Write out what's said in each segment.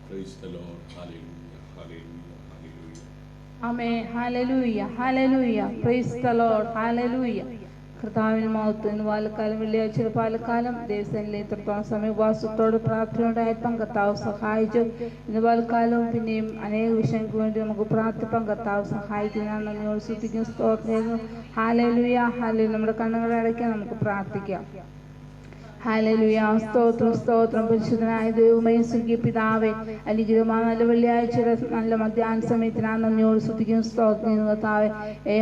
Praise the Lord. Hallelujah. Hallelujah. Hallelujah. Amen. Hallelujah. Hallelujah. Praise the Lord. Hallelujah. കർത്താവിൻ മഹത്വം. ഇന്ന് പാലക്കാലം വെള്ളിയാഴ്ച പാലക്കാലം ദേവസേനയിലെ ഇത്രത്തോളം സമയം ഉപവാസത്തോട് പ്രാർത്ഥനയോടായപ്പം കർത്താവ് സഹായിച്ചു. ഇന്ന് പാലക്കാലവും പിന്നെയും അനേക വിഷയങ്ങൾക്ക് വേണ്ടി നമുക്ക് പ്രാർത്ഥിപ്പം കർത്താവ് സഹായിക്കുന്ന നന്ദിയോട് സ്തുതിക്കും സ്തോത്രം. ഹല്ലേലൂയ. ഹല്ലേലൂയ. നമ്മുടെ കണ്ണുകളെ അടയ്ക്കാൻ നമുക്ക് പ്രാർത്ഥിക്കാം. ഹല്ലേലൂയ. സ്തോത്രം സ്തോത്രം. പരിശുദ്ധനായ ദൈവമേ, സ്വർഗീയ പിതാവേ, അനുഗ്രഹമായ നല്ല വെള്ളിയാഴ്ചയുടെ നല്ല മധ്യാഹ്ന സമയത്തിന് നന്ദിയോട് സ്തുതിക്കും സ്തോത്രം കർത്താവേ.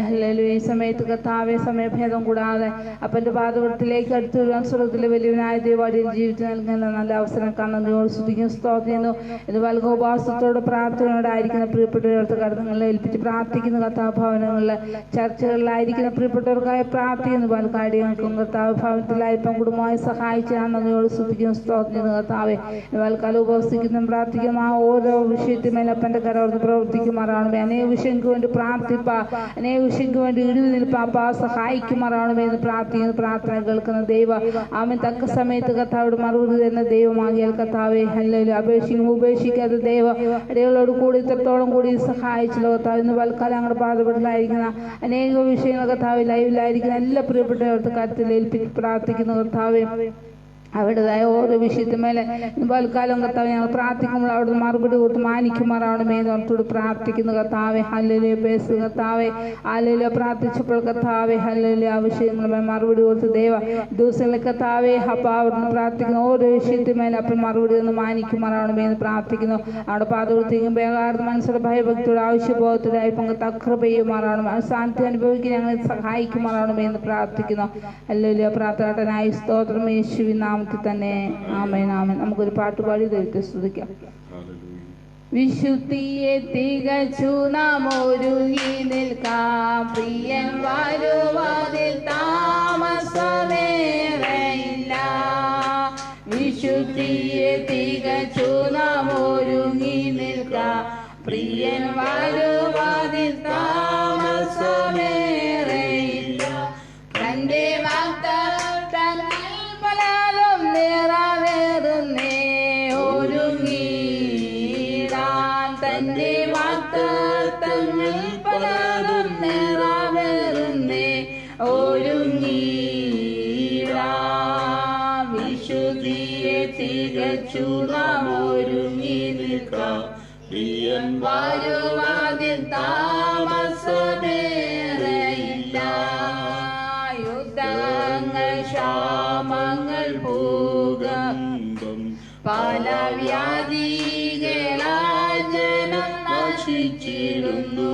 ഹല്ലേലൂയ. ഈ സമയത്ത് കർത്താവേ, സമയഭേദം കൂടാതെ അപ്പന്റെ പാദവൃത്തിലേക്ക് അടുത്തു വരുവാൻ സ്വർഗ്ഗത്തിലെ വലിയവനായ ദൈവം ജീവിതത്തിൽ നൽകുന്ന നല്ല അവസരം നന്ദിയോട് സ്തുതിക്കും സ്തോത്രം ചെയ്യുന്നു. ഇത് വൽക ഉപവാസത്തോടെ പ്രാർത്ഥനയോടായിരിക്കുന്ന പ്രിയപ്പെട്ടവർക്ക് കടന്നങ്ങളെ ഏൽപ്പിച്ച് പ്രാർത്ഥിക്കുന്ന കർത്താവ് ഭവനങ്ങളിലെ ചർച്ചകളിലായിരിക്കുന്ന പ്രിയപ്പെട്ടവർക്കായി പ്രാർത്ഥിക്കുന്നു. പാൽക്കാടികൾക്കും കർത്താവ് ഭവനത്തിലായിരിക്കും കുടുംബമായി സഹായിച്ച് നന്ദിയോട് സ്തുതിക്കും സ്തോത്രം കർത്താവേ. വാൽക്കാലം ഉപവസിക്കുന്ന പ്രാർത്ഥിക്കുന്ന ആ ഓരോ വിഷയത്തിന്മേൽ അപ്പന്റെ കരവർന്ന് പ്രവർത്തിക്കുമാറാണമേ. അനേക വിഷയങ്ങൾക്ക് വേണ്ടി പ്രാർത്ഥിപ്പാ, അനേക വിഷയങ്ങൾക്ക് വേണ്ടി ഇടിവ് നിൽപ്പാ സഹായിക്കുമാറാണമേ എന്ന് പ്രാർത്ഥിക്കുന്ന പ്രാർത്ഥന കേൾക്കുന്ന ദൈവ ആമൻ തക്ക സമയത്ത് കർത്താവോട് മറുപടി തരുന്ന ദൈവമാകിയാൽ കർത്താവേ ഹല്ലേലൂയ. അപേക്ഷിക്കും ഉപേക്ഷിക്കാത്ത ദൈവ അടികളോട് കൂടി ഇത്രത്തോളം കൂടി സഹായിച്ചല്ലോ കർത്താവ്. ഇന്ന് വാൽക്കാലം ഞങ്ങളുടെ പാതപ്പെട്ടിലായിരിക്കുന്ന അനേക വിഷയങ്ങൾ കർത്താവ് ലൈവിലായിരിക്കുന്ന എല്ലാ പ്രിയപ്പെട്ടവർക്ക് കാര്യത്തിൽ ഏൽപ്പിച്ച് പ്രാർത്ഥിക്കുന്ന കർത്താവേ, അവരുടേതായ ഓരോ വിഷയത്തിന്മേലെ കാലം കർത്താവ് ഞങ്ങൾ പ്രാർത്ഥിക്കുമ്പോൾ അവിടുന്ന് മറുപടി കൊടുത്ത് മാനിക്കുമാറാണമേ എന്നോർത്തോട് പ്രാർത്ഥിക്കുന്ന കർത്താവെ. ഹല്ലേലൂയ. ബേസ് കർത്താവെ ഹല്ലേലൂയ. പ്രാർത്ഥിച്ചപ്പോൾ കർത്താവെ ഹല്ലേലൂയ ആ വിഷയങ്ങളുമായി മറുപടി കൊടുത്ത് ദൈവ ദിവസങ്ങളിൽ കർത്താവെ അപ്പ അവിടുന്ന് പ്രാർത്ഥിക്കുന്ന ഓരോ വിഷയത്തിന്മേലെ അപ്പം മറുപടി ഒന്ന് മാനിക്കുമാറാണമേ എന്ന് പ്രാർത്ഥിക്കുന്നു. അവിടെ പാതവൃത്തിക്കും വേഗാർന്ന് മനസ്സിലെ ഭയഭക്തിയുടെ ആവശ്യബോധത്തിലായി പങ്ക് കൃപ ചെയ്യുമാറാണമേ. സാന്നിധ്യം അനുഭവിക്കാൻ ഞങ്ങളെ സഹായിക്കുമാറാണമേ എന്ന് പ്രാർത്ഥിക്കുന്നു. ഹല്ലേലൂയ. പ്രാർത്ഥനായി സ്തോത്രം യേശുവിൻ നാമത്തിൽ തന്നെ. ആമേൻ ആമേൻ. നമുക്കൊരു പാട്ടുപാടി ദൈവത്തെ സ്തുതിക്കാം. വിശുദ്ധിയെ തികച്ചു നാം ഒരുങ്ങി നിൽക്കാം, പ്രിയൻ വരുവാതിൽ താമസമേറെയില്ല. വിശുദ്ധിയെ തികച്ചു നാം ഒരുങ്ങി നിൽക്കാം, പ്രിയൻ വരുവാതിൽ താമസമേറെയില്ല. തന്റെ നിറവേറുന്നേ ഒരുങ്ങിടാൻ, തന്റെ വാഗ്ദത്തങ്ങൾ പലതും നിറവേറുന്നേ ഒരുങ്ങിടാൻ. വിശുദ്ധിയെ തികച്ചു നാം ഒരുങ്ങി നിൽക്കാം, പ്രിയൻ വരുവാതിൽ താമസമേറെയില്ല. യുദ്ധങ്ങൾ ക്ഷാമങ്ങൾ ഭൂകമ്പം പല വ്യാധികളാൽ ജനം നശിച്ചിടുന്നു.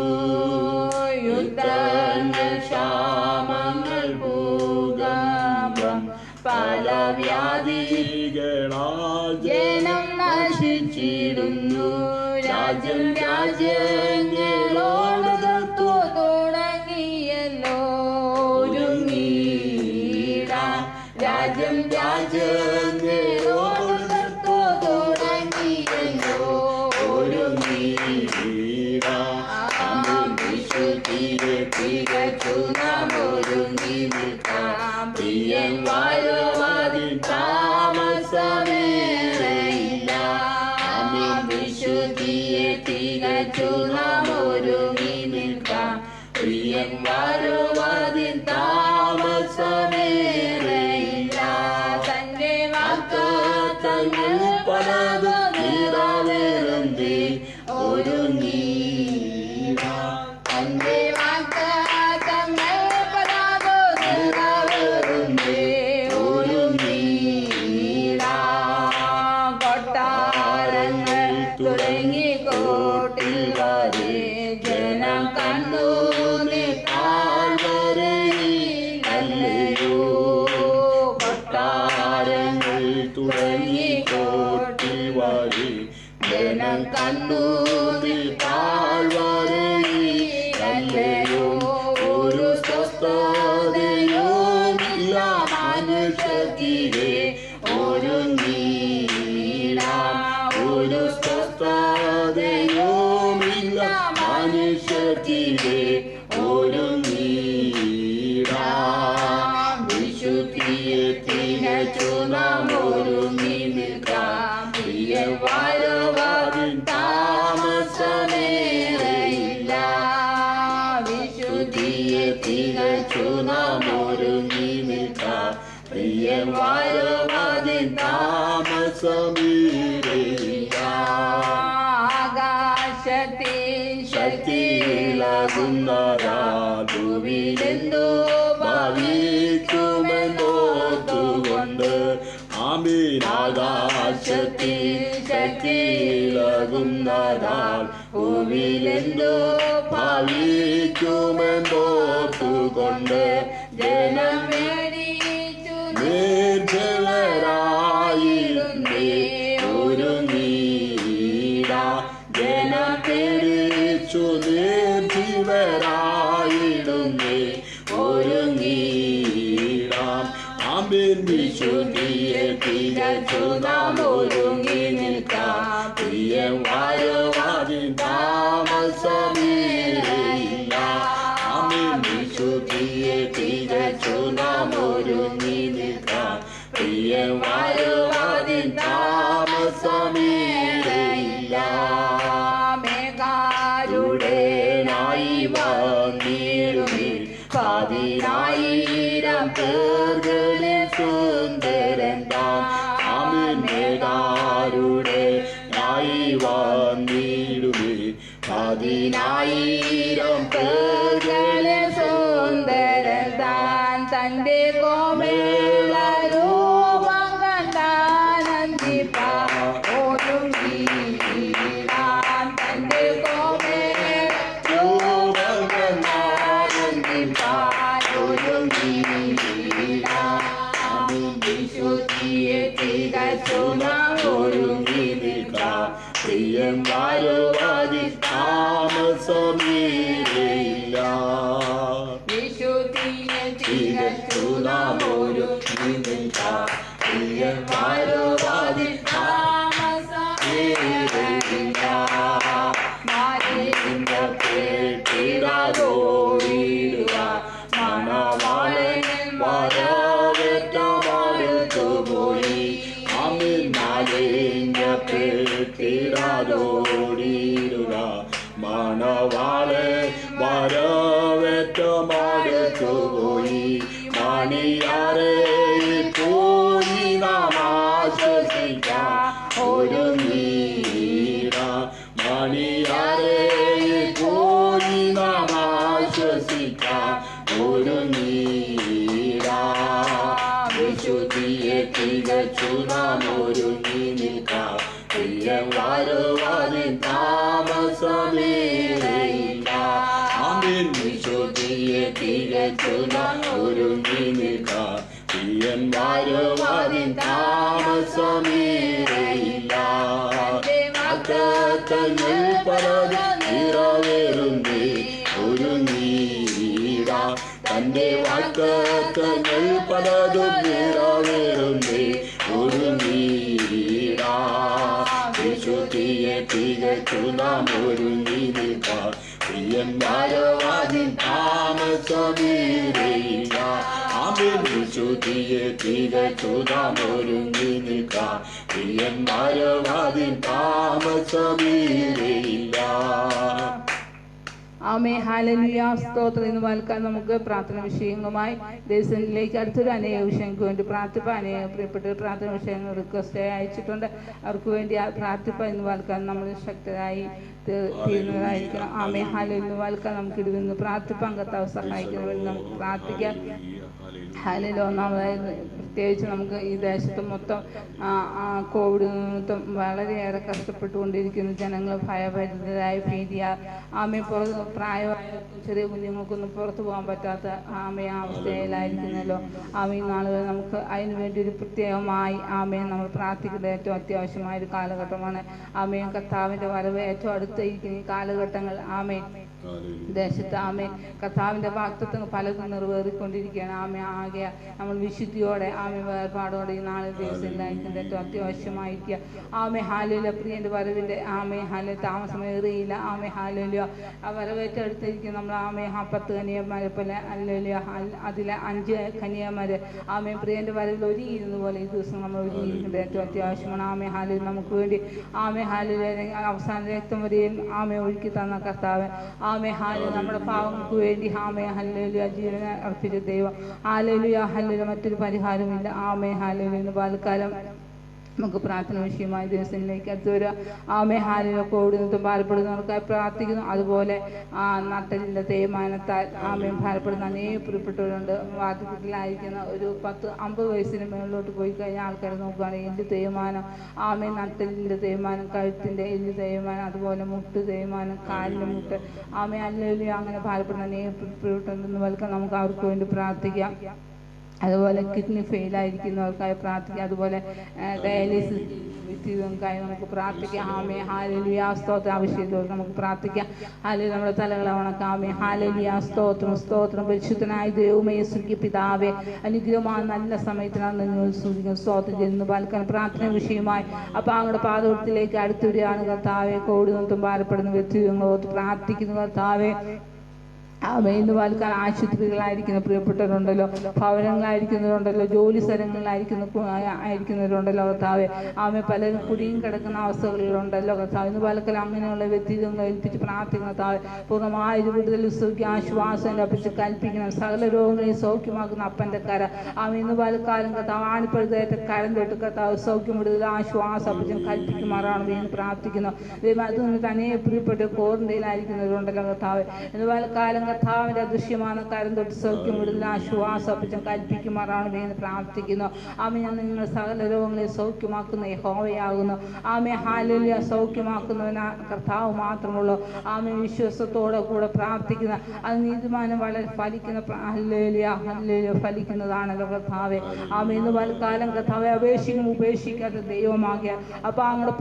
യുദ്ധങ്ങൾ ക്ഷാമങ്ങൾ ഭൂകമ്പം പല വ്യാധികളാൽ ജനം നശിച്ചിടുന്നു. രാജ്യം രാജ്യങ്ങളോട് എതിർത്തു തുടങ്ങിയല്ലോ ഒരുങ്ങിടാൻ. രാജ്യം രാജ്യങ്ങളോട് എതിർത്തു തുടങ്ങിയല്ലോ ഒരുങ്ങിടാൻ. വിശുദ്ധിയെ തികച്ചു നാം ഒരുങ്ങി നിൽക്കാം, പ്രിയൻ വരുവാതിൽ താമസമേറെയില്ല. വിശുദ്ധിയെ തികച്ചു നാം ഒരുങ്ങി നിൽക്കാം, പ്രിയൻ വരുവാതിൽ താമസമേറെയില്ല. തന്റെ വാഗ്ദത്തങ്ങൾ പലതും നിറവേറുന്നേ ഒരുങ്ങിടാൻ. തന്റെ വാഗ്ദത്തങ്ങൾ പലതും നിറവേറുന്നേ ഒരുങ്ങിടാൻ. കൊട്ടാരങ്ങൾ തുടങ്ങി കോട്ടിൽ വരെ ജനം കണ്ടു കാൽവരിയിലല്ലയോ. കൊട്ടാരങ്ങൾ തുടങ്ങി കോട്ടിൽ വരെ ജനം കണ്ടു കാൽവരിയിലല്ലയോ. ഒരു സ്വസ്ഥതയുമില്ല മനുഷ്യർക്കിടെ ഒരുങ്ങിടാം. ഒരു സ്വസ്ഥതയുമില്ല മനുഷ്യർക്കിടെ ഒരുങ്ങിടാം. വിശുദ്ധിയെ തികച്ചു നാം ഒരുങ്ങി നിൽക്കാം, പ്രിയ വരുവാതിൽ വാഴുവാതിൻ താമസമീരയില്ല. ആകാശത്തിൽ ശക്തിയിളകുന്നതാ ഭൂവിലെന്തോ ഭാവിക്കുമെന്നോർത്തുകൊണ്ട്. ആമീൻ. ആകാശത്തിൽ ശക്തിയിളകുന്നതാൽ ഭൂവിലെന്തോ ഭാവിക്കുമെന്നോർത്തുകൊണ്ട്. ജനം നിർജ്ജലരായിരുന്നേ ഒരുങ്ങീട. ജനം പേടിച്ചു നിർജീവരായിടുന്നേ ഒരുങ്ങീടാം. ആമേൻ. വിശുദ്ധിയെ തികച്ചു നാം ഒരുങ്ങി നിൽക്കാം. പ്രിയം വാഴുവാതിൻ താമസമീരയില്ല. ആമേൻ. വിശുദ്ധിയെ തികച്ചു നാം ഒരുങ്ങി നിൽക്കാം. പ്രിയം വാഴുവാതിൻ താമസമീരയില്ല. മേഘാരുടേനായി വന്നിടുമേ 10,000 പേർകളിൽ സുന്ദരൻ താൻ. ആമേൻ. മേഘാരുടേനായി വന്നിടുമേ 10,000 പേർകളിൽ സുന്ദരൻ താൻ. തന്റെ കോമേള രൂപം കണ്ടാനന്ദിപ്പാൻ ഒരുങ്ങിയിടാൻ. തന്റെ കോമേള രൂപം കണ്ടാനന്ദിപ്പാൻ ഒരുങ്ങിയിടാൻ. വിശുദ്ധിയെ തികച്ചു നാം ഒരുങ്ങി നിൽക്കാം. പ്രിയം വാഴുവാതിൻ താമസമീരയില്ല. വിശുദ്ധിയെ തികച്ചു നാം ഒരുങ്ങി നിൽക്കാം. പ്രിയം വാഴുവാതിൻ താമസമീരയില്ല. മാലിന്യപ്പെട്ടിടാതോടിടുക മണവാളൻ വരവേറ്റമടുത്തുപോയി. ആമേൻ. മാലിന്യപ്പെട്ടിടാതോടിടുക മണവാളൻ വരവേറ്റമടുത്തുപോയി. മണിയാരെ പോയി നാം ആശ്വസിക്കാം ഒരുങ്ങീട. മണിയാരെ പോയി നാം ആശ്വസിക്കാം ഒരുങ്ങീട. വിശുദ്ധിയെ തികച്ചു നാം ഒരുങ്ങി നിൽക്കാം. പ്രിയം വാഴുവാതിൻ താമസമേറെയില്ല. ആമേൻ. വിശുദ്ധിയെ തികച്ചു നാം ഒരുങ്ങി നിൽക്കാം. പ്രിയം വാഴുവാതിൻ താമസമേറെയില്ല. വാഗ്ദത്തങ്ങൾ പലതും നിറവേറുന്നേ ഒരുങ്ങീട. തന്റെ വാഗ്ദത്തങ്ങൾ പലതും നിറവേറുന്നേ ഒരുങ്ങീട. വിശുദ്ധിയെ തികച്ചു നാം ഒരുങ്ങി നിൽക്കാം. പ്രിയം വാഴുവാതിൻ താമസമേറെയില്ല. ആമേൻ. വിശുദ്ധിയെ തികച്ചു നാം ഒരുങ്ങി നിൽക്കാം. പ്രിയം വാഴുവാതിൻ താമസമേറെയില്ല. ആമേ. ഹല്ലേലൂയ. സ്തോത്രം. ഇന്ന് വാൽക്കാൻ നമുക്ക് പ്രാർത്ഥന വിഷയങ്ങളുമായി ദേശത്തിലേക്ക് അടുത്തൊരു അനേക വിഷയങ്ങൾക്ക് വേണ്ടി പ്രാർത്ഥിപ്പാൻ അനേക പ്രിയപ്പെട്ട പ്രാർത്ഥന വിഷയങ്ങൾ റിക്വസ്റ്റ് അയച്ചിട്ടുണ്ട്. അവർക്ക് വേണ്ടി പ്രാർത്ഥിപ്പാൻ ഇന്ന് വാൽക്കാൻ നമ്മൾ ശക്തരായി തീരുന്നതായിരിക്കണം. ആമേ. ഹല്ലേലൂയ. ഇന്ന് വാൽക്കാൻ നമുക്ക് ഇടുന്ന് പ്രാർത്ഥിപ്പാൻ കർത്താവ് സഹായിക്കുന്നതിന് നമുക്ക് പ്രാർത്ഥിക്കാം. ഹല്ലേലൂയ. ഒന്നാമതായി പ്രത്യേകിച്ച് നമുക്ക് ഈ ദേശത്ത് മൊത്തം കോവിഡ് നിമിത്തം വളരെയേറെ കഷ്ടപ്പെട്ടുകൊണ്ടിരിക്കുന്ന ജനങ്ങൾ ഭയഭരിതരായ ഭീതിയ ആമേ പ്രായമായ ചെറിയ കുഞ്ഞുങ്ങൾക്കൊന്നും പുറത്തു പോകാൻ പറ്റാത്ത ആമയ അവസ്ഥയിലായിരിക്കുന്നല്ലോ. ആമേ. നാളുകൾ നമുക്ക് അതിനു വേണ്ടി ഒരു പ്രത്യേകമായി ആമയെ നമ്മൾ പ്രാർത്ഥിക്കുന്നത് ഏറ്റവും അത്യാവശ്യമായ ഒരു കാലഘട്ടമാണ്. ആമേ. കർത്താവിൻ്റെ വരവ് ഏറ്റവും അടുത്തിരിക്കുന്ന ഈ കാലഘട്ടങ്ങൾ ആമേ ദേശത്ത് ആമേ കർത്താവിൻ്റെ വാഗ്ദത്തങ്ങൾ പലതും നിറവേറിക്കൊണ്ടിരിക്കുകയാണ്. ആമേ. ആകെ നമ്മൾ വിശുദ്ധിയോടെ ആമേ വേർപാടോടെ ഈ നാളെ ദിവസങ്ങളിലായിരിക്കുന്നത് ഏറ്റവും അത്യാവശ്യമായിരിക്കുക. ആമേ. ഹല്ലേലൂയ. പ്രിയൻ്റെ വരവിൻ്റെ ആമേ ഹല്ലേലൂയ താമസമേറിയില്ല. ആമേ. ഹല്ലേലൂയ. ആ വരവേറ്റടുത്തിരിക്കും നമ്മൾ ആമേ 10 കന്യകമാരെ പോലെ ഹല്ലേലൂയ അതിലെ 5 കന്യകമാർ ആമേ പ്രിയൻ്റെ വരവിൽ ഒരുങ്ങിയിരുന്ന പോലെ ഈ ദിവസം നമ്മൾ ഒരുങ്ങിയിരിക്കുന്നത് ഏറ്റവും അത്യാവശ്യമാണ്. ആമേ. ഹല്ലേലൂയ. നമുക്ക് വേണ്ടി ആമേ ഹല്ലേലൂയ അവസാന രക്തം വരെയും ആമേ ഒഴുക്കി തന്ന കർത്താവ് ആമേ ഹാലലുയ നമ്മുടെ പാവങ്ങൾക്ക് വേണ്ടി ആമേ ഹല്ലേലൂയ ജീവനെ അർപ്പിച്ച ദൈവം. ഹല്ലേലൂയ ഹല്ലേലൂയ മറ്റൊരു പരിഹാരമില്ല. ആമേ ഹല്ലേലൂയ ഇന്ന് പാൽക്കാലം നമുക്ക് പ്രാർത്ഥന വിഷയമായി ദിവസങ്ങളിലേക്ക് അടുത്ത് വരിക. ആമേ ഹാലിലൊക്കെ ഓടുന്നതും ഭാരപ്പെടുന്നവർക്കായി പ്രാർത്ഥിക്കുന്നു. അതുപോലെ നട്ടലിൻ്റെ തേയ്മാനത്താൽ ആമയും ഭാരപ്പെടുന്ന അനേകം പ്രിയപ്പെട്ടവരുണ്ട്. വാർദ്ധക്യത്തിലായിരിക്കുന്ന ഒരു 10-50 വയസ്സിന് മുകളിലോട്ട് പോയി കഴിഞ്ഞാൽ ആൾക്കാരെ നോക്കുകയാണെങ്കിൽ എല്ല് തേയ്മാനം, ആമേ നട്ടലിൻ്റെ തേയ്മാനം, കഴുത്തിൻ്റെ എല്ല് തേയ്മാനം, അതുപോലെ മുട്ട് തേയ്മാനം, കാലിൻ്റെ മുട്ട്, ആമേ അല്ലെങ്കിൽ അങ്ങനെ ഭാരപ്പെടുന്ന അനേകം പ്രിയപ്പെട്ടവരുണ്ടെന്ന് വൽക്കാൻ നമുക്ക് അവർക്ക് വേണ്ടി പ്രാർത്ഥിക്കാം. അതുപോലെ കിഡ്നി ഫെയിലായിരിക്കുന്നവർക്കായി പ്രാർത്ഥിക്കാം. അതുപോലെ ഡയാലിസിസ് വിധികൾക്കായി നമുക്ക് പ്രാർത്ഥിക്കാം. ആമേ ഹല്ലേലൂയ സ്തോത്രം ആവശ്യത്തോടെ നമുക്ക് പ്രാർത്ഥിക്കാം. ഹല്ലേലൂയ നമ്മുടെ തലകളെ വണക്കാം. ആമേ ഹല്ലേലൂയ സ്തോത്രം സ്തോത്രം പരിശുദ്ധനായ ദൈവമേ സ്വർഗ്ഗീയ പിതാവേ അനുഗ്രഹമായ നല്ല സമയത്തിനാണ് നിങ്ങൾ സൂചിക്കുന്നത് സ്തോത്രം ചെയ്യുന്നു. പാൽക്കാൻ പ്രാർത്ഥന വിഷയമായി അപ്പോൾ അങ്ങയുടെ പാദത്തിലേക്ക് അടുത്തു വരികയാണ് കർത്താവെ. കോടി നോത്തും ഭാരപ്പെടുന്ന വ്യക്തികളോട് പ്രാർത്ഥിക്കുന്നു കർത്താവെ. ആമേ ഇന്ന് പാൽക്കാൻ ആശുപത്രികളായിരിക്കുന്ന പ്രിയപ്പെട്ടവരുണ്ടല്ലോ, ഭവനങ്ങളായിരിക്കുന്നവരുണ്ടല്ലോ, ജോലി സ്ഥലങ്ങളിലായിരിക്കുന്നവരുണ്ടല്ലോ കർത്താവെ. ആമേ പലരും കുടിയും കിടക്കുന്ന അവസ്ഥകളിലുണ്ടല്ലോ കർത്താവ്. ഇന്ന് പാൽക്കാൻ അങ്ങനെയുള്ള വ്യക്തികളെ ഏൽപ്പിച്ച് പ്രാർത്ഥിക്കുന്ന കർത്താവെ. പൂർണ്ണമായ വിടുതൽ സൗഖ്യ ആശ്വാസം ലഭിച്ച് കൽപ്പിക്കണം. സകല രോഗങ്ങളെയും സൗഖ്യമാക്കുന്ന അപ്പൻ്റെ കര. ആമേ ഇന്ന് പാൽക്കാലം കർത്താവ് ആണിപ്പഴുതേറ്റ കരം തൊട്ട് കർത്താവ് സൗഖ്യം വിടുതൽ ആശ്വാസം അപ്പച്ചും കൽപ്പിക്കുമാറാണ് എന്ന് പ്രാർത്ഥിക്കുന്നു. അതിൽ തന്നെ പ്രിയപ്പെട്ട ക്വാറന്റൈനിലായിരിക്കുന്നവരുണ്ടല്ലോ കർത്താവ്. ഇന്ന് പാൽക്കാലം കർത്താവിന്റെ അദൃശ്യமான കരം തൊട്ട് സൗഖ്യം വിടുതൽ ആശ്വാസം അപ്പച്ചും കൽപ്പിക്കുമാറാണ് എന്ന് പ്രാർത്ഥിക്കുന്നു. ആമേ ഞാൻ നിങ്ങൾ സകല രോഗങ്ങളെ സൗഖ്യമാക്കുന്ന യഹോവയാകുന്നു. ആമേ ഹല്ലേലൂയ സൗഖ്യമാക്കുന്നവന് കർത്താവ് മാത്രമുള്ളൂ. ആമേ വിശ്വാസത്തോടെ കൂടെ പ്രാർത്ഥിക്കുന്ന അത് നീതിമാനം വളരെ ഫലിക്കുന്ന ഹല്ലേലൂയ ഹല്ലേലൂയ ഫലിക്കുന്നതാണല്ലോ കർത്താവെ. ആമേ ഇന്ന് പലകാലം കർത്താവെ ഉപേക്ഷിക്കാത്ത ദൈവമാകിയ അപ്പോൾ അങ്ങയുടെ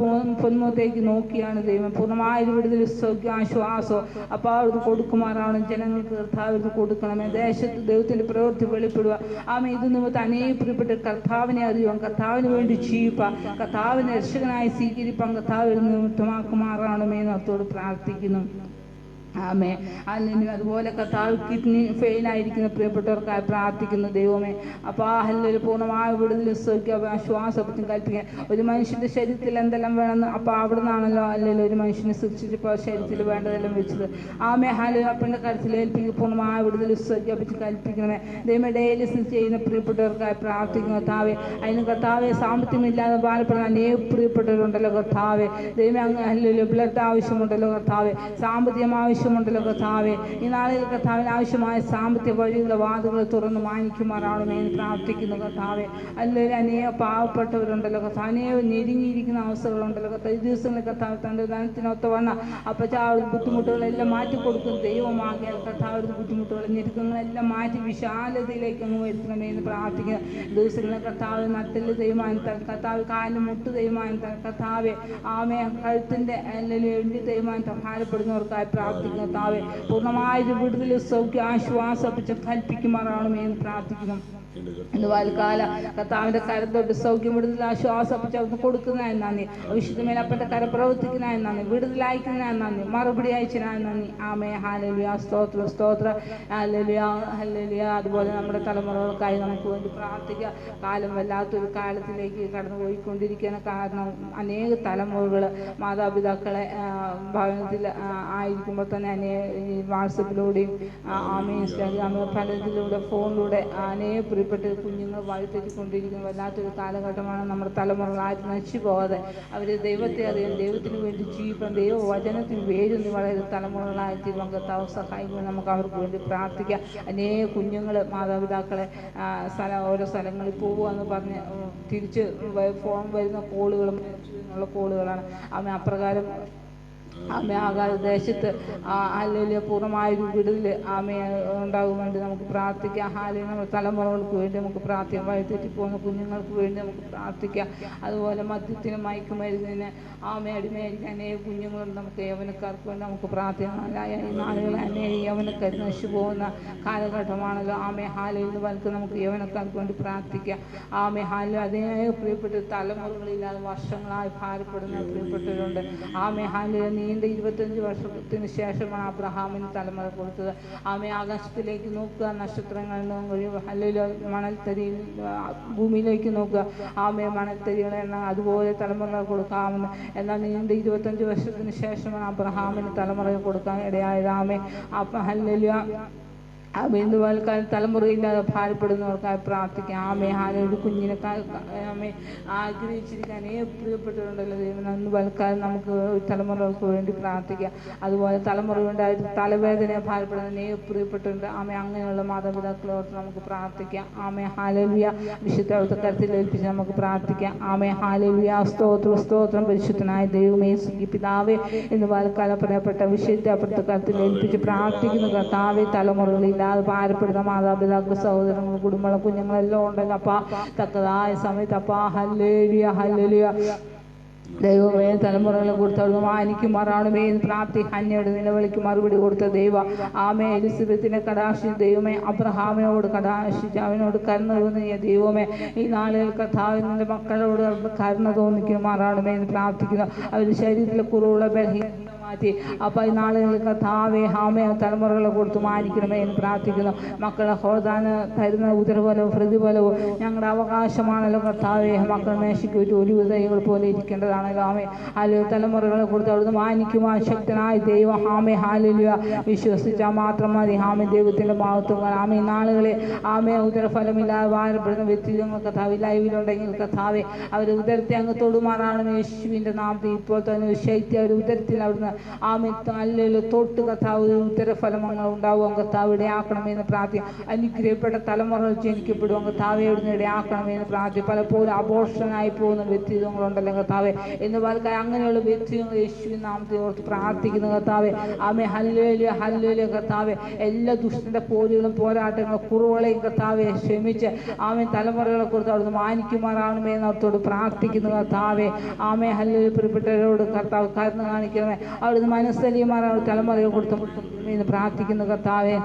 പൊന്മുഖത്തേക്ക് നോക്കിയാണ് ദൈവം പൂർണ്ണമായ വിടുതൽ സൗഖ്യ ആശ്വാസവും അപ്പോൾ അവിടുന്ന് കൊടുക്കുമാറാണ്. ജനങ്ങൾക്ക് കർത്താവിന് കൊടുക്കണമേ. ദേശത്ത് ദൈവത്തിന്റെ പ്രവൃത്തി വെളിപ്പെടുക. ആമേ ഇത് നിമിത്തം അനേകം പ്രിയപ്പെട്ട കർത്താവിനെ അറിയുവാൻ, കർത്താവിന് വേണ്ടി ജീവിപ്പാൻ, കർത്താവിനെ രക്ഷകനായി സ്വീകരിപ്പാൻ കർത്താവിന് നിമിത്തമാക്കുമാറാണമേ എന്നോർത്തോട് പ്രാർത്ഥിക്കുന്നു. ആമേ അല്ലെങ്കിൽ അതുപോലെ കർത്താവ് കിഡ്നി ഫെയിലായിരിക്കുന്ന പ്രിയപ്പെട്ടവർക്കായി പ്രാർത്ഥിക്കുന്ന ദൈവമേ. അപ്പോൾ ഹല്ലേലൂയ പൂർണ്ണമായ വിടുതൽ ശ്വാസപ്പറ്റും കൽപ്പിക്കാൻ. ഒരു മനുഷ്യൻ്റെ ശരീരത്തിൽ എന്തെല്ലാം വേണമെന്ന് അപ്പോൾ അവിടെ നിന്നാണല്ലോ അല്ലെങ്കിൽ ഒരു മനുഷ്യനെ സൃഷ്ടിച്ചപ്പോൾ ശരീരത്തിൽ വേണ്ടതെല്ലാം വെച്ചത്. ആമേ ഹല്ലേലൂയ അപ്പൻ്റെ കരുത്തിൽ ഏൽപ്പിക്കുക. പൂർണ്ണമായ വിടുതൽ പറ്റി കൽപ്പിക്കണമേ. ദൈവമേ ഡയാലിസിസ് ചെയ്യുന്ന പ്രിയപ്പെട്ടവർക്കായി പ്രാർത്ഥിക്കുന്ന കർത്താവെ. അതിന് കർത്താവെ സാമ്പത്തികമില്ലാതെ ബാലപ്പെടുന്ന അനേകം പ്രിയപ്പെട്ടവരുണ്ടല്ലോ കർത്താവെ. ദൈവമേ അങ്ങ് ഹല്ലേലൂയ ബ്ലഡ് ആവശ്യമുണ്ടല്ലോ കർത്താവെ, സാമ്പത്തികം ആവശ്യമുണ്ടല്ലോ കർത്താവെ. ഈ നാളിൽ കർത്താവിന് ആവശ്യമായ സാമ്പത്തിക വഴികളെ വാതിലുകൾ തുറന്ന് മാനിക്കുമാറാണമേ എന്ന് പ്രാർത്ഥിക്കുന്നു കർത്താവെ. അല്ലെങ്കിൽ അനേക പാവപ്പെട്ടവരുണ്ടല്ലോ കർത്താവ്, അനേകം ഞെരുങ്ങിയിരിക്കുന്ന അവസ്ഥകളുണ്ടല്ലോ കർത്താവ്. ഈ ദിവസങ്ങളിൽ കർത്താവ് തൻ്റെ ധനത്തിനൊത്തവണ്ണം അപ്പച്ചാ ബുദ്ധിമുട്ടുകളെല്ലാം മാറ്റിക്കൊടുക്കുന്ന ദൈവമാകിയാൽ കർത്താവ് ബുദ്ധിമുട്ടുകൾ ഞെരുക്കങ്ങളെല്ലാം മാറ്റി വിശാലതയിലേക്ക് അങ്ങ് വരുത്തണമേ എന്ന് പ്രാർത്ഥിക്കുന്നു. ദിവസങ്ങളിൽ കർത്താവ് നട്ടല് തേയ്മാനത്താൽ, കർത്താവ് കാലിന് മുട്ട് തേയ്മാനത്താൽ, കർത്താവെ ആമേ കഴുത്തിൻ്റെ അല്ലെങ്കിൽ എണ്ണി തേയ്മാനത്താൽ ഭാരപ്പെടുന്നവർക്കായി പ്രാർത്ഥിക്കുന്നു കർത്താവെ. പൂർണ്ണമായ വിടുതൽ സൗഖ്യ ആശ്വാസം കൽപ്പിക്കുമാറാണമേ എന്ന് പ്രാർത്ഥിക്കുന്നു. ഇന്ന് വാൽക്കാല കർത്താവിന്റെ കരം തൊട്ട് സൗഖ്യം വിടുതൽ ആശ്വാസം കൊടുക്കുന്നതിന് നന്ദി. വിശുദ്ധമേലപ്പന്റെ കര പ്രവർത്തിക്കുന്നതിന് നന്ദി. വിടുതലയക്കുന്നതിന് നന്ദി. മറുപടി അയച്ചതിന് നന്ദി. ആമേ ഹല്ലേലൂയ സ്തോത്രം സ്തോത്രം ഹല്ലേലൂയ ഹല്ലേലൂയ. അതുപോലെ നമ്മുടെ തലമുറകൾക്കായി നമുക്ക് വേണ്ടി പ്രാർത്ഥിക്കുക. കാലം വല്ലാത്തൊരു കാലത്തിലേക്ക് കടന്നു പോയിക്കൊണ്ടിരിക്കുന്ന കാരണം അനേക തലമുറകൾ മാതാപിതാക്കളെ ഭവനത്തിൽ ആയിരിക്കുമ്പോൾ തന്നെ വാട്സപ്പിലൂടെയും ആമേ ഇൻസ്റ്റാഗ്രാമിൽ പലതിലൂടെ ഫോണിലൂടെ അനേക പ്രിയപ്പെട്ട കുഞ്ഞുങ്ങൾ വഴിതെറ്റിക്കൊണ്ടിരിക്കുന്ന വല്ലാത്തൊരു കാലഘട്ടമാണ്. നമ്മുടെ തലമുറകളായിട്ട് നശിച്ചു പോകാതെ അവർ ദൈവത്തെ അറിയാൻ, ദൈവത്തിന് വേണ്ടി ജീവിക്കാൻ, ദൈവവചനത്തിന് വേരുന്ന് വളരെ തലമുറകളായി തീരുവാൻ കർത്താവ് സഹായിക്കുമ്പോൾ നമുക്ക് അവർക്ക് വേണ്ടി പ്രാർത്ഥിക്കാം. അനേക കുഞ്ഞുങ്ങൾ മാതാപിതാക്കളെ ഓരോ സ്ഥലങ്ങളിൽ പോകുക എന്ന് പറഞ്ഞ് തിരിച്ച് ഫോൺ വരുന്ന കോളുകളും ഉള്ള കോളുകളാണ്. ആമേ അപ്രകാരം ആമേ ആകാശദേശത്ത് ഹല്ലേലൂയ പൂർണ്ണമായൊരു വിടുതൽ ആമേ ഉണ്ടാകും വേണ്ടി നമുക്ക് പ്രാർത്ഥിക്കാം. ഹല്ലേലൂയ നമ്മുടെ തലമുറകൾക്ക് വേണ്ടി നമുക്ക് പ്രാർത്ഥിക്കാം. വഴിതെറ്റിപ്പോകുന്ന കുഞ്ഞുങ്ങൾക്ക് വേണ്ടി നമുക്ക് പ്രാർത്ഥിക്കാം. അതുപോലെ മദ്യത്തിന് മയക്കുമരുന്നിന് ആമേ അടിമയായിരിക്കും അനേക കുഞ്ഞുങ്ങളുണ്ട്. നമുക്ക് യൗവനക്കാർക്ക് വേണ്ടി നമുക്ക് പ്രാർത്ഥിക്കാം. ഈ നാളുകളിൽ അനേക യൗവനക്കാർ നശിച്ചു പോകുന്ന കാലഘട്ടമാണല്ലോ. ആമേ ഹല്ലേലൂയ വൽക്ക് നമുക്ക് യൗവനക്കാർക്ക് വേണ്ടി പ്രാർത്ഥിക്കാം. ആമേ ഹല്ലേലൂയ അതിനായ പ്രിയപ്പെട്ട തലമുറകളില്ലാതെ വർഷങ്ങളായി ഭാരപ്പെടുന്ന പ്രിയപ്പെട്ടവരുണ്ട്. ആമേ ഹല്ലേലൂയ നീണ്ട 25 വർഷത്തിന് ശേഷമാണ് അബ്രഹാമിന് തലമുറ കൊടുത്തത്. ആമേ ആകാശത്തിലേക്ക് നോക്കുക, നക്ഷത്രങ്ങളിൽ നോക്കുക, അല്ലെങ്കിൽ മണൽത്തരിയിൽ ഭൂമിയിലേക്ക് നോക്കുക, ആമേ മണൽത്തരികളെ എണ്ണ അതുപോലെ തലമുറ കൊടുക്കാമെന്ന്. എന്നാൽ നീണ്ട 25 വർഷത്തിന് ശേഷമാണ് അബ്രഹാമിന് തലമുറ കൊടുക്കാൻ ഇടയായത്. ആമേ ഹല്ലേലൂയ. ബിന്ദുവാൽക്കാൽ തലമുറയില്ലാതെ ഭാരപ്പെടുന്നവർക്കായി പ്രാർത്ഥിക്കാം. ആമേ ഒരു കുഞ്ഞിനെ ആമേ ആഗ്രഹിച്ചിരിക്കാൻ പ്രിയപ്പെട്ടിട്ടുണ്ടല്ലോ ദൈവം. അന്ന് വൽക്കാലം നമുക്ക് തലമുറകൾക്ക് വേണ്ടി പ്രാർത്ഥിക്കാം. അതുപോലെ തലമുറ ഉണ്ടായിട്ട് തലവേദനയെ ഭാരപ്പെടുന്ന പ്രിയപ്പെട്ടിട്ടുണ്ട്. ആമേ അങ്ങനെയുള്ള മാതാപിതാക്കളോർത്ത് നമുക്ക് പ്രാർത്ഥിക്കാം. ആമേ ഹാലേലുയ. വിശുദ്ധ കരുത്തിൽ ഏൽപ്പിച്ച് നമുക്ക് പ്രാർത്ഥിക്കാം. ആമേ ഹാലേലുയ. സ്തോത്രം പരിശുദ്ധനായ ദൈവമേ, പിതാവേ, എന്ന് വൽക്കാലം പറയപ്പെട്ട വിശുദ്ധ അപ്പുറത്തെ കരുത്തിൽ ഏൽപ്പിച്ച് പ്രാർത്ഥിക്കുന്ന കർത്താവേ, തലമുറകളിൽ ഭാരപ്പെടുന്ന മാതാപിതാക്കൾ, സഹോദരങ്ങൾ, കുടുംബങ്ങൾ, കുഞ്ഞുങ്ങളെല്ലാം ഉണ്ടെങ്കിൽ അപ്പാ തക്കതായ സമയത്ത് അപ്പാ ഹല്ലേലൂയ ഹല്ലേലൂയ ദൈവമേ തലമുറകളെ കൊടുത്തവിടുന്ന് മാനിക്കുമാറാണമേ എന്ന് പ്രാർത്ഥി ഹന്യയുടെ നിലവിളിക്ക് മറുപടി കൊടുത്ത ദൈവ. ആമേ എലിസബത്തിനെ കടാക്ഷിച്ച് ദൈവമേ, അബ്രഹാമിനോട് കടാക്ഷിച്ച് അവനോട് കരുണ തോന്നിയ ദൈവമേ, ഈ നാളുകൾ കർത്താവിൻ്റെ മക്കളോട് കരുണ തോന്നിക്കുമാറാണമേ എന്ന് പ്രാർത്ഥിക്കുന്നു. അവരുടെ ശരീരത്തിലെ കുറവുള്ള ബലഹീനത മാറ്റി അപ്പം ഈ നാളുകളിൽ കർത്താവേ ആമേ തലമുറകളെ കൊടുത്ത് മാനിക്കണമേ എന്ന് പ്രാർത്ഥിക്കുന്നു. മക്കളെ ഹോദാന് തരുന്ന ഉദരഫലവും പ്രതിഫലവും ഞങ്ങളുടെ അവകാശമാണല്ലോ കർത്താവേ. മക്കൾ മേശയ്ക്ക് ഒരു ഉദയങ്ങൾ പോലെ ഇരിക്കേണ്ടതാണല്ലോ. ആമേ ഹാലു തലമുറകളെ കൊടുത്ത് അവിടുന്ന് മാനിക്കുവാൻ ശക്തനായ ദൈവം. ആമേ ഹാലലുയ. വിശ്വസിച്ചാൽ മാത്രം മതി. ആമേ ദൈവത്തിൻ്റെ മഹത്വങ്ങൾ. ആമേ നാളുകളെ ആമേ ഉദരഫലമില്ലാതെ ഭാരപ്പെടുന്ന വ്യക്തികൾ കർത്താവ് ലൈവിലുണ്ടെങ്കിൽ കർത്താവേ അവരുടെ ഉദരത്തെ അങ്ങ് തൊടുമാറാണ് യേശുവിൻ്റെ നാമത്തിൽ. ഇപ്പോൾ തന്നെ ശൈത്യം അവരുടെ ഉദരത്തിൽ അവിടുന്ന് ആമേ നല്ലൊരു തൊട്ട് കർത്താവ് ഉത്തരഫലം അങ്ങനെ ഉണ്ടാവുക കർത്താവ് ഇടയാക്കണമെന്ന് പ്രാർത്ഥിക്കും. അനുഗ്രഹപ്പെട്ട തലമുറകൾ ജനിക്കപ്പെടുക കർത്താവെ അവിടുന്ന് ഇടയാക്കണമെന്ന് പ്രാർത്ഥിക്കും. പലപ്പോഴും അബോർഷനായി പോകുന്ന വ്യക്തിത്വങ്ങളുണ്ടല്ലോ കർത്താവെ എന്ന് പറഞ്ഞാൽ അങ്ങനെയുള്ള വ്യക്തിത്വങ്ങൾ യേശുവിൻ നാമത്തെ ഓർത്ത് പ്രാർത്ഥിക്കുന്ന കർത്താവെ. ആമേ ഹല്ലേലൂയ ഹല്ലേലൂയ കർത്താവെ. എല്ലാ ദുഷ്ടന്റെ പോരുകളും പോരാട്ടങ്ങളും കുറവുകളെയും കർത്താവെ ക്ഷമിച്ച് ആമേ തലമുറകളെ കുറിച്ച് അവിടുന്ന് മാനിക്കുമാറാണമേ എന്നോർത്തോട് പ്രാർത്ഥിക്കുന്ന കർത്താവെ. ആമേ ഹല്ലേലൂയ. പ്രിയപ്പെട്ടവരോട് കർത്താവ് കരുണ കാണിക്കണമേ. അവിടുന്ന് മനസ്സലിയമാറാണ് തലമുറയെ കൊടുത്ത് എന്ന് പ്രാർത്ഥിക്കുന്ന കർത്താവെ.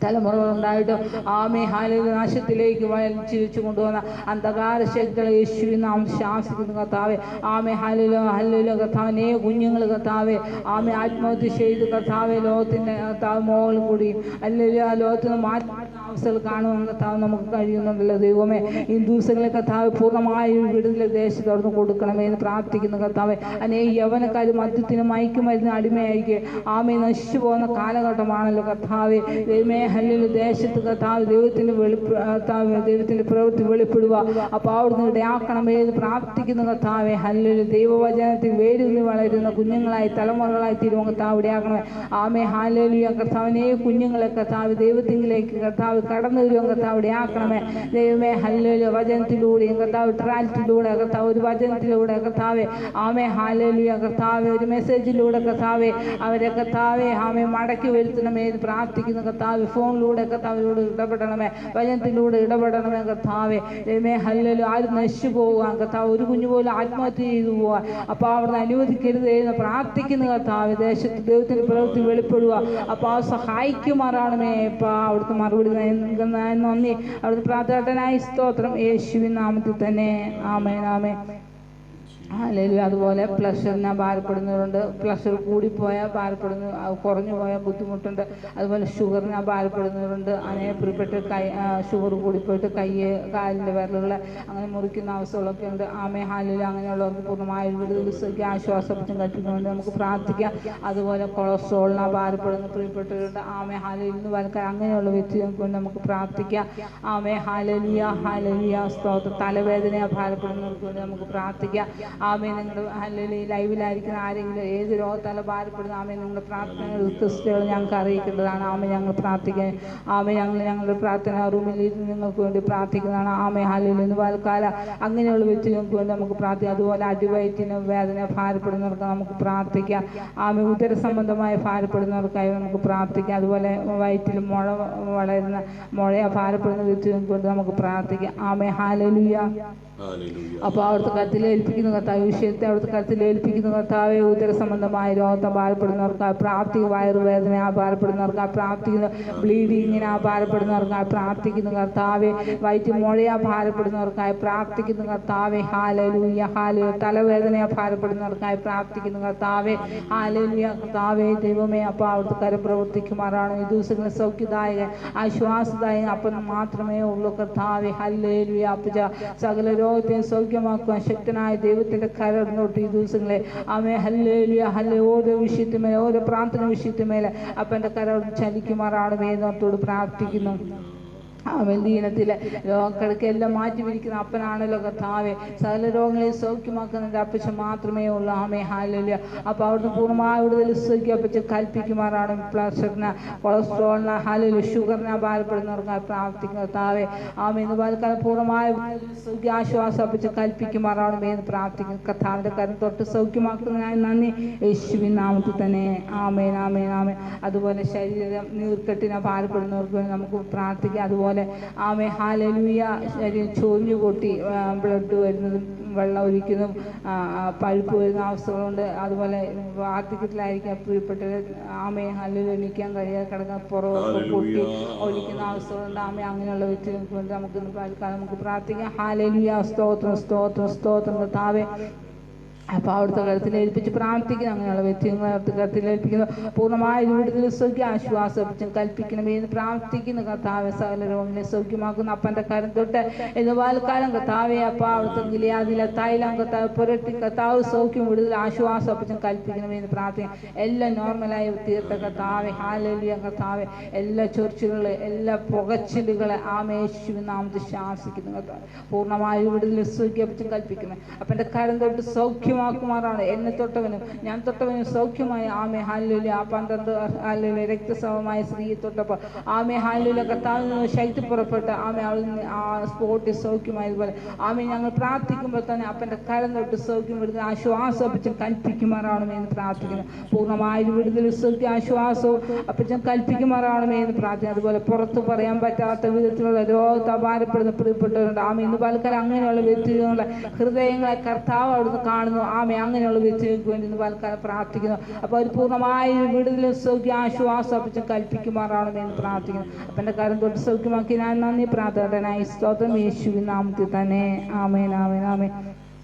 തലമുറകളുണ്ടായിട്ട് ആമേ ഹാലയിൽ നാശത്തിലേക്ക് വലിച്ചിരിച്ചു കൊണ്ടുവന്ന അന്ധകാര ശക്തികളെ യേശുവിൻ നാം ശാസിക്കുന്നു കർത്താവെ. ആമേ ഹല്ലേലൂയ കർത്താവിനെ കുഞ്ഞുങ്ങൾ കർത്താവെ ആമേ ആത്മഹത്യ ചെയ്ത് കർത്താവെ ലോകത്തിൻ്റെ കർത്താവ് മോളിൽ കൂടി ഹല്ലേലൂയ ലോകത്തിന് മാറ്റുന്ന അവസ്ഥകൾ കാണുവാൻ കർത്താവ് നമുക്ക് കഴിയുന്നുണ്ടല്ലോ ദൈവമേ. ഈ ദിവസങ്ങളെ കർത്താവ് പൂർണ്ണമായി വിടുതൽ ദേശത്ത് അവിടുന്ന് കൊടുക്കണമേ എന്ന് പ്രാർത്ഥിക്കുന്ന കർത്താവെ. അനേക യൗവനക്കാർ മദ്യത്തിനും മയക്കുമരുന്ന് അടിമയായിരിക്കെ ആമേ നശിച്ചു പോകുന്ന കാലഘട്ടമാണല്ലോ കർത്താവെ. ദൈവമേ ഹല്ലേലൂയ. ദേശത്ത് കർത്താവ് ദൈവത്തിൻ്റെ പ്രവൃത്തി വെളിപ്പെടുക. അപ്പോൾ അവിടുന്ന് ഇടയാക്കണമേ എന്ന് പ്രാർത്ഥിക്കുന്ന കർത്താവെ. ഹല്ലേലൂയ. ദൈവവചനത്തിൽ വേരൂന്നി വളരുന്ന കുഞ്ഞുങ്ങളായി തലമുറകളായി തീരുവാൻ കർത്താവ് ഇടയാക്കണമേ. ആമേ ഹല്ലേലൂയ. കർത്താവിനെ കുഞ്ഞുങ്ങളെ കർത്താവ് ദൈവത്തിലേക്ക് കർത്താവ് കടന്നു വരുവാൻ കർത്താവ് ഇടയാക്കണമേ ദൈവമേ. ഹല്ലേലൂയ. വചനത്തിലൂടെയും കർത്താവ് ട്രാൻസിലൂടെ കർത്താവ് ഒരു വചനത്തിലൂടെ കർത്താവെ ആമേ ഹല്ലേലൂയ കർത്താവെ ഒരു മെസ്സേജിലൂടെ കർത്താവെ അവരെ കർത്താവെ ആമേ മടക്കി വരുത്തണമേ എന്ന് പ്രാർത്ഥിക്കുന്ന കർത്താവ്. ഫോണിലൂടെ കർത്താവിനോട് ഇടപെടണമേ, വചനത്തിലൂടെ ഇടപെടണമേ കർത്താവെ. ദൈവമേ ഹല്ലേലൂയ. ആരും നശിച്ചു പോകാൻ കർത്താവ് ഒരു കുഞ്ഞു പോലും ആത്മഹത്യ ചെയ്തു പോകാൻ അപ്പോൾ അവിടുന്ന് അനുവദിക്കരുത് എന്ന് പ്രാർത്ഥിക്കുന്ന കർത്താവ്. ദേശത്ത് ദൈവത്തിൻ്റെ പ്രവൃത്തി വെളിപ്പെടുക. അപ്പോൾ ആ സഹായിക്കുമാറാണമേ. ഇപ്പോൾ അവിടുത്തെ മറുപടി നന്ദി. അവിടുത്തെ പ്രാർത്ഥനായി സ്തോത്രം യേശുവിൻ നാമത്തിൽ തന്നെ. ആമേൻ ആമേൻ. ഹല്ലേലൂയ. അതുപോലെ പ്ലഷറിനെ ഭാരപ്പെടുന്നവരുണ്ട്. പ്ലഷർ കൂടിപ്പോയാൽ ഭാരപ്പെടുന്നു, കുറഞ്ഞു പോയാൽ ബുദ്ധിമുട്ടുണ്ട്. അതുപോലെ ഷുഗറിനെ ഭാരപ്പെടുന്നവരുണ്ട്. അങ്ങനെ പ്രിയപ്പെട്ട് ഷുഗർ കൂടിപ്പോയിട്ട് കാലിൻ്റെ വിരലുകൾ അങ്ങനെ മുറിക്കുന്ന അവസ്ഥകളൊക്കെ ഉണ്ട്. ആമേ ഹല്ലേലൂയ. അങ്ങനെയുള്ളവർക്ക് പൂർണ്ണമായ വിടുതൽ ആശ്വാസത്തിന് കൽപ്പിക്കുന്നുണ്ട്. നമുക്ക് പ്രാർത്ഥിക്കാം. അതുപോലെ കൊളസ്ട്രോളിനെ ഭാരപ്പെടുന്ന പ്രിയപ്പെട്ടവരുണ്ട്. ആമേ ഹല്ലേലൂയ എന്ന് പറഞ്ഞാൽ അങ്ങനെയുള്ള വ്യക്തികൾക്ക് കൊണ്ട് നമുക്ക് പ്രാർത്ഥിക്കാം. ആമേ ഹല്ലേലൂയ ഹല്ലേലൂയ സ്തോത്രം. തലവേദനയെ ഭാരപ്പെടുന്നവർക്ക് വേണ്ടി നമുക്ക് പ്രാർത്ഥിക്കാം. ആമേ നിങ്ങൾ ഹല്ലേലൂയ ലൈവിലായിരിക്കുന്ന ആരെങ്കിലും ഏത് രോഗത്താൽ ഭാരപ്പെടുന്ന ആമേ നിങ്ങളുടെ പ്രാർത്ഥന റിക്വസ്റ്റുകൾ ഞങ്ങൾക്ക് അറിയിക്കേണ്ടതാണ്. ആമേ ഞങ്ങൾ പ്രാർത്ഥിക്കാൻ ആമേ ഞങ്ങളുടെ പ്രാർത്ഥന റൂമിൽ ഇരുന്ന് നിങ്ങൾക്ക് വേണ്ടി പ്രാർത്ഥിക്കുന്നതാണ്. ആമേ ഹല്ലേലൂയ എന്ന് പാൽക്കാല അങ്ങനെയുള്ള വ്യക്തികൾക്ക് വേണ്ടി നമുക്ക് പ്രാർത്ഥിക്കാം. അതുപോലെ അടിവയറ്റിന് വേദന ഭാരപ്പെടുന്നവർക്ക് നമുക്ക് പ്രാർത്ഥിക്കാം. ആമേ ഉദര സംബന്ധമായി ഭാരപ്പെടുന്നവർക്കായി നമുക്ക് പ്രാർത്ഥിക്കാം. അതുപോലെ വയറ്റിൽ വളരുന്ന മുഴയെ ഭാരപ്പെടുന്ന വ്യക്തികൾക്ക് വേണ്ടി നമുക്ക് പ്രാർത്ഥിക്കാം. ആമേ ഹല്ലേലൂയ. അപ്പോൾ അവിടുത്തെ കത്തിൽ ഏൽപ്പിക്കുന്ന കർത്താവ്. വിഷയത്തെ അവിടുത്തെ കരുത്തിൽ ഏൽപ്പിക്കുന്നു കർത്താവെ. ഉദര സംബന്ധമായ രോഗത്തെ ഭാരപ്പെടുന്നവർക്ക്, പ്രാർത്ഥിക്കുന്ന വയറുവേദന ഭാരപ്പെടുന്നവർക്ക്, പ്രാർത്ഥിക്കുന്ന ബ്ലീഡിങ്ങിനെ ഭാരപ്പെടുന്നവർക്കായി പ്രാർത്ഥിക്കുന്നു കർത്താവെ. വയറ്റുമുഴയാ ഭാരപ്പെടുന്നവർക്കായി പ്രാർത്ഥിക്കുന്നു കർത്താവെ. ഹാലലൂയ ഹാലൂയ. തലവേദനയാ ഭാരപ്പെടുന്നവർക്കായി പ്രാർത്ഥിക്കുന്നു കർത്താവെ. ഹാലലൂയ കർത്താവെ. ദൈവമേ അപ്പോൾ അവിടുത്തെ കരം പ്രവർത്തിക്കുമാറാണ്. ഈ ദിവസങ്ങളിൽ സൗഖ്യദായക ആശ്വാസദായക അപ്പം മാത്രമേ ഉള്ളൂ കർത്താവെ. ഹല്ലേലൂയ. അപ്പച്ച സകല രോഗത്തെയും സൗഖ്യമാക്കുവാൻ ശക്തനായ ദൈവത്തിന്റെ കരടുന്നോട്ട് ഈ ദിവസങ്ങളെ ആമേ. ഹല്ലേലൂയ ഹല്ലേ. ഓരോ വിഷയത്തിന്മേലെ, ഓരോ പ്രാർത്ഥന വിഷയത്തിന്മേലെ അപ്പൻ്റെ കരം ചലിക്കുമാറാണ് വേദനത്തോട് പ്രാർത്ഥിക്കുന്നു. അവൻ ദീനത്തിലെ രോഗക്കിടക്കെല്ലാം മാറ്റി പിരിക്കുന്ന അപ്പനാണല്ലോ കർത്താവെ. സകല രോഗങ്ങളെ സൗഖ്യമാക്കുന്ന അപ്പച്ചൻ മാത്രമേ ഉള്ളൂ. ആമേ. ഹാലൂയ. അപ്പോൾ അവിടുന്ന് പൂർണ്ണമായ വിടുതൽ സൗഖ്യം അപ്പച്ചൻ കൽപ്പിക്കുമാറാണ്. പ്രഷറിന്, കൊളസ്ട്രോളിന്, ഹാലൂയ, ഷുഗറിനെ ഭാരപ്പെടുന്നവർക്കായി പ്രാർത്ഥിക്കുന്ന കർത്താവെ. ആമേ. ഇന്ന് പാൽക്കാലം പൂർണ്ണമായ സൗഖ്യ ആശ്വാസം അപ്പച്ചൻ കൽപ്പിക്കുമാറാണ് എന്ന് പ്രാർത്ഥിക്കുന്നു. കർത്താവിൻ്റെ കരം തൊട്ട് സൗഖ്യമാക്കുന്നതിനായി നന്ദി, യേശുവിൻ നാമത്തിൽ തന്നെ. ആമേൻ ആമേൻ ആമേൻ. അതുപോലെ ശരീരം നീർക്കെട്ടിനെ ഭാരപ്പെടുന്നവർക്ക് വേണ്ടി നമുക്ക് പ്രാർത്ഥിക്കാം. അതുപോലെ ആമേ. ഹാലലൂയ. ശരീരം ചൊറിഞ്ഞു പൊട്ടി ബ്ലഡ് വരുന്നതും വെള്ളം ഒഴിക്കുന്നതും പഴുപ്പ് വരുന്ന അവസ്ഥകളുണ്ട്. അതുപോലെ വാർദ്ധക്യത്തിലായിരിക്കാം പ്രിയപ്പെട്ടത്. ആമേ. ഹല്ലേലൂയ. എണീക്കാൻ കഴിയാതെ കിടക്കാൻ പുറമൊക്കെ പൊട്ടി ഒഴിക്കുന്ന അവസ്ഥകളുണ്ട്. ആമേ. അങ്ങനെയുള്ള വ്യക്തികൾക്ക് വേണ്ടി നമുക്ക് പ്രാർത്ഥിക്കാം. ഹാലലൂയ. സ്തോത്രം സ്തോത്രം സ്തോത്രം കർത്താവേ. അപ്പോൾ അവിടുത്തെ കരുത്തിൽ ഏൽപ്പിച്ച് പ്രാർത്ഥിക്കുന്നു. അങ്ങനെയുള്ള വ്യക്തികളെ അവിടുത്തെ കരുത്തിൽ ഏൽപ്പിക്കുന്നു. പൂർണ്ണമായ വിടുതൽ സൗഖ്യ ആശ്വാസം കൽപ്പിക്കണമേ എന്ന് പ്രാർത്ഥിക്കുന്നു കർത്താവെ. സകല രോഗങ്ങളെ സൗഖ്യമാക്കുന്ന അപ്പൻ്റെ കരം തൊട്ട് ഇന്ന് വാൽക്കാലം കർത്താവെ. അപ്പോൾ അവിടുത്തെ ഗിലിയാദിലെ തൈലം കർത്താവ് പുരട്ടി കർത്താവ് സൗഖ്യം വിടുതൽ ആശ്വാസം അപ്പച്ചൻ കൽപ്പിക്കണമേ എന്ന് പ്രാർത്ഥിക്കുന്നു. എല്ലാം നോർമലായി തീർത്ത കർത്താവെ. ഹാലലൂയ കർത്താവെ. എല്ലാ ചൊറിച്ചിലുകൾ, എല്ലാ പുകച്ചിലുകളെ യേശുവിൻ നാമത്തിൽ ശാസിക്കുന്നു കർത്താവ്. പൂർണ്ണമായ വിടുതൽ സൗഖ്യം അപ്പച്ചൻ കൽപ്പിക്കുന്നു. അപ്പൻ്റെ കരം തൊട്ട് സൗഖ്യമാക്കുമാറാണ്. എന്നെ തൊട്ടവനും ഞാൻ തൊട്ടവനും സൗഖ്യമായി. ആമേ. ഹാലൂയ. ആ 12 ഹാലൂയ രക്തസ്രാവമായ സ്ത്രീയെ തൊട്ടപ്പോൾ ആമേ. ഹാലൂയ. കർത്താവിൽ നിന്ന് ശക്തി പുറപ്പെട്ട് ആമേ അവളിൽ നിന്ന് ആ സ്പോട്ടിൽ സൗഖ്യമായതുപോലെ ആമേ ഞങ്ങൾ പ്രാർത്ഥിക്കുമ്പോൾ തന്നെ അപ്പൻ്റെ കരം തൊട്ട് സൗഖ്യം വിടുന്ന ആശ്വാസം അപ്പച്ചൻ കൽപ്പിക്കുമാറാണമേ എന്ന് പ്രാർത്ഥിക്കുന്നു. പൂർണ്ണമായ വിടുതൽ സൗഖ്യ ആശ്വാസവും അപ്പച്ചൻ കൽപ്പിക്കുമാറാണമേ എന്ന് പ്രാർത്ഥിക്കുന്നു. അതുപോലെ പുറത്ത് പറയാൻ പറ്റാത്ത വിധത്തിലുള്ള രോഗത്തെ ഭാരപ്പെടുന്ന പ്രിയപ്പെട്ടവരുണ്ട്. ആമേ. ഇന്ന് പലക്കാലം അങ്ങനെയുള്ള വ്യക്തികളുടെ ഹൃദയങ്ങളെ കർത്താവ് അവിടുന്ന് കാണുന്നു. ആമേ. അങ്ങനെയുള്ള വ്യക്തികൾക്ക് വേണ്ടി ഇന്ന് പലക്കാലം പ്രാർത്ഥിക്കുന്നു. അപ്പോൾ ഒരു പൂർണ്ണമായ വിടുതലും സൗഖ്യ ആശ്വാസം അപ്പച്ചൻ കൽപ്പിക്കുമാറാണെന്ന് എന്ന് പ്രാർത്ഥിക്കുന്നു. അപ്പൻ്റെ കാര്യം തൊട്ട് സൗഖ്യമാക്കി ഞാൻ നന്ദി പ്രാർത്ഥനായി സ്തോത്രം യേശുവിൻ നാമത്തിൽ തന്നെ. ആമേൻ ആമേൻ ആമേൻ.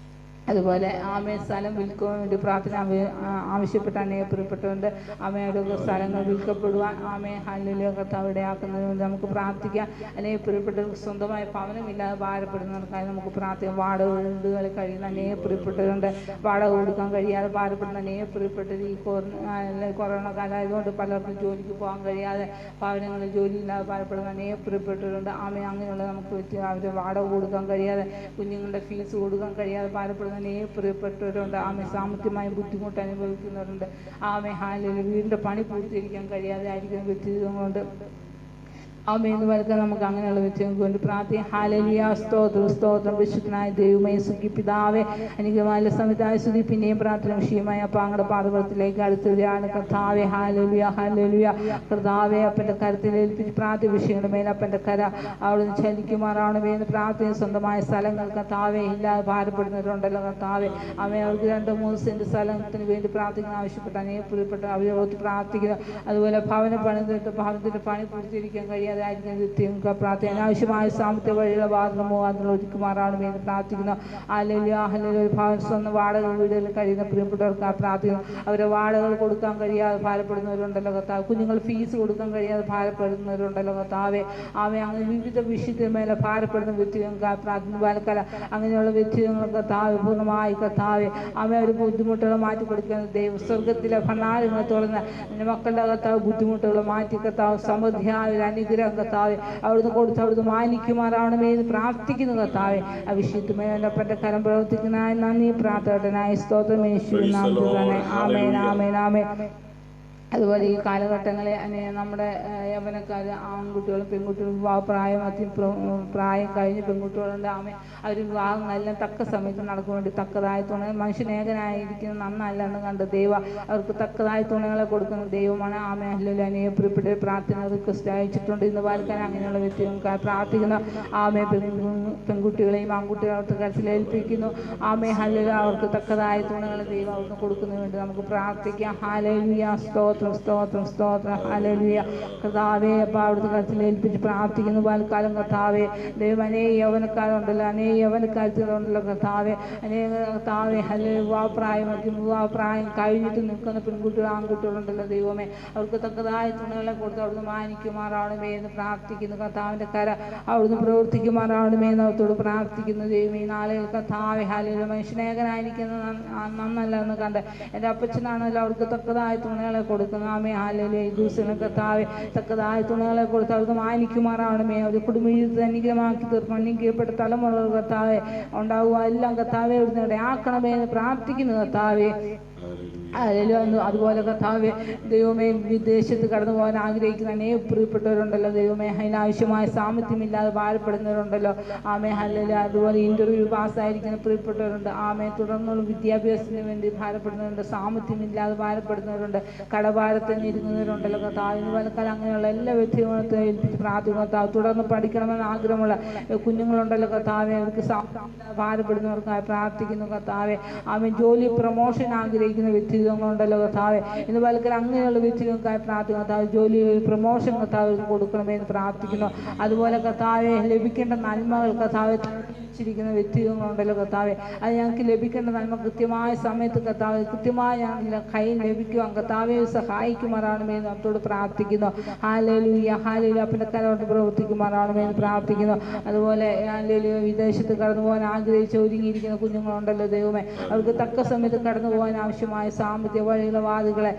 അതുപോലെ ആമേ. സ്ഥലം വിൽക്കുവാൻ വേണ്ടി പ്രാർത്ഥന ആവശ്യപ്പെട്ട അനേക പ്രിയപ്പെട്ടുകൊണ്ട് ആമയുടെ സ്ഥലങ്ങൾ വിൽക്കപ്പെടുവാൻ ആമേ. ഹല്ലേലൂയ കർത്താവ് ഇടയാക്കുന്നതിന് വേണ്ടി നമുക്ക് പ്രാർത്ഥിക്കാം. അനേക പ്രിയപ്പെട്ടവർക്ക് സ്വന്തമായ ഭവനമില്ലാതെ ഭാരപ്പെടുന്നവർക്കായി നമുക്ക് പ്രാർത്ഥിക്കാം. വാടക വീടുകളിൽ കഴിയുന്ന അനേക പ്രിയപ്പെട്ടവരുണ്ട്. വാടക കൊടുക്കാൻ കഴിയാതെ ഭാരപ്പെടുന്ന അനേക പ്രിയപ്പെട്ടവർ ഈ കൊറോണ കാലമായതുകൊണ്ട് പലർക്കും ജോലിക്ക് പോകാൻ കഴിയാതെ ഭവനങ്ങളിൽ ജോലിയില്ലാതെ ഭാരപ്പെടുന്ന അനേക പ്രിയപ്പെട്ടവരുണ്ട്. ആമേ. അങ്ങനെയുള്ള നമുക്ക് അവരെ വാടക കൊടുക്കാൻ കഴിയാതെ, കുഞ്ഞുങ്ങളുടെ ഫീസ് കൊടുക്കാൻ കഴിയാതെ ഭാരപ്പെടുന്ന പ്രിയപ്പെട്ടവരുണ്ട്. ആമേ. സാമ്പത്തികമായി ബുദ്ധിമുട്ട് അനുഭവിക്കുന്നവരുണ്ട്. ആമേ. ഹാലൂയ. വീടിൻ്റെ പണി പൂർത്തീകരിക്കാൻ കഴിയാതെ ആയിരിക്കുന്ന വ്യക്തികളുണ്ട്. ആമേ. എന്ന് പറയുക നമുക്ക് അങ്ങനെയുള്ള വ്യക്തികൾക്ക് വേണ്ടി പ്രാർത്ഥിക്കാം. ഹാലലൂയ. സ്തോത്രം സ്തോത്രം. വിശുദ്ധനായ ദൈവമേ സുഖി പിതാവേ അനുഗ്രഹമായ സംവിധായ സ്തുതി പിന്നെയും പ്രാർത്ഥന വിഷയമായ പാങ്ങടെ പാതപത്തിലേക്ക് അടുത്തുകയാണ് കർത്താവേ. ഹാലലൂയ ഹാലലൂയ കർത്താവേ. അപ്പൻ്റെ കരത്തിൽ ഏൽപ്പിച്ച് പ്രാർത്ഥന വിഷയങ്ങളുടെ മേലെ അപ്പൻ്റെ കര അവിടുന്ന് ചലിക്കുമാറാണമേ എന്ന് പ്രാർത്ഥന. സ്വന്തമായ സ്ഥലങ്ങൾ കർത്താവേ ഇല്ലാതെ ഭാരപ്പെടുന്നവരുണ്ടല്ലോ കർത്താവേ. ആമേ. അവർക്ക് 2-3 സെന്റ് സ്ഥലത്തിന് വേണ്ടി പ്രാർത്ഥിക്കുന്ന ആവശ്യപ്പെട്ട അനേക പ്രിയപ്പെട്ട അവരോട് പ്രാർത്ഥിക്കുന്നു. അതുപോലെ ഭവനം പണിതിട്ട് ഭവനത്തിൻ്റെ പണി പൂർത്തീകരിക്കാൻ കഴിയാതെ വ്യക്തികൾക്ക് പ്രാർത്ഥന. അനാവശ്യമായ സാമ്പത്തിക വഴിയുള്ള വാദനമോ അതിൽ ഒതുക്കുമാറാണമേ എന്ന് പ്രാർത്ഥിക്കുന്നു. Hallelujah hallelujah. സ്വന്തം വാടക വീടുകളിൽ കഴിയുന്ന പ്രിയപ്പെട്ടവർക്ക് പ്രാർത്ഥിക്കുന്നു. അവരെ വാടകകൾ കൊടുക്കാൻ കഴിയാതെ ഭാരപ്പെടുന്നവരുണ്ടല്ലോ കർത്താവ്. കുഞ്ഞുങ്ങൾ ഫീസ് കൊടുക്കാൻ കഴിയാതെ ഭാരപ്പെടുന്നവരുണ്ടല്ലോ കർത്താവേ. ആമേ. അങ്ങനെ വിവിധ വിഷയത്തിന് മേലെ ഭാരപ്പെടുന്ന വ്യക്തികൾക്ക് പ്രാർത്ഥിക്കുന്നു. പാലക്കാല അങ്ങനെയുള്ള വ്യക്തികൾക്ക് കർത്താവ് പൂർണ്ണമായി കർത്താവേ ആമേ അവർ ബുദ്ധിമുട്ടുകൾ മാറ്റി കൊടുക്കുന്ന ദൈവ സ്വർഗത്തിലെ ഭണ്ഡാരങ്ങൾ തുറന്ന് മക്കളുടെ കർത്താവ് ബുദ്ധിമുട്ടുകൾ മാറ്റി കർത്താവ് സമൃദ്ധിയായ അനുഗ്രഹം കർത്താവെ അവിടുന്ന് കൊടുത്ത് അവിടുന്ന് മാനിക്കുമാറാവണമേ എന്ന് പ്രാർത്ഥിക്കുന്നു കർത്താവെ. ആ വിഷയത്തുമേപ്പൻ്റെ കരം പ്രവർത്തിക്കുന്നതിനായി നന്ദി പ്രാർത്ഥനായി സ്തോത്രം യേശുവിൻ നാമത്തിൽ തന്നെ. ആമേൻ ആമേൻ ആമേൻ. അതുപോലെ ഈ കാലഘട്ടങ്ങളിൽ നമ്മുടെ യൗവനക്കാർ ആൺകുട്ടികളും പെൺകുട്ടികളും വിവാഹപ്രായം പ്രായം കഴിഞ്ഞ് പെൺകുട്ടികളുണ്ട് അവർ വിവാഹം എല്ലാം തക്ക സമയത്ത് നടക്കാൻ വേണ്ടി തക്കതായ തുണ മനുഷ്യനേകനായിരിക്കുന്ന നന്നല്ല എന്ന് കണ്ട് ദൈവം അവർക്ക് തക്കതായ തുണകളെ കൊടുക്കുന്ന ദൈവമാണ്. അല്ലെങ്കിൽ അനേക പ്രിയപ്പെട്ട പ്രാർത്ഥന റിക്വസ്റ്റ് അയച്ചിട്ടുണ്ട്. ഇന്ന് പാലിക്കാൻ അങ്ങനെയുള്ള വ്യക്തികൾക്ക് പ്രാർത്ഥിക്കുന്ന പെൺകുട്ടികളെയും ആൺകുട്ടികളെ കരച്ചിലേൽപ്പിക്കുന്നു. അല്ലെങ്കിൽ അവർക്ക് തക്കതായ തുണകളെ ദൈവം അവർക്ക് കൊടുക്കുന്നതിന് വേണ്ടി നമുക്ക് പ്രാർത്ഥിക്കാം. ഹല്ലേലൂയ, സ്തോത്രം സ്തോത്രം സ്തോത്രം. ഹല്ലേലൂയ കർത്താവേ, അപ്പോൾ അവിടുത്തെ കരച്ചിലേൽപ്പിച്ച് പ്രാർത്ഥിക്കുന്നു. പാൽക്കാലം കർത്താവേ, ദൈവം അനേക യൗവനക്കാരുണ്ടല്ലോ, അനേക യൗവനക്കാരുണ്ടല്ലോ കർത്താവേ, അനേക കർത്താവേ വിവാഹപ്രായം കഴിഞ്ഞിട്ട് നിൽക്കുന്ന പെൺകുട്ടികൾ ആൺകുട്ടികളുണ്ടല്ലോ ദൈവമേ, അവർക്ക് തക്കതായ തുണകളെ കൊടുത്ത് അവിടുന്ന് മാനിക്കുമാറാവണമേ എന്ന് പ്രാർത്ഥിക്കുന്നു. കർത്താവിൻ്റെ കര അവിടുന്ന് പ്രവർത്തിക്കുമാറാവണമേ എന്ന് അവർത്തോട് പ്രാർത്ഥിക്കുന്നു. ദൈവമേ, നാളുകൾ കർത്താവേ ഹല്ലേലൂയ മനുഷ്യനേകനായിരിക്കുന്ന നന്നല്ല എന്ന് കണ്ട് എൻ്റെ അപ്പച്ചനാണല്ലോ അവർക്ക് തക്കതായ തുണകളെ കൊടുക്കുന്നത്. ഹല്ലേലൂയ ഈ ദിവസങ്ങൾ കർത്താവേ തക്കതായ തുണകളെ കൊടുത്ത് അവർക്ക് മാനിക്കുമാറാവണമേ. അവർ കുടുംബജീവിതത്തെ അനുഗ്രഹമാക്കി തീർക്കും. അനുഗ്രഹപ്പെട്ട തലമുറകൾ കർത്താവേ ഉണ്ടാവുക എല്ലാം കർത്താവേ അവിടുന്ന് ഇടയാക്കണമേ എന്ന് പ്രാർത്ഥിക്കുന്നു. കർത്താവേ അതുപോലെ കർത്താവേ ദൈവമേ, വിദേശത്ത് കടന്നു പോകാൻ ആഗ്രഹിക്കുന്ന അനേക പ്രിയപ്പെട്ടവരുണ്ടല്ലോ ദൈവമേ, അതിനാവശ്യമായ സാമർത്ഥ്യമില്ലാതെ ഭാരപ്പെടുന്നവരുണ്ടല്ലോ ഹല്ലേലൂയ. അതുപോലെ ഇന്റർവ്യൂ പാസ്സായിരിക്കുന്ന പ്രിയപ്പെട്ടവരുണ്ട് തുടർന്നുള്ള വിദ്യാഭ്യാസത്തിന് വേണ്ടി ഭാരപ്പെടുന്നവരുണ്ട്, സാമർത്ഥ്യമില്ലാതെ ഭാരപ്പെടുന്നവരുണ്ട്, കടഭാരത്തിൽ ഇരിക്കുന്നവരുണ്ടല്ലോ കർത്താവ്. ഇന്ന് പാലക്കാലം അങ്ങനെയുള്ള എല്ലാ വ്യക്തികളെ ഏൽപ്പിച്ച് പ്രാർത്ഥിക്കുന്നു കർത്താവ്. തുടർന്ന് പഠിക്കണമെന്ന് ആഗ്രഹമുള്ള കുഞ്ഞുങ്ങളുണ്ടല്ലോ കർത്താവെ, അവർക്ക് ഭാരപ്പെടുന്നവർക്കായി പ്രാർത്ഥിക്കുന്നു കർത്താവെ. ജോലി പ്രൊമോഷൻ ആഗ്രഹിക്കുന്ന വ്യക്തികളുണ്ടല്ലോ കർത്താവെ, ഇന്ന് പാലക്കാലം അങ്ങനെയുള്ള വ്യക്തികൾക്കായി പ്രാർത്ഥിക്കുന്നു കർത്താവ്. ജോലി പ്രൊമോഷൻ കർത്താവ് കൊടുക്കണമെന്ന് പ്രാർത്ഥിക്കുന്നു. അതുപോലെ കർത്താവെ ലഭിക്കേണ്ട നന്മകൾ കർത്താവെ ിരിക്കുന്ന വ്യക്തികളുണ്ടല്ലോ കർത്താവെ, അത് ഞങ്ങൾക്ക് ലഭിക്കേണ്ട നന്മ കൃത്യമായ സമയത്ത് കർത്താവ് കൃത്യമായി ഞങ്ങളുടെ കയ്യിൽ ലഭിക്കുവാൻ കർത്താവെ സഹായിക്കുമാറാണമേന്ന് അവരോട് പ്രാർത്ഥിക്കുന്നു. ഹല്ലേലൂയ ഹല്ലേലൂയ അപ്പൻ്റെ കരോട് പ്രവർത്തിക്കുമാറാണമേന്ന് പ്രാർത്ഥിക്കുന്നു. അതുപോലെ ഹല്ലേലൂയ വിദേശത്ത് കടന്നു പോകാൻ ആഗ്രഹിച്ച് ഒരുങ്ങിയിരിക്കുന്ന കുഞ്ഞുങ്ങളുണ്ടല്ലോ ദൈവമേ, അവർക്ക് തക്ക സമയത്ത് കടന്നു പോകാൻ ആവശ്യമായ സാമ്പത്തിക വഴികളെ വാതികളെ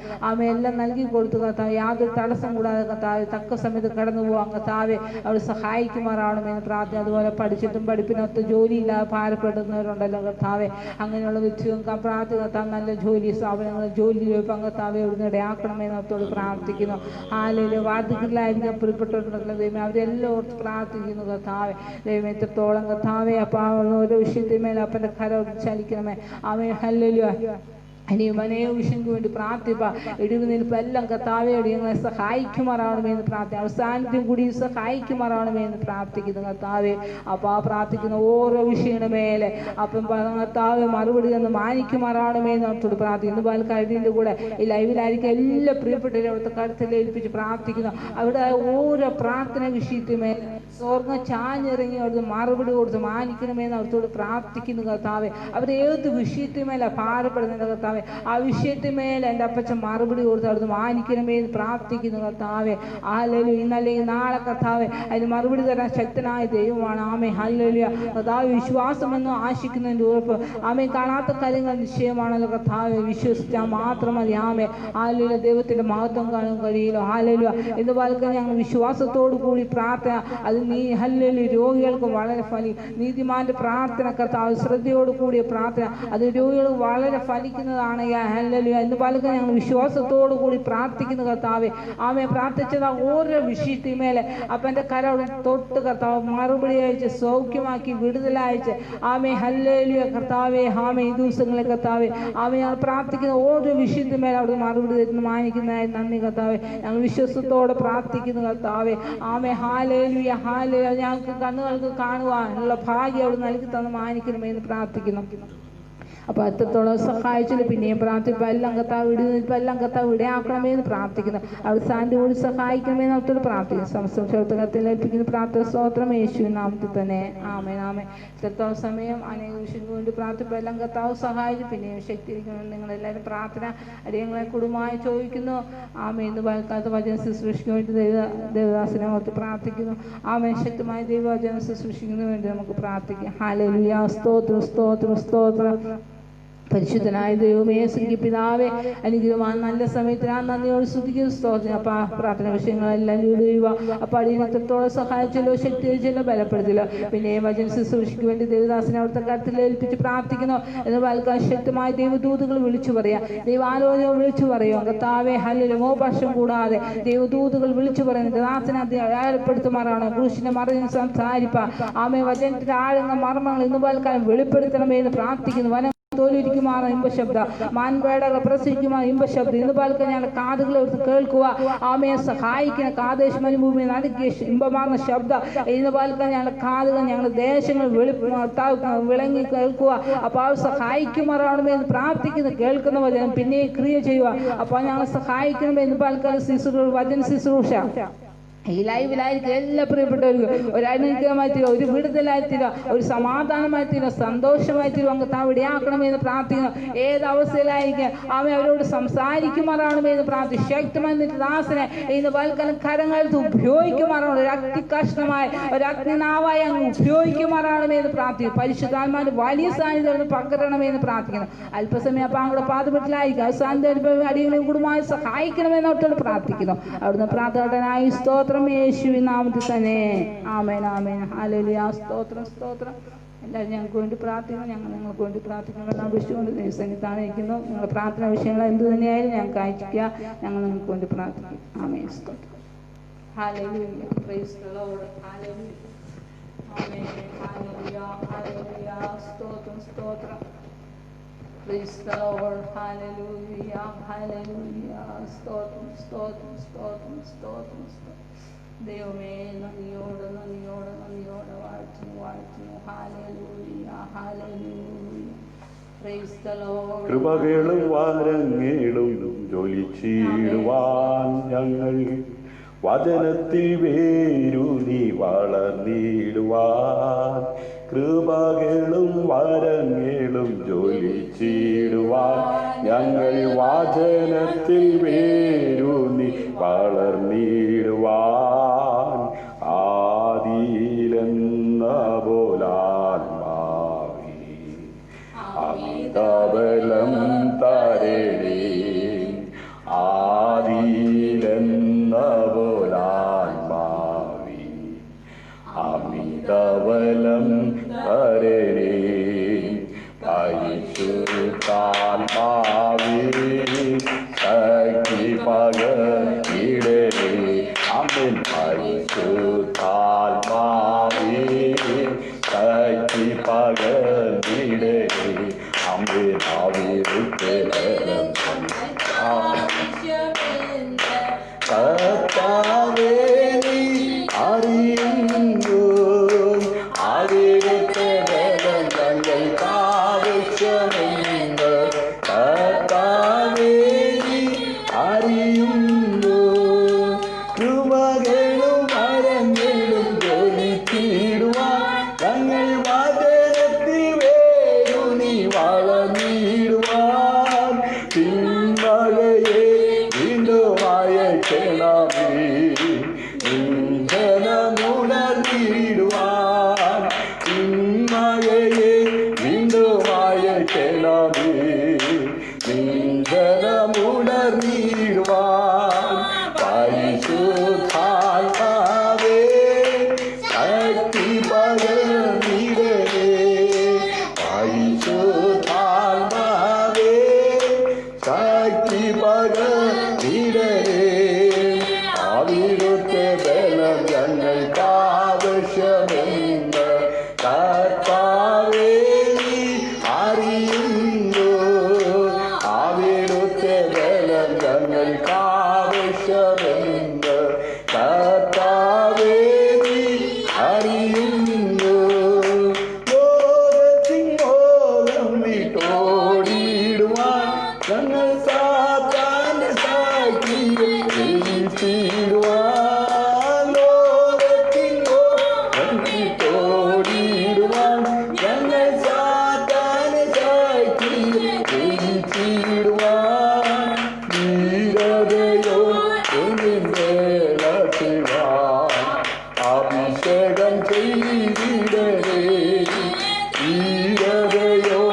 എല്ലാം നൽകി കൊടുത്തു കർത്താവ്. യാതൊരു തടസ്സം കൂടാതെ കർത്താവ് തക്ക സമയത്ത് കടന്നു പോകാൻ കർത്താവെ അവർ സഹായിക്കുമാറാണമേന്ന് പ്രാർത്ഥന. അതുപോലെ പഠിച്ചിട്ടും പഠിപ്പിനൊത്ത് ജോലിയില്ലാതെ ഭാരപ്പെടുന്നവരുണ്ടല്ലോ കർത്താവെ, അങ്ങനെയുള്ള വ്യക്തികൾക്ക് പ്രാർത്ഥികർത്താവ് നല്ല ജോലി സ്ഥാപനങ്ങൾ ജോലി പങ്കർത്താവെ അവിടുന്ന് ഇടയാക്കണമെന്ന് അവരോട് പ്രാർത്ഥിക്കുന്നു. ഹല്ലേലൂയ വാർദ്ധക്യത്തിലായിരിക്കാൻ പ്രിയപ്പെട്ടവരുണ്ടല്ലോ ദൈവമേ, അവരെല്ലാം ഓർത്ത് പ്രാർത്ഥിക്കുന്നു കർത്താവെ. ദൈവമേ എത്രത്തോളം കർത്താവെ അപ്പോൾ ഓരോ വിഷയത്തിന്മേൽ അപ്പൻ്റെ കരം ചലിക്കണമേ. ഹല്ലേലൂയ ഇനിയും അനേക വിഷയങ്ങൾക്ക് വേണ്ടി പ്രാർത്ഥിപ്പാ. ഇടിവ് നിൽപ്പ് എല്ലാം കർത്താവയോട് ഞങ്ങളെ സഹായിക്കുമാറാവണമെന്ന് പ്രാർത്ഥിക്കും. അവസാനത്തെയും കൂടി സഹായിക്കുമാറാവണമെന്ന് പ്രാർത്ഥിക്കുന്നു കർത്താവെ. അപ്പോൾ പ്രാർത്ഥിക്കുന്ന ഓരോ വിഷയങ്ങളുടെ മേലെ അപ്പം കർത്താവ് മറുപടി തന്ന് മാനിക്കുമാറാവണമെന്ന് അവരോട് പ്രാർത്ഥിക്കുന്നു. പാൽക്കാടിൻ്റെ കൂടെ ഈ ലൈവിലായിരിക്കും എല്ലാ പ്രിയപ്പെട്ടവരും അവിടുത്തെ കരുത്തിൽ ഏൽപ്പിച്ച് പ്രാർത്ഥിക്കുന്നു. അവിടെ ഓരോ പ്രാർത്ഥന വിഷയത്തിന്മേൽ സ്വർഗം ചാഞ്ഞിറങ്ങി അവിടുന്ന് മറുപടി കൊടുത്ത് മാനിക്കണമെന്ന് അവരോട് പ്രാർത്ഥിക്കുന്നു കർത്താവെ. അവർ ഏത് വിഷയത്തിന്മേലാണ് ഭാരപ്പെടുന്നത് കർത്താവെ, ആ വിഷയത്തിന്മേൽ എൻ്റെ അപ്പച്ചൻ മറുപടി കൊടുത്ത് അവിടുന്ന് മാനിക്കണമേ എന്ന് പ്രാർത്ഥിക്കുന്നു കർത്താവെ. ഹല്ലേലൂയ ഇന്നല്ലെങ്കിൽ നാളെ കർത്താവെ അതിന് മറുപടി തരാൻ ശക്തനായ ദൈവമാണ്. ഹല്ലേലൂയ കർത്താവ് വിശ്വാസമെന്ന് ആശിക്കുന്നതിൻ്റെ ഉറപ്പ് കാണാത്ത കാര്യങ്ങൾ നിശ്ചയമാണല്ലോ കർത്താവെ. വിശ്വസിച്ചാൽ മാത്രം മതി. ഹല്ലേലൂയ ദൈവത്തിൻ്റെ മഹത്വം കാണാൻ കഴിയില്ലോ. ഹല്ലേലൂയ ഇന്ന് പാൽക്കാൻ ഞങ്ങൾ വിശ്വാസത്തോടു കൂടി പ്രാർത്ഥന അത് ഹല്ലേലൂയ രോഗികൾക്ക് വളരെ നീതിമാന്റെ പ്രാർത്ഥന കർത്താവ് ശ്രദ്ധയോടു കൂടിയ പ്രാർത്ഥന അത് രോഗികൾക്ക് വളരെ ഫലിക്കുന്നതാണ്. ഹല്ലേലൂയ ഇന്ന് പാലക്കാൻ ഞങ്ങൾ വിശ്വാസത്തോടു കൂടി പ്രാർത്ഥിക്കുന്ന കർത്താവെ. പ്രാർത്ഥിച്ചത് ഓരോ വിഷയത്തിന്മേലെ അപ്പൻ്റെ കരം തൊട്ട് കർത്താവ് മറുപടി അയച്ച് സൗഖ്യമാക്കി വിടുതലയച്ച് ഹല്ലേലൂയ കർത്താവെ. ഈ ദിവസങ്ങളെ കർത്താവെ ഞങ്ങൾ പ്രാർത്ഥിക്കുന്ന ഓരോ വിഷയത്തിന്മേലെ അവിടെ മറുപടി തരുന്ന മാനിക്കുന്നതായി നന്ദി കർത്താവെ. ഞങ്ങൾ വിശ്വാസത്തോടെ പ്രാർത്ഥിക്കുന്നു കർത്താവെ. ഹല്ലേലൂയ ഹല്ലേലൂയ ഞങ്ങൾക്ക് കണ്ണുകൾക്ക് കാണുവാനുള്ള ഭാഗ്യം അവിടെ നൽകി തന്ന് മാനിക്കണമെന്ന് പ്രാർത്ഥിക്കുന്നു. അപ്പോൾ അത്രത്തോളം സഹായിച്ചില്ല. പിന്നെയും പ്രാർത്ഥിപ്പോൾ എല്ലാം കർത്താവ് ഇടുന്നിപ്പോൾ എല്ലാം കർത്താവ് ഇടയാക്കണമെന്ന് പ്രാർത്ഥിക്കുന്നു. അവസാനത്തെ കൂടി സഹായിക്കണമെന്ന് അവരോട് പ്രാർത്ഥിക്കുന്നു. സംസ്ഥാനത്തിൽ ഏൽപ്പിക്കുന്ന പ്രാർത്ഥന സ്തോത്രം യേശുവിൻ നാമത്തിൽ തന്നെ ആമേൻ ആമേൻ. ഇത്രത്തോളം സമയം അനേക വിഷയങ്ങൾക്ക് വേണ്ടി പ്രാർത്ഥിപ്പോൾ എല്ലാം കർത്താവ് സഹായിച്ചു. പിന്നെയും ശക്തിയിരിക്കണം. നിങ്ങളെല്ലാവരും പ്രാർത്ഥന അടിയങ്ങളെ കുടുംബമായി ചോദിക്കുന്നു. ഇന്ന് പാൽക്കാലത്ത് വചന ശുശ്രൂഷയ്ക്ക് വേണ്ടി ദേവദാസനെ ഓർത്ത് പ്രാർത്ഥിക്കുന്നു. ശക്തമായ ദൈവവചനം ശുശ്രൂഷിക്കുന്നതിന് വേണ്ടി നമുക്ക് പ്രാർത്ഥിക്കാം. ഹല്ലേലൂയ സ്തോത്രം സ്തോത്രം സ്തോത്രം. പരിശുദ്ധനായ ദൈവമേ, പിതാവേ, അനുഗ്രഹമാണ് നല്ല സമയത്തിന് ആ നന്ദിയോട് സ്തുതിക്കുന്ന സ്തോത്രം. അപ്പം ആ പ്രാർത്ഥന വിഷയങ്ങളെല്ലാം ലീടുക. അപ്പം അടിയനത്തോളം സഹായിച്ചല്ലോ, ശക്തിച്ചല്ലോ, ബലപ്പെടുത്തില്ലോ. പിന്നെ വചന ശുശ്രൂഷയ്ക്ക് വേണ്ടി ദേവദാസിനെ അവിടുത്തെ കാര്യത്തിൽ ഏൽപ്പിച്ച് പ്രാർത്ഥിക്കുന്നു എന്ന് വാൽക്കാൻ ശക്തമായ ദൈവദൂതുകൾ വിളിച്ചു പറയാം, ദൈവാലോചന വിളിച്ചു പറയുക. കർത്താവേ, ഹല്ലേലൂയ, മോപക്ഷം കൂടാതെ ദൈവദൂതുകൾ വിളിച്ചു പറയുന്നത് ദാസനെ അയാളപ്പെടുത്തുമാറാണ്. ക്രൂശിനെ മറിഞ്ഞ് സംസാരിപ്പ ആമേ വചനത്തിന്റെ ആഴങ്ങൾ മർമ്മങ്ങൾ ഇന്ന് വാൽക്കാലം വെളിപ്പെടുത്തണമേ എന്ന് പ്രാർത്ഥിക്കുന്നു. വനം തോലിരിക്കുമാറ ഇമ്പശബ്ദ, മാൻപേടകൾ പ്രസവിക്കുമാർ ഇമ്പശബ്ദം ഇന്ന് പാൽക്കാൻ ഞങ്ങളുടെ കാതുകളെ എടുത്ത് കേൾക്കുക. ആമയെ സഹായിക്കുന്ന കാദേശ് മരുഭൂമി നടുക്കിയ ഇമ്പമാർന്ന ശബ്ദ ഇന്ന് പാൽക്കാൻ ഞങ്ങളുടെ കാതുകൾ ഞങ്ങളുടെ ദേശങ്ങൾ വിളങ്ങി കേൾക്കുക. അപ്പോൾ അവർ സഹായിക്കുമാറാണമേ എന്ന് പ്രാർത്ഥിക്കുന്നു. കേൾക്കുന്ന വചനം പിന്നെ ക്രിയ ചെയ്യുക. അപ്പോൾ ഞങ്ങളെ സഹായിക്കണമേ എന്ന് പാൽക്കാൻ വചന ശുശ്രൂഷ ഈ ലൈവിലായിരിക്കും എല്ലാ പ്രിയപ്പെട്ടവർക്കും ഒരു അനുഗ്രഹമായിത്തീരുക, ഒരു വിടുതലായിത്തീരുക, ഒരു സമാധാനമായിത്തീരുക, സന്തോഷമായിത്തീരുക. അങ്ങ് താവിടെയാക്കണമെന്ന് പ്രാർത്ഥിക്കുന്നു. ഏത് അവസ്ഥയിലായിരിക്കും ആമേ അവരോട് സംസാരിക്കുമാറാണെന്ന് പ്രാർത്ഥിക്കും. ശക്തമായി നിന്റെ ദാസനെ ഇന്ന് വൽക്കാലം കരങ്ങളെടുത്ത് ഉപയോഗിക്കുമാറാണ്. ഒരു അഗ്നികഷ്ണമായി ഒരു അഗ്നിനാവായി അങ്ങ് ഉപയോഗിക്കുമാറാണെന്ന് പ്രാർത്ഥിക്കുന്നു. പരിശുദ്ധാത്മാവിന്റെ വലിയ സാന്നിധ്യം പകരണമെന്ന് പ്രാർത്ഥിക്കുന്നു. അല്പസമയം അപ്പം അങ്ങോട്ട് പാതപ്പെട്ടിലായിരിക്കും അവസാനത്തെ അടിയങ്ങളെയും കുടുംബമായി സഹായിക്കണമെന്ന് ഒട്ടോട് പ്രാർത്ഥിക്കുന്നു. അവിടുന്ന് പ്രാർത്ഥനായി സ്തോത്രം യേശുവിൻ നാമത്തിൽ തന്നെ. ആമേൻ ആമേൻ. ഹല്ലേലൂയ. സ്തോത്രം സ്തോത്രം. എല്ലാവരും ഞങ്ങൾക്ക് വേണ്ടി പ്രാർത്ഥിക്കുന്നു. ഞങ്ങൾ നിങ്ങൾക്ക് വേണ്ടി പ്രാർത്ഥിക്കണം അപേക്ഷിച്ചുകൊണ്ട് ദൈവസന്നിധാനിക്കുന്നു. നിങ്ങളുടെ പ്രാർത്ഥന വിഷയങ്ങൾ എന്ത് തന്നെയായാലും ഞങ്ങൾക്ക് അയക്കുക. ഞങ്ങൾ നിങ്ങൾക്ക് വേണ്ടി പ്രാർത്ഥിക്കും. ആമേൻ. സ്തോത്രം. Hallelujah. Praise the lord. Hallelujah. Amen. Hallelujah. Hallelujah. സ്തോത്രം സ്തോത്രം. Praise the Lord. Hallelujah. Hallelujah. സ്തോത്രം സ്തോത്രം സ്തോത്രം സ്തോത്രം സ്തോത്രം. ദൈവമേ, നന്ദിയോട് നന്ദിയോട് നന്ദിയോട് വാഴ്ത്തുന്നു വാഴ്ത്തുന്നു. Hallelujah. Hallelujah. Praise the Lord. കൃപകളും വാരങ്ങളും ജ്വലിച്ചിടുവാൻ ഞങ്ങൾ വചനത്തിൽ വേരുനി വളർന്നിടുവാൻ, കൃപകളും വരങ്ങളും ജ്വലിച്ചിടുവാൻ ഞങ്ങൾ വചനത്തിൽ വേരുനി വളർന്നിടുവാൻ, ആദിയിലെന്ന പോലാത്മാവേ അമിതബലം തരണേ, ആദിയിലെന്ന പോലാത്മാവേ അമിതബലം തരണേ, പരിശുദ്ധാത്മാവേ ശക്തി പകർന്നിടണേ. ആമേൻ. പരിശുദ്ധാത്മാവേ ശക്തി പകർന്നിടണേ. ആമേൻ. അവിടുത്തെ ബലം കർത്താവേ നീ അറിയുന്നു, അവിടുത്തെ ബലം ഞങ്ങൾക്ക് ആവശ്യമുണ്ട്. കർത്താവേ നീ അറിയുന്നു, കൃപകളും വരങ്ങളും ജ്വലിച്ചിടുവാൻ ഞങ്ങൾ വചനത്തിൽ വേരുനി വളർന്നിടുവാൻ, തിന്മഴയെ വീണ്ടും അയക്കണമേ, ഇന്ധനമുണർന്നിടുവാൻ, തിന്മഴയെ വീണ്ടും അയക്കണമേ, ഇന്ധനമുണർന്നിടുവാൻ, പരിശുദ്ധാത്മാവേ ശക്തി പകർന്നിടണേ, പരിശുദ്ധാത്മാവേ ശക്തി പകർന്നിടണേ, അവിടുത്തെ ബലം ഞങ്ങൾക്ക് ആവശ്യമുണ്ട്. കർത്താവേ നീ അറിയുന്നു, അവിടുത്തെ ബലം ഞങ്ങൾക്ക് ആവശ്യമുണ്ട്. കർത്താവേ നീ അറിയുന്നു, ലോകത്തിൻ മോഹം വിട്ടോടിയിടുവാൻ ഞങ്ങൾ സാത്താന്റെ സാക്ഷിയെ ജയിച്ചിടുവാൻ, ലോകത്തിൻ മോഹം വിട്ടോടിയിടുവാൻ ഞങ്ങൾ സാത്താന്റെ സാക്ഷിയെ ജയിച്ചിടുവാൻ, ധീരതയോ അഭിഷേകം ചെയ്തിടേ, ധീരതയോ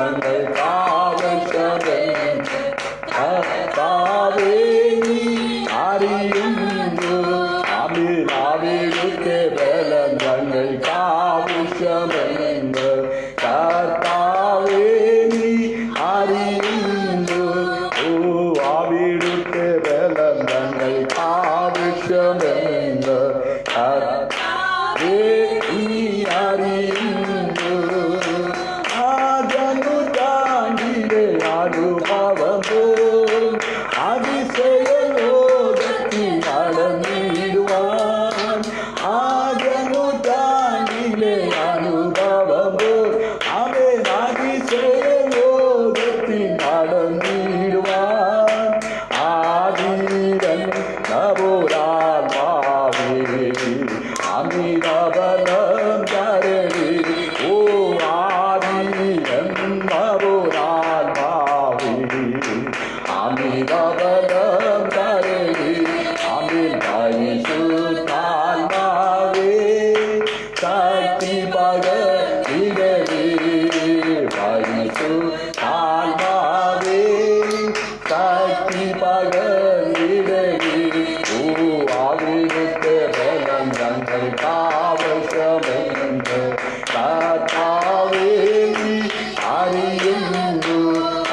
ഞങ്ങൾക്കാവശ്യമെന്ന് കർത്താവേ നീ അറിയുന്നു. ആമേൻ. അവിടുത്തെ ബലം ഞങ്ങൾക്കാവശ്യമെന്ന് കർത്താവേ നീ അറിയുന്നു. ഓ അവിടുത്തെ ബലം ഞങ്ങൾക്കാവശ്യമെന്ന് കർത്താവേ നീ അറിയുന്നു. ആജനുതാണ്ടിലെ അനുഭവമോ അതിശയ ലോകത്തിൽ നടന്നിടുവാൻ. ആജനുതാണ്ടിലെ അനുഭവമോ അവൻ അതിശയ ലോകത്തിൽ നടന്നിടുവാൻ. ആദീരൻ നവോരാത്മാവേ അമിതബലം തരളി. ഓ ആദീരൻ നവോരാത്മാവേ അമിതബലം തരളി. അമിൽ പരിശുദ്ധാത്മാവേ ശക്തി പകർന്നിടലേ. പരിശുദ്ധാത്മാവേ ശക്തി പകർന്നിടലേ. ഓ അവിടുത്തെ ബലം ഞങ്ങൾക്കാവശ്യമെന്ന് കർത്താവേ നീ അറിയുന്നു.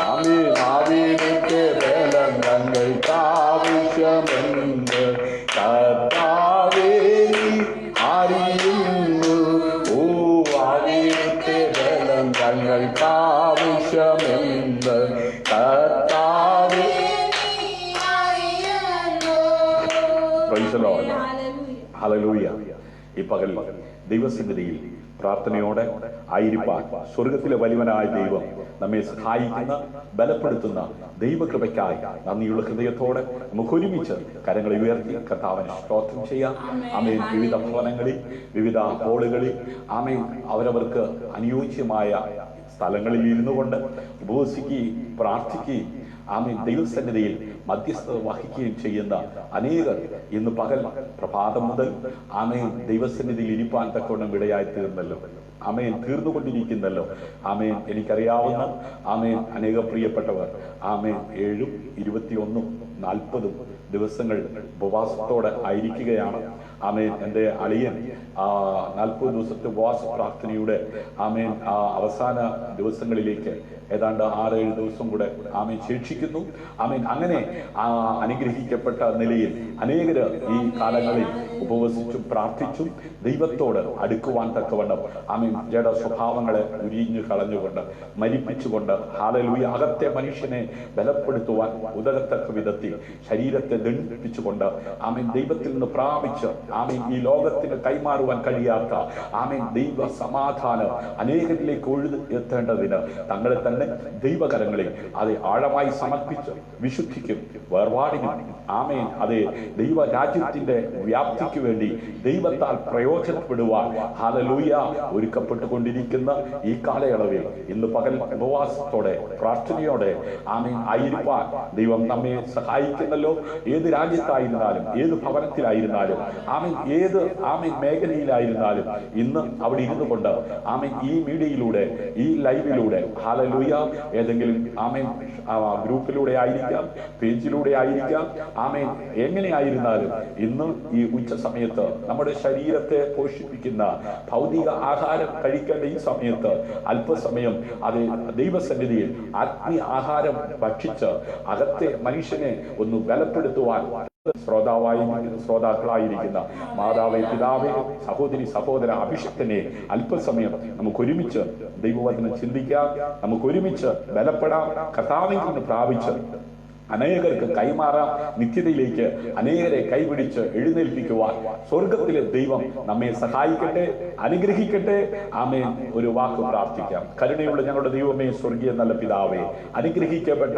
ആമേൻ. അവിടുത്തെ ബലം ഞങ്ങൾക്കാവശ്യമെന്ന് കർത്താവേ നീ അറിയുന്നു. ഓ അവിടുത്തെ ബലം ഞങ്ങൾക്കാവശ്യമെന്ന് കർത്താവേ. Praise the Lord. Hallelujah. ഈ പകൽ ദൈവസന്നിധിയിൽ പ്രാർത്ഥനയോടെ ആയിരിക്കാൻ സ്വർഗത്തിലെ വലിയവനായ ദൈവം നമ്മെ സഹായിക്കുന്ന ബലപ്പെടുത്തുന്ന ദൈവകൃപയ്ക്കായി നന്ദിയുള്ള ഹൃദയത്തോടെ നമുക്ക് ഒരുമിച്ച് കരങ്ങളെ ഉയർത്തി കർത്താവിനെ സ്തോത്രം ചെയ്യാം. ആമേൻ. വിവിധ ഭവനങ്ങളിൽ വിവിധ ഹോളുകളിൽ ആമേൻ അവരവർക്ക് അനുയോജ്യമായ സ്ഥലങ്ങളിൽ ഇരുന്നു കൊണ്ട് ഉപവസിക്കുകയും പ്രാർത്ഥിക്കുകയും ആമേൻ ദൈവസന്നിധിയിൽ മധ്യസ്ഥത വഹിക്കുകയും ചെയ്യുന്ന അനേകർ ഇന്ന് പകൽ പ്രഭാതം മുതൽ ആമേൻ ദൈവസന്നിധിയിൽ ഇരിപ്പാൻ തക്കവണ്ണം ഇടയായി തീർന്നല്ലോ. ആമേൻ. തീർന്നുകൊണ്ടിരിക്കുന്നല്ലോ. ആമേൻ. എനിക്കറിയാവുന്ന ആമേൻ അനേക പ്രിയപ്പെട്ടവർ ആമേൻ 7, 21, 40 ദിവസങ്ങൾ ഉപവാസത്തോടെ ആയിരിക്കുകയാണ്. ആമേൻ. എൻ്റെ അളിയൻ 40 ദിവസത്തെ ഉപവാസ പ്രാർത്ഥനയുടെ ആമേൻ അവസാന ദിവസങ്ങളിലേക്ക് ഏതാണ്ട് 6-7 ദിവസം കൂടെ ആമേൻ ശേഷിക്കുന്നു. ആമേൻ. അങ്ങനെ അനുഗ്രഹിക്കപ്പെട്ട നിലയിൽ അനേകര് ഈ കാലങ്ങളിൽ ഉപവസിച്ചും പ്രാർത്ഥിച്ചും ദൈവത്തോട് അടുക്കുവാൻ തക്കവണ്ണം ആമേൻ ജഡ സ്വഭാവങ്ങളെ ഉരിഞ്ഞു കളഞ്ഞുകൊണ്ട് മരിപ്പിച്ചുകൊണ്ട് ഹല്ലേലൂയ അകത്തെ മനുഷ്യനെ ബലപ്പെടുത്തുവാൻ ഉതകത്തക്ക വിധത്തിൽ ശരീരത്തെ ദണ്ഡിപ്പിച്ചുകൊണ്ട് ആമേൻ ദൈവത്തിൽ നിന്ന് പ്രാപിച്ച് ആമേൻ ഈ ലോകത്തിന് കൈമാറുവാൻ കഴിയാത്ത ആമേൻ ദൈവ സമാധാനം അനേകരിലേക്ക് എത്തേണ്ടതിന് തങ്ങളെ തന്നെ ദൈവകരങ്ങളിൽ അത് ആഴമായി സമർപ്പിച്ച് വിശുദ്ധിക്കും വേർപാടിനും ആമേൻ അതെ ദൈവ രാജ്യത്തിന്റെ വ്യാപ്തിക്ക് വേണ്ടി ദൈവത്താൽ പ്രയോജനപ്പെടുവാൻ ഹല്ലേലൂയ ഒരുക്കപ്പെട്ടുകൊണ്ടിരിക്കുന്ന ഈ കാലയളവിൽ ഇന്ന് പകൽ ഉപവാസത്തോടെ പ്രാർത്ഥനയോടെ ആമേൻ ആയിരിക്കാൻ ദൈവം നമ്മെ സഹായിക്കുന്നല്ലോ. ഏത് രാജ്യത്തായിരുന്നാലും ഏത് ഭവനത്തിലായിരുന്നാലും ആമേൻ ഏത് ആമേൻ മേഖലയിലായിരുന്നാലും ഇന്ന് അവിടെ ഇരുന്നു കൊണ്ട് ആമേൻ ഈ മീഡിയയിലൂടെ ഈ ലൈവിലൂടെ ഹല്ലേലൂയ ഏതെങ്കിലും ആമേൻ ഗ്രൂപ്പിലൂടെ ആയിരിക്കാം, പേജിലൂടെ ആയിരിക്കാം, ആമേൻ എങ്ങനെയായിരുന്നാലും ഇന്ന് ഈ ഉച്ച സമയത്ത് നമ്മുടെ ശരീരത്തെ പോഷിപ്പിക്കുന്ന ഭൗതിക ആഹാരം കഴിക്കേണ്ട ഈ സമയത്ത് അല്പസമയം അത് ദൈവസന്നിധിയിൽ ആത്മീയ ആഹാരം ഭക്ഷിച്ച് അകത്തെ മനുഷ്യനെ ഒന്ന് ബലപ്പെടുത്തുവാൻ ശ്രോതാക്കളായിരിക്കുന്ന മാതാവേ, പിതാവേ, സഹോദരി, സഹോദര, അഭിഷക്തനെ അല്പസമയം നമുക്ക് ഒരുമിച്ച് ദൈവവചനം ചിന്തിക്കാം, നമുക്ക് ഒരുമിച്ച് ബലപ്പെടാം, കർത്താവിൽ നിന്ന് പ്രാപിച്ച് അനേകർക്ക് കൈമാറാം, നിത്യതയിലേക്ക് അനേകരെ കൈപിടിച്ച് എഴുന്നേൽപ്പിക്കുവാൻ സ്വർഗത്തിലെ ദൈവം നമ്മെ സഹായിക്കട്ടെ, അനുഗ്രഹിക്കട്ടെ. ആമേൻ. ഒരു വാക്ക് പ്രാർത്ഥിക്കാം. കരുണയുള്ള ഞങ്ങളുടെ ദൈവമേ, സ്വർഗീയ നല്ല പിതാവേ, അനുഗ്രഹിക്കപ്പെട്ട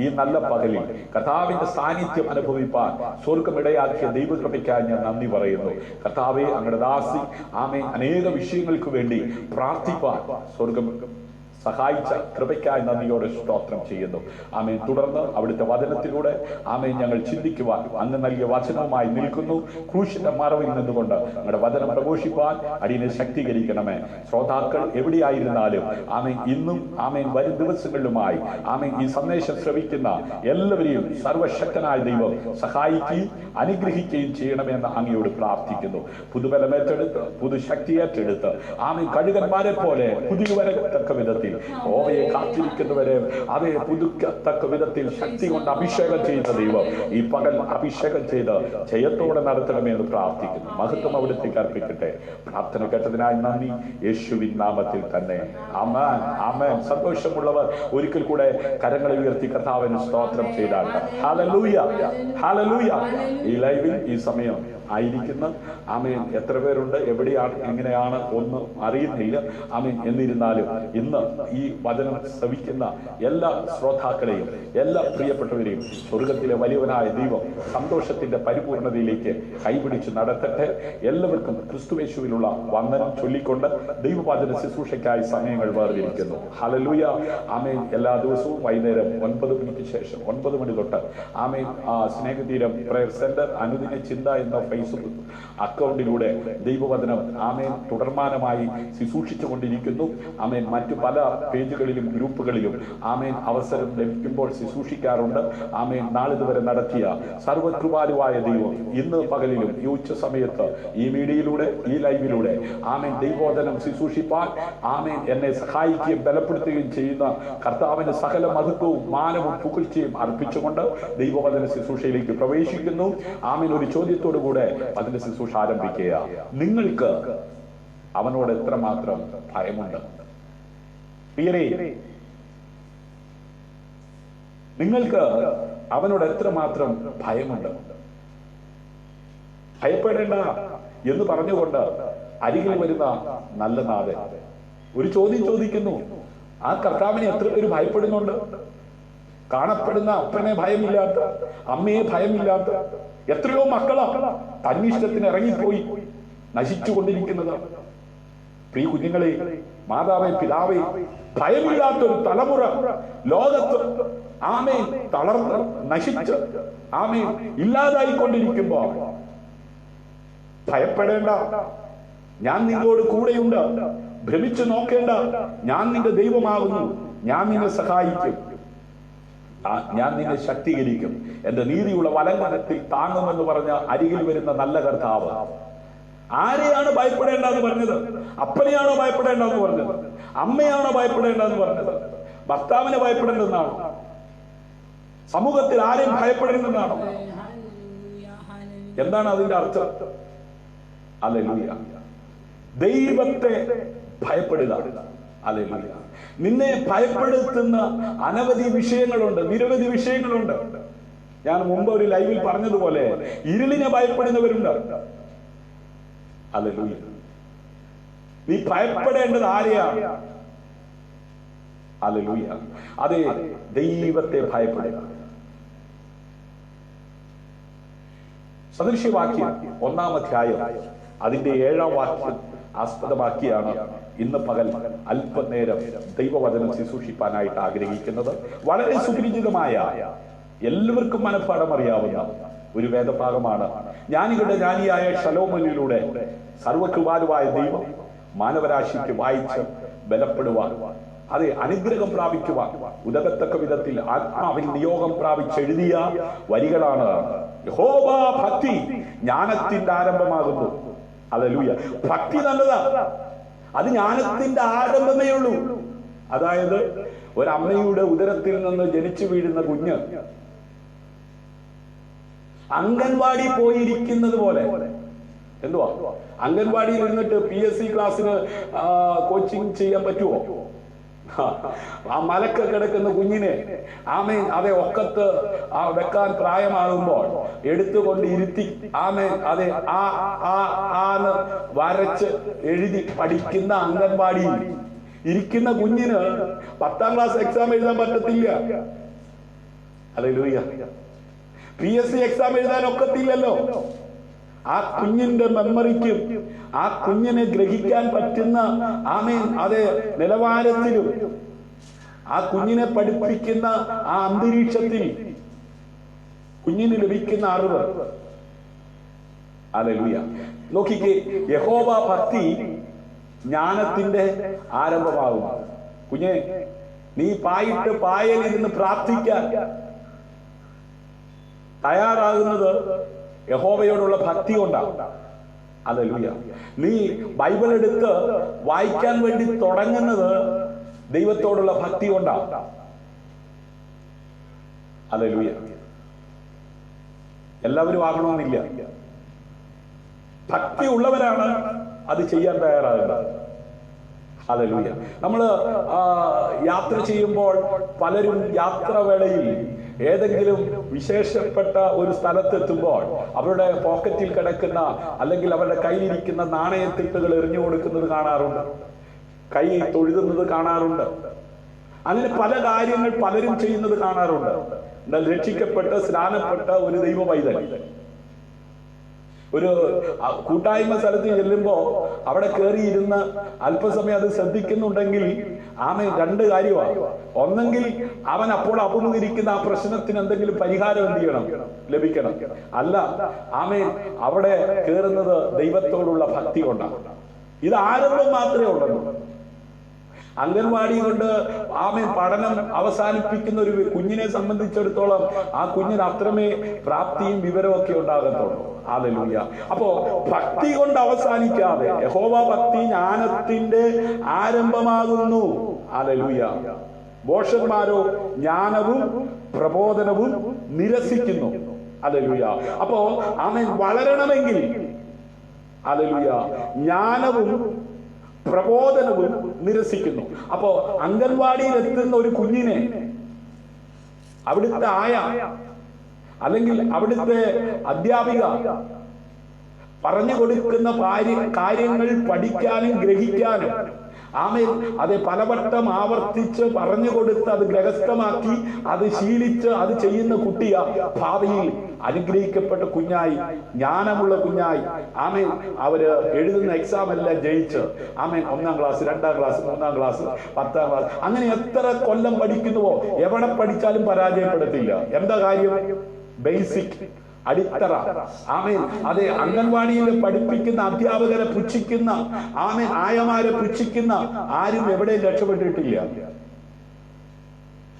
ഈ നല്ല പകലിൽ കർത്താവിന്റെ സാന്നിധ്യം അനുഭവിപ്പാൻ സ്വർഗമിടയാക്കിയ ദൈവകൃപയ്ക്കായി ഞാൻ നന്ദി പറയുന്നു. കർത്താവേ, അങ്ങയുടെ ദാസി ആമേൻ അനേക വിഷയങ്ങൾക്ക് വേണ്ടി പ്രാർത്ഥിപ്പാൻ സ്വർഗം സഹായിച്ച കൃപയ്ക്കായി നന്ദിയോടെ സ്തോത്രം ചെയ്യുന്നു. ആമേൻ. തുടർന്ന് അവിടുത്തെ വചനത്തിലൂടെ ആമേൻ ഞങ്ങൾ ചിന്തിക്കുവാൻ അങ്ങ് നൽകിയ വചനവുമായി നിൽക്കുന്നു. ക്രൂശിന്റെ മറവിൽ നിന്നുകൊണ്ട് ഞങ്ങളുടെ വചനം പ്രഘോഷിപ്പാൻ അടിയനെ ശക്തീകരിക്കണമേ. ശ്രോതാക്കൾ എവിടെയായിരുന്നാലും ആമേൻ ഇന്നും ആമേൻ വരും ദിവസങ്ങളിലുമായി ആമേൻ ഈ സന്ദേശം ശ്രവിക്കുന്ന എല്ലാവരെയും സർവശക്തനായ ദൈവം സഹായിക്കുകയും അനുഗ്രഹിക്കുകയും ചെയ്യണമെന്ന് അങ്ങയോട് പ്രാർത്ഥിക്കുന്നു. പുതുബലമേറ്റെടുത്ത് പുതുശക്തി ഏറ്റെടുത്ത് ആമേൻ കഴുകന്മാരെ പോലെ പുതിയ വരത്തക്ക വിധത്തിൽ ഓവയെ കാത്തിരിക്കുന്നവരെ അതേ പുതുക്കത്തക്ക വിധത്തിൽ ശക്തി കൊണ്ട് അഭിഷേകം ചെയ്യുന്ന ദൈവം ഈ പകൽ അഭിഷേകം ചെയ്ത് ജയത്തോടെ നടത്തണമെന്ന് പ്രാർത്ഥിക്കുന്നു. മഹത്വം അവിടത്തേക്ക് അർപ്പിക്കട്ടെ. പ്രാർത്ഥന കേട്ടതിനായി നന്ദി, യേശുവിൻ നാമത്തിൽ തന്നെ. ആമേൻ, ആമേൻ. സന്തോഷമുള്ളവർ ഒരിക്കൽ കൂടെ കരങ്ങളെ ഉയർത്തി കർത്താവിന് സ്തോത്രം ചെയ്താട്ടെ. Hallelujah, hallelujah. ഈ ലൈവിൽ ഈ സമയം ആയിരിക്കുന്ന ആമേൻ എത്ര പേരുണ്ട്, എവിടെയാണ്, എങ്ങനെയാണ് ഒന്നും അറിയുന്നില്ല. ആമേൻ. എന്നിരുന്നാലും ഇന്ന് ഈ വചനം ശ്രവിക്കുന്ന എല്ലാ ശ്രോതാക്കളെയും എല്ലാ പ്രിയപ്പെട്ടവരെയും സ്വർഗത്തിലെ വലിയവനായ ദൈവം സന്തോഷത്തിന്റെ പരിപൂർണതയിലേക്ക് കൈപിടിച്ച് നടത്തട്ടെ. എല്ലാവർക്കും ക്രിസ്തുയേശുവിലുള്ള വന്ദനം ചൊല്ലിക്കൊണ്ട് ദൈവവചന ശുശ്രൂഷയ്ക്കായി സമയങ്ങൾ വേർതിരിക്കുന്നു. ഹല്ലേലൂയ, ആമേൻ. എല്ലാ ദിവസവും വൈകുന്നേരം 9 മണിക്ക് ശേഷം 9 മണി തൊട്ട് ആമേൻ സ്നേഹതീരം പ്രയർ സെന്റർ അനുദിന ചിന്ത എന്ന ഫേസ്ബുക്ക് അക്കൗണ്ടിലൂടെ ദൈവവചനം ആമേൻ തുടർമാനമായി ശുശ്രൂഷിച്ചു കൊണ്ടിരിക്കുന്നു. ആമേൻ. മറ്റു പല പേജുകളിലും ഗ്രൂപ്പുകളിലും ആമേൻ അവസരം ലഭിക്കുമ്പോൾ ശുശ്രൂഷിക്കാറുണ്ട്. ആമേൻ. നാളിതുവരെ നടത്തിയ സർവകൃപാലുവായ ദൈവം ഇന്ന് പകലിലും ഈ ഉച്ച സമയത്ത് ഈ മീഡിയയിലൂടെ ഈ ലൈവിലൂടെ ആമേൻ ദൈവവചനം ശുശ്രൂഷിപ്പാൻ ആമേൻ എന്നെ സഹായിക്കുകയും ബലപ്പെടുത്തുകയും ചെയ്യുന്ന കർത്താവിന് സകല മഹത്വവും മാനവും പുകഴ്ചയും അർപ്പിച്ചുകൊണ്ട് ദൈവവചന ശുശ്രൂഷയിലേക്ക് പ്രവേശിക്കുന്നു. ആമേൻ. ഒരു ചോദ്യത്തോടു കൂടെ അതിന്റെ ശുശ്രൂഷ ആരംഭിക്കുക. നിങ്ങൾക്ക് അവനോട് എത്രമാത്രം ഭയമുണ്ട്? പ്രിയരേ, നിങ്ങൾക്ക് അവനോട് എത്രമാത്രം ഭയമുണ്ട്? ഭയപ്പെടേണ്ട എന്ന് പറഞ്ഞുകൊണ്ട് അരികിൽ വരുന്ന നല്ല നാഥൻ ഒരു ചോദ്യം ചോദിക്കുന്നു. ആ കർത്താവിനെ എത്ര പേര് ഭയപ്പെടുന്നുണ്ട്? കാണപ്പെടുന്ന അപ്പനെ ഭയമില്ലാത്ത, അമ്മയെ ഭയമില്ലാത്ത എത്രയോ മക്കളാ തന്നിഷ്ടത്തിന് ഇറങ്ങിപ്പോയി നശിച്ചുകൊണ്ടിരിക്കുന്നത്. പ്രിയ കുഞ്ഞുങ്ങളെ, മാതാവേ, പിതാവേ, ഭയമില്ലാത്തൊരു തലമുറ ലോകത്ത് ആമേൻ തളർന്ന് നശിച്ച് ആമേൻ ഇല്ലാതായിക്കൊണ്ടിരിക്കുമ്പോ ഭയപ്പെടേണ്ട, ഞാൻ നിങ്ങളോട് കൂടെയുണ്ട്. ഭ്രമിച്ചു നോക്കേണ്ട, ഞാൻ നിന്റെ ദൈവമാകുന്നു. ഞാൻ നിന്നെ സഹായിക്കും, ഞാൻ നിന്നെ ശക്തീകരിക്കും, എന്റെ നീതിയുള്ള വലങ്കരത്തിൽ താങ്ങുമെന്ന് പറഞ്ഞ അരികിൽ വരുന്ന നല്ല കർത്താവ്. ആരെയാണ് ഭയപ്പെടേണ്ടെന്ന് പറഞ്ഞത്? അപ്പനെയാണോ ഭയപ്പെടേണ്ടെന്ന് പറഞ്ഞത്? അമ്മയാണോ ഭയപ്പെടേണ്ടെന്ന് പറഞ്ഞത്? ഭർത്താവിനെ ഭയപ്പെടേണ്ടെന്നാണോ? സമൂഹത്തിൽ ആരെയും ഭയപ്പെടേണ്ടെന്നാണോ? എന്താണ് അതിന്റെ അർത്ഥം? ഹല്ലേലൂയ. ദൈവത്തെ ഭയപ്പെടുക. ഹല്ലേലൂയ. നിന്നെ ഭയപ്പെടുത്തുന്ന അനവധി വിഷയങ്ങളുണ്ട്, നിരവധി വിഷയങ്ങളുണ്ട്. ഞാൻ മുമ്പ് ഒരു ലൈവിൽ പറഞ്ഞതുപോലെ ഇരുളിനെ ഭയപ്പെടുന്നവരുണ്ട്. ഹല്ലേലൂയ. നീ ഭയപ്പെടേണ്ടത് ആരെയാണ്? ഹല്ലേലൂയ. അതെ, ദൈവത്തെ ഭയപ്പെടുക. സദൃശ്യവാക്യം 1-ാം അധ്യായം അതിന്റെ 7-ാം വാക്യം ആസ്പദമാക്കിയാണ് ഇന്ന് പകൽ അല്പനേരം ദൈവവചനം ശുശ്രൂഷിപ്പാനായിട്ട് ആഗ്രഹിക്കുന്നത്. വളരെ സുപരിചിതമായ, എല്ലാവർക്കും മനഃപ്പാഠം അറിയാവുന്ന ഒരു വേദഭാഗമാണ്. ജ്ഞാനികളുടെ ജ്ഞാനിയായ ശലോമോനിലൂടെ സർവകൃപാലുവായ ദൈവം മാനവരാശിക്ക് വായിച്ച് ബലപ്പെടുവാൻ, അതെ, അനുഗ്രഹം പ്രാപിക്കുവാൻ ഉതകത്തക്ക വിധത്തിൽ ആത്മാവിൽ നിയോഗം പ്രാപിച്ചെഴുതിയ വരികളാണ്. യഹോവാ ഭക്തി ജ്ഞാനത്തിന്റെ ആരംഭമാകുന്നു. ഹല്ലേലൂയ. ഭക്തി നല്ലതാ, അത് ജ്ഞാനത്തിന്റെ ആരംഭമേ ഉള്ളൂ. അതായത് ഒരമ്മയുടെ ഉദരത്തിൽ നിന്ന് ജനിച്ചു വീഴുന്ന കുഞ്ഞ് അംഗൻവാടി പോയിരിക്കുന്നത് പോലെ. എന്തുവാ? അംഗൻവാടിയിൽ ഇരുന്നിട്ട് PSC ക്ലാസ്സിന് കോച്ചിങ് ചെയ്യാൻ പറ്റുമോ? ആ മലക്ക കിടക്കുന്ന കുഞ്ഞിനെ ആമേൻ അതെ ഒക്കത്ത് വെക്കാൻ പ്രായമാകുമ്പോൾ എടുത്തുകൊണ്ട് ഇരുത്തി ആമേൻ അതെ ആന്ന് വരച്ച് എഴുതി പഠിക്കുന്ന അംഗൻവാടിയിൽ ഇരിക്കുന്ന കുഞ്ഞിന് 10ാം ക്ലാസ് എക്സാം എഴുതാൻ പറ്റത്തില്ല. ഹല്ലേലൂയ. PSC എക്സാം എഴുതാൻ ഒക്കത്തില്ലല്ലോ. ആ കുഞ്ഞിന്റെ മെമ്മറിക്കും ആ കുഞ്ഞിനെ ഗ്രഹിക്കാൻ പറ്റുന്ന ആമേൻ അതെ നിലവാരത്തിലും ആ കുഞ്ഞിനെ പഠിപ്പിക്കുന്ന ആ അന്തരീക്ഷത്തിൽ കുഞ്ഞിന് ലഭിക്കുന്ന അറിവ്. ഹല്ലേലൂയ. നോക്കിക്കേ, യഹോവ ഭക്തി ജ്ഞാനത്തിന്റെ ആരംഭമാകും. കുഞ്ഞെ, നീ പായലിരുന്ന് പ്രാർത്ഥിക്കാൻ തയ്യാറാകുന്നത് യഹോവയോടുള്ള ഭക്തി കൊണ്ടാണ്. ഹല്ലേലൂയ. നീ ബൈബിൾ എടുത്ത് വായിക്കാൻ വേണ്ടി തുടങ്ങുന്നത് ദൈവത്തോടുള്ള ഭക്തി കൊണ്ടാണ്. ഹല്ലേലൂയ. എല്ലാവരും ആകണമെന്നില്ല. ഭക്തി ഉള്ളവരാണ് അത് ചെയ്യാൻ തയ്യാറാകുന്നത്. ഹല്ലേലൂയ. നമ്മള് യാത്ര ചെയ്യുമ്പോൾ പലരും യാത്രാവേളയിൽ ഏതെങ്കിലും വിശേഷപ്പെട്ട ഒരു സ്ഥലത്തെത്തുമ്പോൾ അവരുടെ പോക്കറ്റിൽ കിടക്കുന്ന അല്ലെങ്കിൽ അവരുടെ കയ്യിലിരിക്കുന്ന നാണയത്തിട്ടുകൾ എറിഞ്ഞു കൊടുക്കുന്നത് കാണാറുണ്ട്, കൈ തൊഴുതുന്നത് കാണാറുണ്ട്. അങ്ങനെ പല കാര്യങ്ങൾ പലരും ചെയ്യുന്നത് കാണാറുണ്ട്. എന്നാൽ രക്ഷിക്കപ്പെട്ട് സ്നാനപ്പെട്ട ഒരു ദൈവ പൈതൽ ഒരു കൂട്ടായ്മ സ്ഥലത്ത് ചെല്ലുമ്പോ അവിടെ കയറിയിരുന്ന് അല്പസമയം അത് ശ്രദ്ധിക്കുന്നുണ്ടെങ്കിൽ ആമേൻ രണ്ട് കാര്യമാണ്. ഒന്നെങ്കിൽ അവൻ അപ്പോൾ അഭിമുഖീകരിക്കുന്ന ആ പ്രശ്നത്തിന് എന്തെങ്കിലും പരിഹാരം എന്ത് ചെയ്യണം, ലഭിക്കണം. അല്ല, ആമേൻ അവിടെ കയറുന്നത് ദൈവത്തോടുള്ള ഭക്തി കൊണ്ടാണ്. ഇത് ആരംഭം മാത്രമേ ഉള്ളൂ. അംഗൻവാടി കൊണ്ട് ആമേൻ പഠനം അവസാനിപ്പിക്കുന്ന ഒരു കുഞ്ഞിനെ സംബന്ധിച്ചിടത്തോളം ആ കുഞ്ഞിന് അത്രമേ പ്രാപ്തിയും വിവരവും ഒക്കെ ഉണ്ടാകത്തുള്ളൂ. ഹല്ലേലൂയ. അപ്പോ ഭക്തി കൊണ്ട് അവസാനിക്കാതെ യഹോവ ഭക്തി ജ്ഞാനത്തിന്റെ ആരംഭമാകുന്നു. ഹല്ലേലൂയ. ഭോഷന്മാരോ ജ്ഞാനവും പ്രബോധനവും നിരസിക്കുന്നു. ഹല്ലേലൂയ. അപ്പോ ആമേൻ വളരണമെങ്കിൽ ഹല്ലേലൂയ ജ്ഞാനവും പ്രബോധനവും നിരസിക്കുന്നു. അപ്പോ അംഗൻവാടിയിൽ എത്തുന്ന ഒരു കുഞ്ഞിനെ അവിടുത്തെ ആയ അല്ലെങ്കിൽ അവിടുത്തെ അധ്യാപിക പറഞ്ഞു കൊടുക്കുന്ന കാര്യങ്ങൾ പഠിക്കാനും ഗ്രഹിക്കാനും ആമേൻ അതെ പലവട്ടം ആവർത്തിച്ച് പറഞ്ഞു കൊടുത്ത് അത് ഗ്രഹസ്ഥമാക്കി അത് ശീലിച്ച് അത് ചെയ്യുന്ന കുട്ടിയാ ഭാവിയിൽ അനുഗ്രഹിക്കപ്പെട്ട കുഞ്ഞായി, ജ്ഞാനമുള്ള കുഞ്ഞായി ആമേൻ അവര് എഴുതുന്ന എക്സാം എല്ലാം ജയിച്ച് ആമേൻ 1ാം ക്ലാസ് 2ാം ക്ലാസ് 3ാം ക്ലാസ് 10ാം ക്ലാസ് അങ്ങനെ എത്ര കൊല്ലം പഠിക്കുന്നുവോ എവിടെ പഠിച്ചാലും പരാജയപ്പെടത്തില്ല. എന്താ കാര്യം? ബേസിക് അടിത്തറ. ആമേൻ അതെ അംഗൻവാടിയിൽ പഠിപ്പിക്കുന്ന അധ്യാപകരെ പുച്ഛിക്കുന്ന ആമേൻ ആയമാരെ പുച്ഛിക്കുന്ന ആരും എവിടെയും രക്ഷപ്പെട്ടിട്ടില്ല.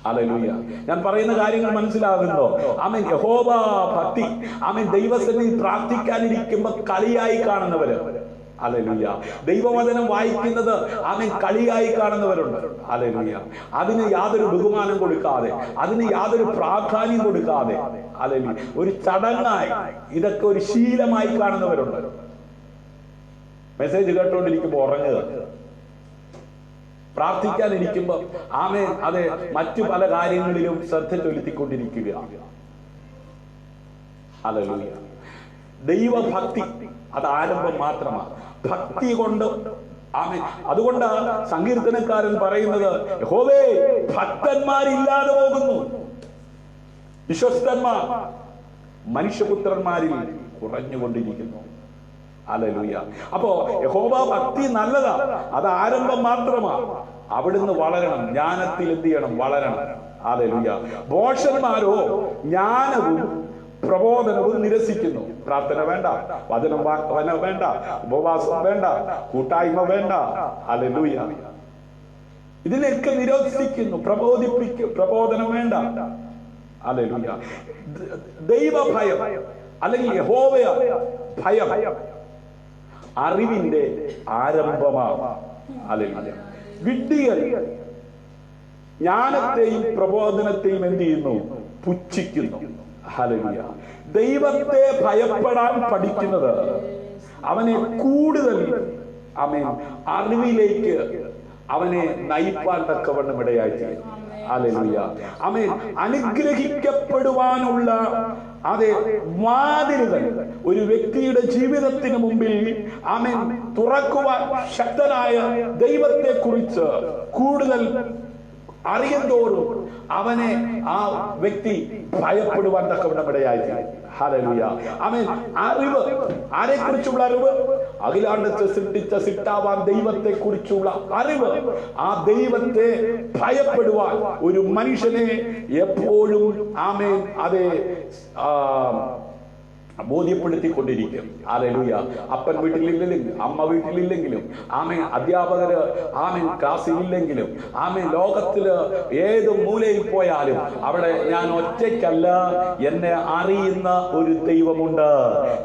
ഹല്ലേലൂയ. ഞാൻ പറയുന്ന കാര്യങ്ങൾ മനസ്സിലാകുന്നോ? ആമേൻ യഹോവ ഭക്തി ആമേൻ ദൈവസന്നിധിയിൽ പ്രാർത്ഥിക്കാനിരിക്കുമ്പോ കളിയായി കാണുന്നവര്. ഹല്ലേലൂയ. ദൈവവചനം വായിക്കുന്നത് ആമേൻ കളിയായി കാണുന്നവരുണ്ട്. ഹല്ലേലൂയ. അതിന് യാതൊരു ബഹുമാനം കൊടുക്കാതെ, അതിന് യാതൊരു പ്രാധാന്യം കൊടുക്കാതെ, ഹല്ലേലൂയ, ഒരു ചടങ്ങായി ഇതൊക്കെ ഒരു ശീലമായി കാണുന്നവരുണ്ട്. മെസ്സേജ് കേട്ടോണ്ടിരിക്കുമ്പോ ഉറങ്ങുക, പ്രാർത്ഥിക്കാനിരിക്കുമ്പോ ആമേൻ അതെ മറ്റു പല കാര്യങ്ങളിലും ശ്രദ്ധ ചെലുത്തിക്കൊണ്ടിരിക്കുക. ഹല്ലേലൂയ. ദൈവഭക്തി അത് ആരംഭം മാത്രമാണ്. ഭക്തി കൊണ്ട് ആമേൻ. അതുകൊണ്ടാണ് സങ്കീർത്തനക്കാരൻ പറയുന്നത്, യഹോവേ ഭക്തന്മാരില്ലാതെ പോകുന്നു, വിശ്വസ്തന്മാർ മനുഷ്യപുത്രന്മാരിൽ കുറഞ്ഞുകൊണ്ടിരിക്കുന്നു. ഹല്ലേലൂയ. അപ്പോ യഹോവ ഭക്തി നല്ലതാ, അത് ആരംഭം മാത്രമാണ്. അവിടുന്ന് വളരണം, ജ്ഞാനത്തിൽ എന്ത് ചെയ്യണം? വളരണം. ഹല്ലേലൂയ. ഭോഷന്മാരോ ജ്ഞാനവും പ്രബോധനവും നിരസിക്കുന്നു. പ്രാർത്ഥന വേണ്ട, വചനം വേണ്ട, ഉപവാസം വേണ്ട, കൂട്ടായ്മ വേണ്ട. ഹല്ലേലൂയ. ഇതിനൊക്കെ നിരസിക്കുന്നു. പ്രബോധനം വേണ്ട. ഹല്ലേലൂയ. ദൈവഭയം അല്ലെങ്കിൽ യഹോവ ഭയം അറിവിന്റെ ആരംഭമാണ്. ഹല്ലേലൂയ. വിഡ്ഢികൾ ജ്ഞാനത്തെയും പ്രബോധനത്തെയും എന്ത് ചെയ്യുന്നു? പുച്ഛിക്കുന്നു. ഹല്ലേലൂയ. ദൈവത്തെ ഭയപ്പെടാൻ പഠിക്കുന്നത് അവനെ കൂടുതൽ ആമേൻ അറിവിലേക്ക് അവനെ നയിപ്പാൻ തക്കവണ്ണം ഇടയായി. ഹല്ലേലൂയ. ആമേൻ. അനുഗ്രഹിക്കപ്പെടുവാനുള്ള അതെ വാതിലുകൾ ഒരു വ്യക്തിയുടെ ജീവിതത്തിന് മുമ്പിൽ ആമേൻ തുറക്കുവാൻ ശക്തനായ ദൈവത്തെ കുറിച്ച് കൂടുതൽ അറിയുന്തോറും അവനെ ആ വ്യക്തി ഭയപ്പെടുവാൻ തക്കവണ്ണം ഇടയായി. ഹല്ലേലൂയ. ആമേൻ. അറിവ്, ആരെക്കുറിച്ചുള്ള അറിവ്? അഖിലാണ്ടത്തെ സൃഷ്ടിച്ച സിട്ടാവാൻ ദൈവത്തെ കുറിച്ചുള്ള അറിവ്, ആ ദൈവത്തെ ഭയപ്പെടുവാൻ ഒരു മനുഷ്യനെ എപ്പോഴും ആമേൻ അതെ ബോധ്യപ്പെടുത്തിക്കൊണ്ടിരിക്കും. ഹല്ലേലൂയ. അപ്പൻ വീട്ടിലില്ലെങ്കിലും അമ്മ വീട്ടിലില്ലെങ്കിലും ആമേൻ അധ്യാപകര് ആമേൻ ക്ലാസ്സിലില്ലെങ്കിലും ആമേൻ ലോകത്തില് ഏത് മൂലയിൽ പോയാലും അവിടെ ഞാൻ ഒറ്റയ്ക്കല്ല, എന്നെ അറിയുന്ന ഒരു ദൈവമുണ്ട്.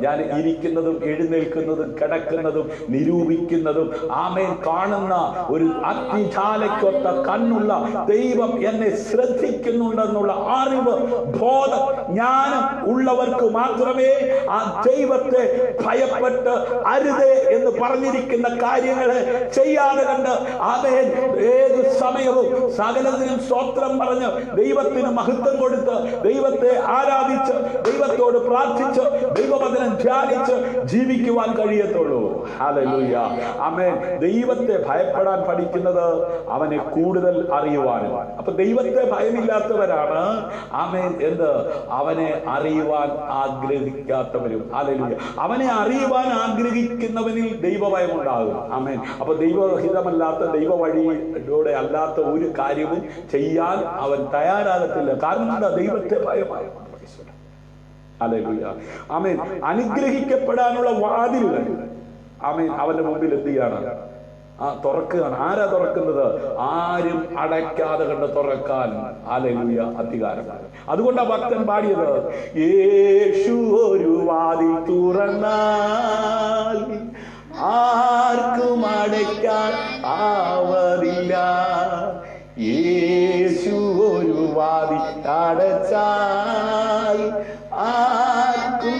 ഞാൻ ഇരിക്കുന്നതും എഴുന്നേൽക്കുന്നതും കിടക്കുന്നതും നിരൂപിക്കുന്നതും ആമേൻ കാണുന്ന ഒരു അഗ്നിജാലയ്ക്കൊത്ത കണ്ണുള്ള ദൈവം എന്നെ ശ്രദ്ധിക്കുന്നുണ്ടെന്നുള്ള അറിവ്, ബോധം, ജ്ഞാനം ഉള്ളവർക്ക് മാത്രമേ ആ ദൈവത്തെ ഭയപ്പെട്ട് അരുതേ എന്ന് പറഞ്ഞിരിക്കുന്ന കാര്യങ്ങളെ ചെയ്യാതെ കണ്ട് ആമേൻ ഏത് സമയവും സകലത്തിനും സ്തോത്രം പറഞ്ഞ് ദൈവത്തിന് മഹത്വം കൊടുത്ത് ദൈവത്തെ ആരാധിച്ച് ദൈവത്തോട് പ്രാർത്ഥിച്ച് ദൈവവചനം ധ്യാനിച്ച് ജീവിക്കുവാൻ കഴിയത്തുള്ളൂ. ഹല്ലേലൂയ. ആമേൻ. ദൈവത്തെ ഭയപ്പെടാൻ പഠിക്കുന്നത് അവനെ കൂടുതൽ അറിയുവാനും. അപ്പൊ ദൈവത്തെ ഭയമില്ലാത്തവരാണ് ആമേൻ എന്ത് അവനെ അറിയുവാൻ ആഗ്രഹിക്കാത്തവരും. ഹല്ലേലൂയ. അവനെ അറിയുവാൻ ആഗ്രഹിക്കുന്നവനിൽ ദൈവഭയം ഉണ്ടാകും. ആമേൻ. അപ്പൊ ദൈവഹിതമല്ലാത്ത ദൈവ വഴിയിലൂടെ അല്ലാത്ത ഒരു കാര്യവും ചെയ്യാൻ അവൻ തയ്യാറാകത്തില്ല. കാരണം എന്താ? ദൈവത്തെ ഭയമായ. ഹല്ലേലൂയ. ആമേൻ. അനുഗ്രഹിക്കപ്പെടാനുള്ള വാതിലുകൾ ആമേൻ അവന്റെ മുമ്പിൽ എന്ത് ചെയ്യാണ്? തുറക്കുകയാണ്. ആരാ തുറക്കുന്നത്? ആരും അടയ്ക്കാതെ കണ്ട് തുറക്കാൻ ഹല്ലേലൂയ അധികാരമാണ്. അതുകൊണ്ടാ ഭക്തൻ പാടിയത്, യേശു ഒരു വാതിൽ തുറന്നാൽ ആർക്കും അടയ്ക്കാൻ ആവതില്ല. യേശു ഒരു വാതിൽ അടച്ചാൽ ആർക്കും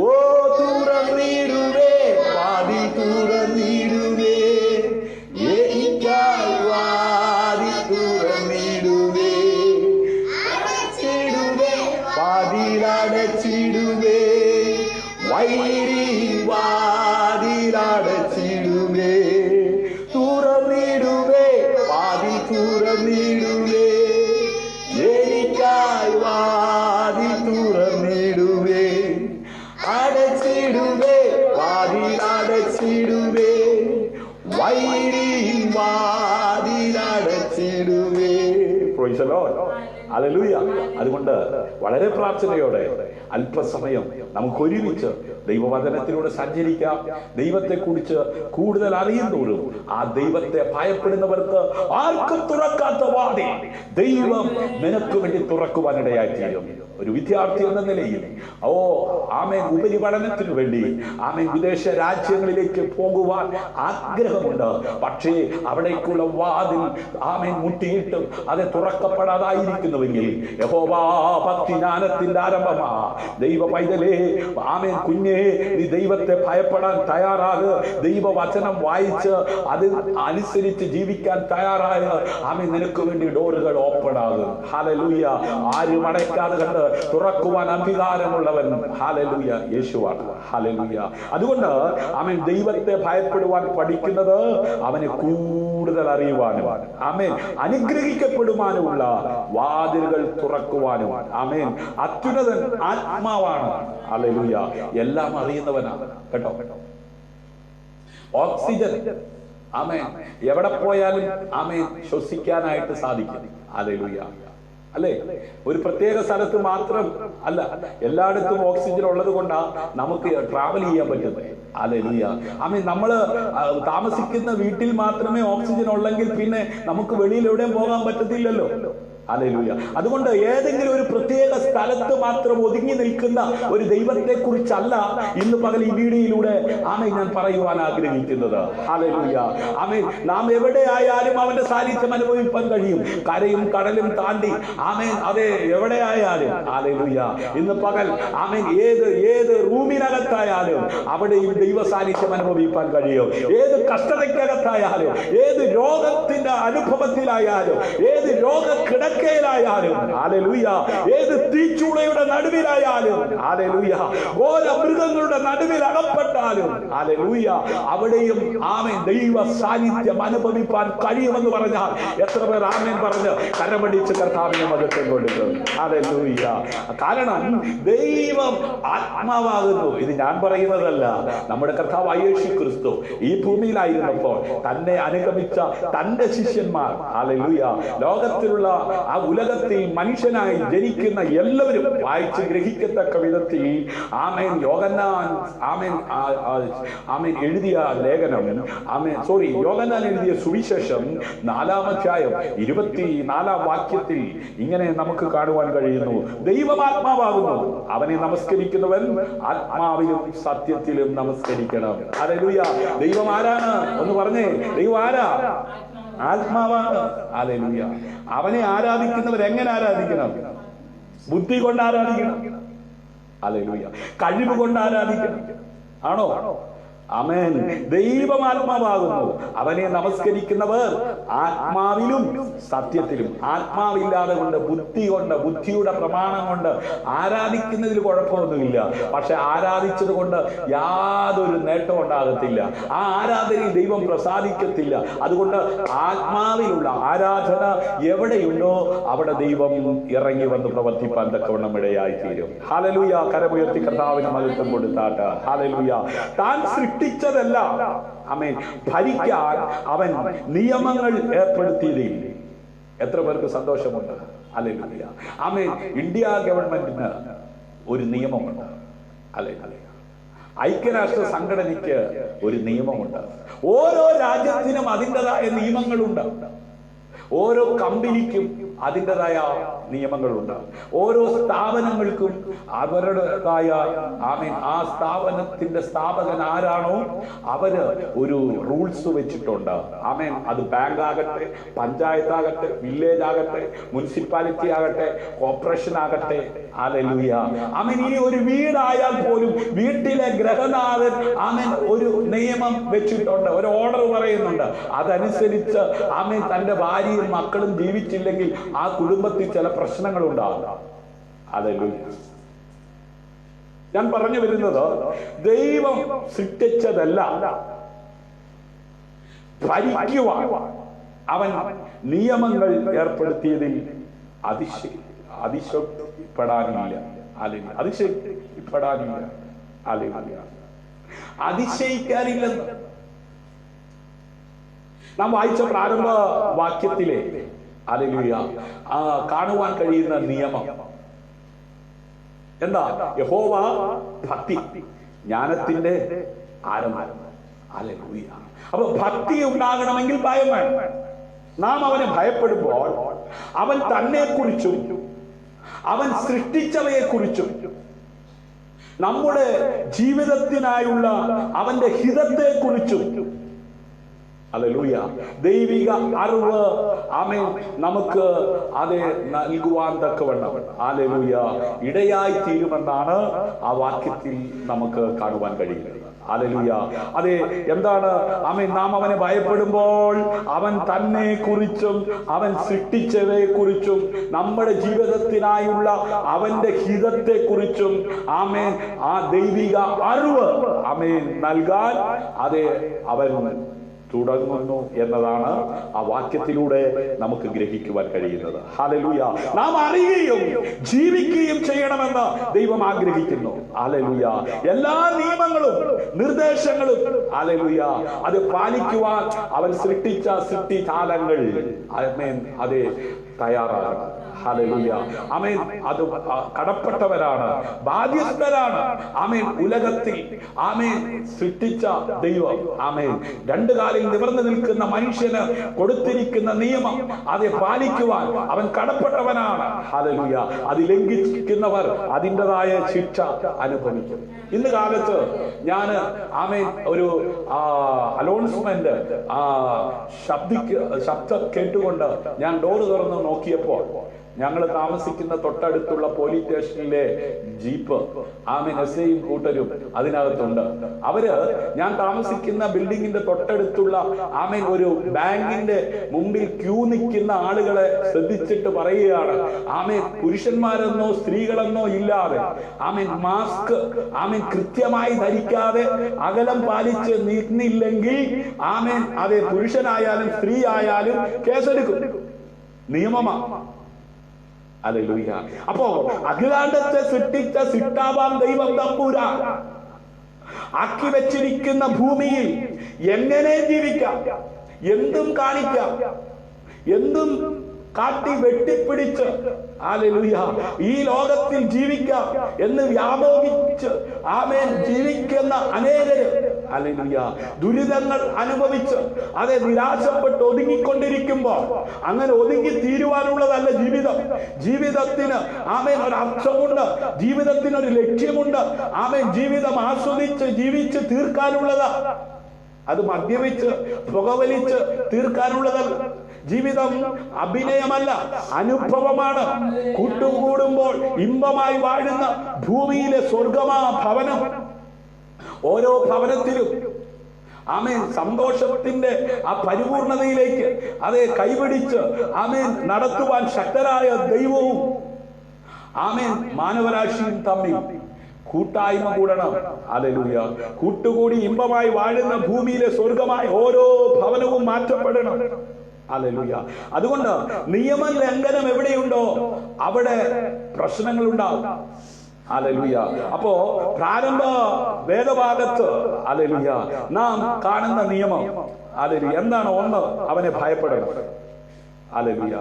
ഓ തുറന്നിടുവേ, വാതിൽ തുറന്നിടുവേ, എനിക്കായി വാതിൽ തുറന്നിടുവേ, അടച്ചിടുവേ, വാതിലടച്ചിടുവേ, വൈരി വാതിലടച്ചിടുവേ, തുറന്നിടുവേ, വാതിൽ തുറന്നിടുവേ, എനിക്കായി വാതിൽ തുറന്നിടുവേ, അടച്ചിടുവേ, വാതിലടച്ചിടുവേ, വൈരി വാതിലടച്ചിടുവേ. Praise the lord. ഹല്ലേലൂയ. അതുകൊണ്ട് വളരെ പ്രാർത്ഥനയോടെ അല്പസമയം നമുക്ക് ഒരുമിച്ച് ദൈവവചനത്തിലൂടെ സഞ്ചരിക്കാം. ദൈവത്തെ കുറിച്ച് കൂടുതൽ അറിയുന്നവരും ആ ദൈവത്തെ ഭയപ്പെടുന്നവർക്ക് ആർക്കും തുറക്കാത്ത വാതിൽ ദൈവം നിനക്ക് വേണ്ടി തുറക്കുവാനിടയായിത്തീരും. ഒരു വിദ്യാർത്ഥി എന്ന നിലയിൽ ആമേൻ ഉപരിപഠനത്തിനു വേണ്ടി ആമേൻ വിദേശ രാജ്യങ്ങളിലേക്ക് പോകുവാൻ ആഗ്രഹമുണ്ട്. പക്ഷേ അവിടേക്കുള്ള വാതിൽ ആമേൻ മുട്ടിയിട്ടും അത് തുറക്കപ്പെടാതായിരിക്കുന്നുവെങ്കിൽ യഹോവാ ഭക്തി ജ്ഞാനത്തിന്റെ ആരംഭമാ. ദൈവ പൈതലേ, ആമേൻ കുഞ്ഞേ, നീ ദൈവത്തെ ഭയപ്പെടാൻ തയ്യാറാക്. ദൈവവചനം വായിച്ച് അത് അനുസരിച്ച് ജീവിക്കാൻ തയ്യാറായ ആമേൻ നിനക്ക് വേണ്ടി ഡോറുകൾ ഓപ്പൺ ആകും. ഹല്ലേലൂയ. ആരും അടയ്ക്കാതെ കണ്ട് തുറക്കുവാൻ അധികാരമുള്ളവൻ ഹല്ലേലൂയ യേശുവാണ്. ഹല്ലേലൂയ. അതുകൊണ്ട് ആമേൻ ദൈവത്തെ ഭയപ്പെടുവാൻ പഠിക്കുന്നത് അവനെ കൂടുതൽ അറിയുവാനും ആമേൻ അനുഗ്രഹിക്കപ്പെടുവാനുമുള്ള വാതിലുകൾ തുറക്കുവാനും. ആമേൻ. അത്യുന്നതൻ ആത്മാവാണ്. ഹല്ലേലൂയ. എല്ലാം അറിയുന്നവനാണ് കേട്ടോ. ഓക്സിജൻ ആമേൻ എവിടെ പോയാലും ആമേൻ ശ്വസിക്കാനായിട്ട് സാധിക്കും. ഹല്ലേലൂയ. അല്ലേ? ഒരു പ്രത്യേക സ്ഥലത്ത് മാത്രം അല്ല, എല്ലായിടത്തും ഓക്സിജൻ ഉള്ളത് കൊണ്ടാ നമുക്ക് ട്രാവൽ ചെയ്യാൻ പറ്റുന്നത്. ഹല്ലേലൂയ. ആമേൻ. നമ്മള് താമസിക്കുന്ന വീട്ടിൽ മാത്രമേ ഓക്സിജൻ ഉള്ളെങ്കിൽ പിന്നെ നമുക്ക് വെളിയിൽ എവിടെയും പോകാൻ പറ്റത്തില്ലല്ലോ. ഹല്ലേലൂയ. അതുകൊണ്ട് ഏതെങ്കിലും ഒരു പ്രത്യേക സ്ഥലത്ത് മാത്രം ഒതുങ്ങി നിൽക്കുന്ന ഒരു ദൈവത്തെ കുറിച്ചല്ല ഇന്ന് പകൽ ഈ വീഡിയോയിലൂടെ ആമേൻ ഞാൻ പറയുവാൻ ആഗ്രഹിക്കുന്നത്. ഹല്ലേലൂയ. ആമേൻ. നാം എവിടെ ആയാലും അവന്റെ സാന്നിധ്യം അനുഭവിക്കാൻ കഴിയും. കരയും കടലും താണ്ടി ആമേൻ അതെ എവിടെ ആയാലും. ഹല്ലേലൂയ. ഇന്ന് പകൽ ആമേൻ ഏത് റൂമിനകത്തായാലും അവിടെയും ദൈവ സാന്നിധ്യം അനുഭവിക്കാൻ കഴിയും. ഏത് കഷ്ടതയ്ക്കകത്തായാലും, ഏത് രോഗത്തിന്റെ അനുഭവത്തിലായാലും, ഏത് രോഗ കിടക്ക കിടക്കയിലായാലും, ഹല്ലേലൂയ, ഏത് തീച്ചൂളയുടെ നടുവിലായാലും, ഹല്ലേലൂയ, ഘോര മൃഗങ്ങളുടെ നടുവിൽ അകപ്പെട്ടാലും, ഹല്ലേലൂയ, അവിടെയും ആമേൻ ദൈവ സാന്നിധ്യം അനുഭവിപ്പാൻ കഴിയുമെന്ന് പറഞ്ഞാൽ എത്ര പേർ ആമേൻ പറഞ്ഞ് കരമടിച്ച് കർത്താവിനെ മഹത്വം കൊടുക്കും. ഹല്ലേലൂയ. കാരണം ദൈവം ആത്മാവാകുന്നു. ഇത് ഞാൻ പറയുന്നതല്ല, നമ്മുടെ കർത്താവ് യേശു ക്രിസ്തു ഈ ഭൂമിയിലായിരുന്നപ്പോൾ തന്നെ അനുഗമിച്ച തന്റെ ശിഷ്യന്മാർ, ഹല്ലേലൂയ, ലോകത്തിലുള്ള ആ ഉലകത്തിൽ മനുഷ്യനായി ജനിക്കുന്ന എല്ലാവരും വായിച്ച് ഗ്രഹിക്കത്തക്ക വിധത്തിൽ ആമേൻ യോഹന്നാൻ എഴുതിയ ലേഖനം, യോഹന്നാൻ എഴുതിയ സുവിശേഷം 4-ാം അധ്യായം 24-ാം വാക്യത്തിൽ ഇങ്ങനെ നമുക്ക് കാണുവാൻ കഴിയുന്നു. ദൈവമാത്മാവാകുന്നു, അവനെ നമസ്കരിക്കുന്നവൻ ആത്മാവിലും സത്യത്തിലും നമസ്കരിക്കണം. ഹല്ലേലൂയ. ദൈവം ആരാണ്? ഒന്ന് പറഞ്ഞേ. ദൈവം ആരാ? ആത്മാവാണ്. ഹല്ലേലൂയ. അവനെ ആരാധിക്കുന്നവർ എങ്ങനെ ആരാധിക്കണം? ബുദ്ധി കൊണ്ട് ആരാധിക്കണം. ഹല്ലേലൂയ. കഴിവ് കൊണ്ട് ആരാധിക്കണം. ആണോ? ആമേൻ. ദൈവം ആത്മാവാകുന്നു, അവനെ നമസ്കരിക്കുന്നവർ ആത്മാവിലും സത്യത്തിലും. ആത്മാവില്ലാതെ കൊണ്ട് ബുദ്ധിയുടെ പ്രമാണം കൊണ്ട് ആരാധിക്കുന്നതിൽ കുഴപ്പമൊന്നുമില്ല. പക്ഷെ ആരാധിച്ചത് കൊണ്ട് യാതൊരു നേട്ടം ഉണ്ടാകത്തില്ല. ആ ആരാധനയിൽ ദൈവം പ്രസാദിക്കത്തില്ല. അതുകൊണ്ട് ആത്മാവിലുള്ള ആരാധന എവിടെയുണ്ടോ അവിടെ ദൈവം ഇറങ്ങി വന്ന് പ്രവർത്തിപ്പാൻ തക്കവണ്ണം ഇടയായി തീരും. ഹല്ലേലൂയ. കരമുയർത്തി കർത്താവിന് മഹത്വം കൊടുത്താട്ട്. ഹല്ലേലൂയ. താൻ സൃഷ്ടിച്ചതല്ല, ആമേൻ, ഭരിക്കാൻ അവൻ നിയമങ്ങൾ ഏർപ്പെടുത്തിയതിൽ എത്ര പേർക്ക് സന്തോഷമുണ്ട്? ഹല്ലേലൂയ. ആമേൻ. ഇന്ത്യ ഗവൺമെന്റിന് ഒരു നിയമമുണ്ട്. ഹല്ലേലൂയ. ഐക്യരാഷ്ട്ര സംഘടനയ്ക്ക് ഒരു നിയമമുണ്ട്. ഓരോ രാജ്യത്തിനും അതിൻ്റെതായ നിയമങ്ങളുണ്ട്. ഓരോ കമ്പനിക്കും അതിൻ്റെതായ നിയമങ്ങളുണ്ട്. ഓരോ സ്ഥാപനങ്ങൾക്കും അവരുടേതായ ആമേൻ ആ സ്ഥാപനത്തിന്റെ സ്ഥാപകൻ ആരാണോ അവര് ഒരു റൂൾസ് വെച്ചിട്ടുണ്ട്. ആമേൻ. അത് ബാങ്ക് ആകട്ടെ, പഞ്ചായത്ത് ആകട്ടെ, വില്ലേജ് ആകട്ടെ, മുനിസിപ്പാലിറ്റി ആകട്ടെ, കോർപ്പറേഷൻ ആകട്ടെ. ഹല്ലേലൂയ. ആമേൻ. ഇനി ഒരു വീടായാൽ പോലും വീട്ടിലെ ഗൃഹനാഥൻ ആമേൻ ഒരു നിയമം വെച്ചിട്ടുണ്ട്, ഒരു ഓർഡർ പറയുന്നുണ്ട്. അതനുസരിച്ച് ആമേൻ തന്റെ ഭാര്യയും മക്കളും ജീവിച്ചില്ലെങ്കിൽ ആ കുടുംബത്തിൽ ചില പ്രശ്നങ്ങൾ ഉണ്ടാകും. ഹല്ലേലൂയ. ഞാൻ പറഞ്ഞു വരുന്നത്, ദൈവം സൃഷ്ടിച്ചതല്ല, ഭരിക്കുവാൻ അവൻ നിയമങ്ങൾ ഏർപ്പെടുത്തിയതിൽ അതിശയിപ്പെടാനില്ല. അതിശയിപ്പെടാനില്ല. അതിശയിക്കാനില്ലെന്ന് നാം വായിച്ച പ്രാരംഭ വാക്യത്തിലെ ഹല്ലേലൂയ കാണുവാൻ കഴിയുന്ന നിയമം എന്താ? യഹോവ ഭക്തി, ജ്ഞാനത്തിന്റെ ആരംഭം. ഹല്ലേലൂയ. അപ്പൊ ഭക്തി ഉണ്ടാകണമെങ്കിൽ ഭയം വേണം. നാം അവനെ ഭയപ്പെടുമ്പോൾ അവൻ തന്നെ കുറിച്ചും അവൻ സൃഷ്ടിച്ചവയെ കുറിച്ചും നമ്മുടെ ജീവിതത്തിനായുള്ള അവന്റെ ഹിതത്തെ കുറിച്ചും ഹല്ലേലൂയ ദൈവിക അറിവ് ആമേൻ നമുക്ക് അത് നൽകുവാൻ തക്കവണ്ണം ഹല്ലേലൂയ ഇടയായി തീരുമെന്നാണ് ആ വാക്യത്തിൽ നമുക്ക് കാണുവാൻ കഴിയുന്നത്. ഹല്ലേലൂയ. അതെ, എന്താണ് ആമേൻ? നാം അവനെ ഭയപ്പെടുമ്പോൾ അവൻ തന്നെ കുറിച്ചും അവൻ സൃഷ്ടിച്ചവയെ കുറിച്ചും നമ്മുടെ ജീവിതത്തിനായുള്ള അവന്റെ ഹിതത്തെ കുറിച്ചും ആമേൻ ആ ദൈവിക അറിവ് ആമേൻ നൽകാൻ അതെ അവൻ തുടങ്ങുന്നു എന്നതാണ് ആ വാക്യത്തിലൂടെ നമുക്ക് ഗ്രഹിക്കുവാൻ കഴിയുന്നത്. ഹല്ലേലൂയ. നാം അറിയുകയും ജീവിക്കുകയും ചെയ്യണമെന്ന് ദൈവം ആഗ്രഹിക്കുന്നു. ഹല്ലേലൂയ. എല്ലാ നിയമങ്ങളും നിർദ്ദേശങ്ങളും ഹല്ലേലൂയ അത് പാലിക്കുവാൻ അവൻ സൃഷ്ടിച്ച സൃഷ്ടിജാലങ്ങൾ ആമേൻ അതെ തയ്യാറാകണം. ഹല്ലേലൂയ. ആമേൻ. അത് കടപ്പെട്ടവരാണ്, ബാധ്യസ്ഥരാണ്. ആമേൻ. ഉലകത്തിൽ ആമേൻ സൃഷ്ടിച്ച ദൈവം ആമേൻ രണ്ടു കാലിൽ നിവർന്നു നിൽക്കുന്ന മനുഷ്യന് കൊടുത്തിരിക്കുന്ന നിയമം അത് പാലിക്കുവാൻ അവൻ കടപ്പെട്ടവനാണ്. ഹല്ലേലൂയ. അത് ലംഘിക്കുന്നവർ അതിൻ്റെതായ ശിക്ഷ അനുഭവിക്കും. ഇന്ന് കാലത്ത് ഞാൻ ആമേൻ ഒരു അനൗൺസ്മെന്റ് ശബ്ദം കേട്ടുകൊണ്ട് ഞാൻ ഡോറ് തുറന്ന് നോക്കിയപ്പോൾ ഞങ്ങൾ താമസിക്കുന്ന തൊട്ടടുത്തുള്ള പോലീസ് സ്റ്റേഷനിലെ ജീപ്പ് എസ്ഐയും കൂട്ടരും അതിനകത്തുണ്ട്. അവര് ഞാൻ താമസിക്കുന്ന ബിൽഡിങ്ങിന്റെ തൊട്ടടുത്തുള്ള ഒരു ബാങ്കിന്റെ മുമ്പിൽ ക്യൂ നിൽക്കുന്ന ആളുകളെ ശ്രദ്ധിച്ചിട്ട് പറയുകയാണ്, പുരുഷന്മാരെന്നോ സ്ത്രീകളെന്നോ ഇല്ലാതെ മാസ്ക് കൃത്യമായി ധരിക്കാതെ അകലം പാലിച്ച് നിന്നില്ലെങ്കിൽ അതെ പുരുഷനായാലും സ്ത്രീ ആയാലും കേസെടുക്കും. നിയമമാണ്. ഹല്ലേലൂയ. അപ്പോ അഖിലാണ്ടത്തെ സൃഷ്ടിച്ച സിട്ടാവാം ദൈവം തമ്പുരാൻ ആക്കി വെച്ചിരിക്കുന്ന ഭൂമിയിൽ എങ്ങനെ ജീവിക്കാം, എന്തും കാണിക്കാം, എന്തും കാട്ടി വെട്ടിപ്പിടിച്ച് ഹല്ലേലൂയ ഈ ലോകത്തിൽ ജീവിക്കാം എന്ന് വ്യാമോഹിച്ച് ജീവിക്കുന്ന അനേകര് ഹല്ലേലൂയ ദുരിതങ്ങൾ അനുഭവിച്ച് അതെ നിരാശപ്പെട്ട് ഒതുങ്ങിക്കൊണ്ടിരിക്കുമ്പോൾ അങ്ങനെ ഒതുങ്ങി തീരുവാനുള്ളതല്ല ജീവിതം. ജീവിതത്തിന് ഒരർത്ഥമുണ്ട്, ജീവിതത്തിന് ഒരു ലക്ഷ്യമുണ്ട്. ജീവിതം ആസ്വദിച്ച് ജീവിച്ച് തീർക്കാനുള്ളതാ. അത് മദ്യപിച്ച് പുകവലിച്ച് തീർക്കാനുള്ളതല്ല. ജീവിതം അഭിനയമല്ല, അനുഭവമാണ്. കൂട്ടുകൂടുമ്പോൾ ഇമ്പമായി വാഴുന്ന ഭൂമിയിലെ സ്വർഗമാ ഭവനം. ഓരോ ഭവനത്തിലും സന്തോഷത്തിന്റെ ആ പരിപൂർണതയിലേക്ക് അതെ കൈപിടിച്ച് നടത്തുവാൻ ശക്തരായ ദൈവവും മാനവരാശിയും തമ്മിൽ കൂട്ടായ്മ കൂടണം. ഹല്ലേലൂയ. കൂട്ടുകൂടി ഇമ്പമായി വാഴുന്ന ഭൂമിയിലെ സ്വർഗമായി ഓരോ ഭവനവും മാറ്റപ്പെടണം. ഹല്ലേലൂയ. അതുകൊണ്ട് നിയമലംഘനം എവിടെയുണ്ടോ അവിടെ പ്രശ്നങ്ങൾ ഉണ്ടാവും. ഹല്ലേലൂയ. അപ്പോ പ്രാരംഭ വേദഭാഗത്ത് ഹല്ലേലൂയ നാം കാണുന്ന നിയമം ഹല്ലേലൂയ എന്താണ്? ഒന്ന്, അവനെ ഭയപ്പെടണം. ഹല്ലേലൂയ.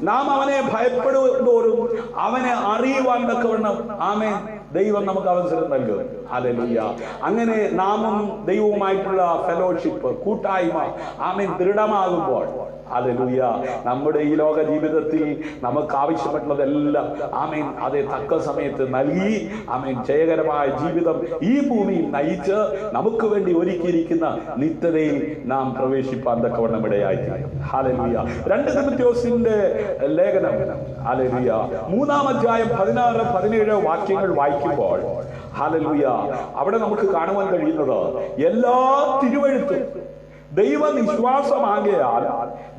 നാം അവനെ ഭയപ്പെടുന്തോറും അവനെ അറിയുവാൻ തക്കവണ്ണം ദൈവം നമുക്ക് അവസരം നൽകും. ഹല്ലേലൂയ. അങ്ങനെ നാമും ദൈവവുമായിട്ടുള്ള ഫെലോഷിപ്പ്, കൂട്ടായ്മ ദൃഢമാകുമ്പോൾ ഹല്ലേലൂയ നമ്മുടെ ഈ ലോക ജീവിതത്തിൽ നമുക്ക് ആവശ്യപ്പെട്ടുള്ളതെല്ലാം അതേ തക്ക സമയത്ത് നൽകി ജയകരമായ ജീവിതം ഈ ഭൂമിയിൽ നയിച്ച് നമുക്ക് വേണ്ടി ഒരുക്കിയിരിക്കുന്ന നിത്യതയിൽ നാം പ്രവേശിപ്പാൻ തക്കവണ്ണം ഇടയായിത്തീരും. ഹല്ലേലൂയ. 2 തിമോഥെയോസിന്റെ ലേഖനം ഹല്ലേലൂയ 3-ാം അധ്യായം 16-17 വാക്യങ്ങൾ വായിക്കുമ്പോൾ ഹല്ലേലൂയ അവിടെ നമുക്ക് കാണുവാൻ കഴിയുന്നത് എല്ലാ തിരുവെഴുത്തും ദൈവനിശ്വാസമാകയാൽ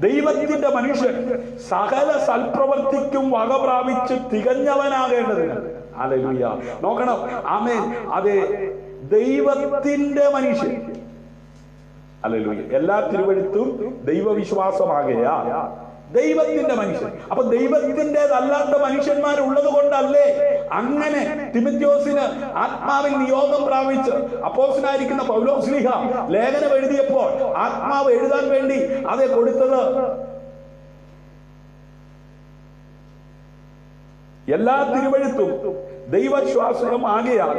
ദൈവത്തിന്റെ മനുഷ്യൻ സകല സൽപ്രവർത്തിക്കും വക പ്രാപിച്ച് തികഞ്ഞവനാകേണ്ടതിന്. ഹല്ലേലൂയ. നോക്കണം. അതെ ദൈവത്തിന്റെ മനുഷ്യൻ. ഹല്ലേലൂയ. എല്ലാ തിരുവെഴുത്തും ദൈവവിശ്വാസമാകയാൽ ദൈവത്തിന്റെ മനുഷ്യൻ. അപ്പൊ ദൈവത്തിൻ്റെതല്ലാത്ത മനുഷ്യന്മാരുള്ളത് കൊണ്ടല്ലേ അങ്ങനെ തിമോഥെയോസിന് ആത്മാവിൽ നിയോഗം പ്രാപിച്ച് അപ്പോസ്തലനായിരിക്കുന്ന പൗലോസ്ലീഹ ലേഖനം എഴുതിയപ്പോൾ ആത്മാവ് എഴുതാൻ വേണ്ടി അതെ കൊടുത്തത്. എല്ലാ തിരുവെഴുത്തും ദൈവശ്വാസം ആകയാൽ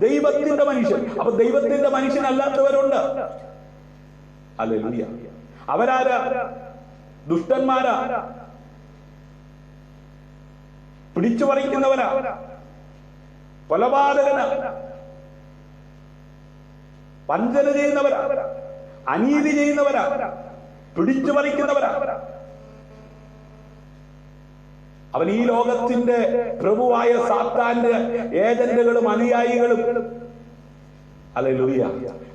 ദൈവത്തിന്റെ മനുഷ്യൻ. അപ്പൊ ദൈവത്തിന്റെ മനുഷ്യനല്ലാത്തവരുണ്ട്. ഹല്ലേലൂയ. അവരാരാ? ദുഷ്ടന്മാരാ, പിടിച്ചു പറിക്കുന്നവരാ, കൊലപാതകനാ, വഞ്ചന ചെയ്യുന്നവരാ, അനീതി ചെയ്യുന്നവരാ, പിടിച്ചു പറിക്കുന്നവരാ. അവൻ ഈ ലോകത്തിന്റെ പ്രഭുവായ സാത്താന്റെ ഏജന്റുകളും അനുയായികളും. ഹല്ലേലൂയ.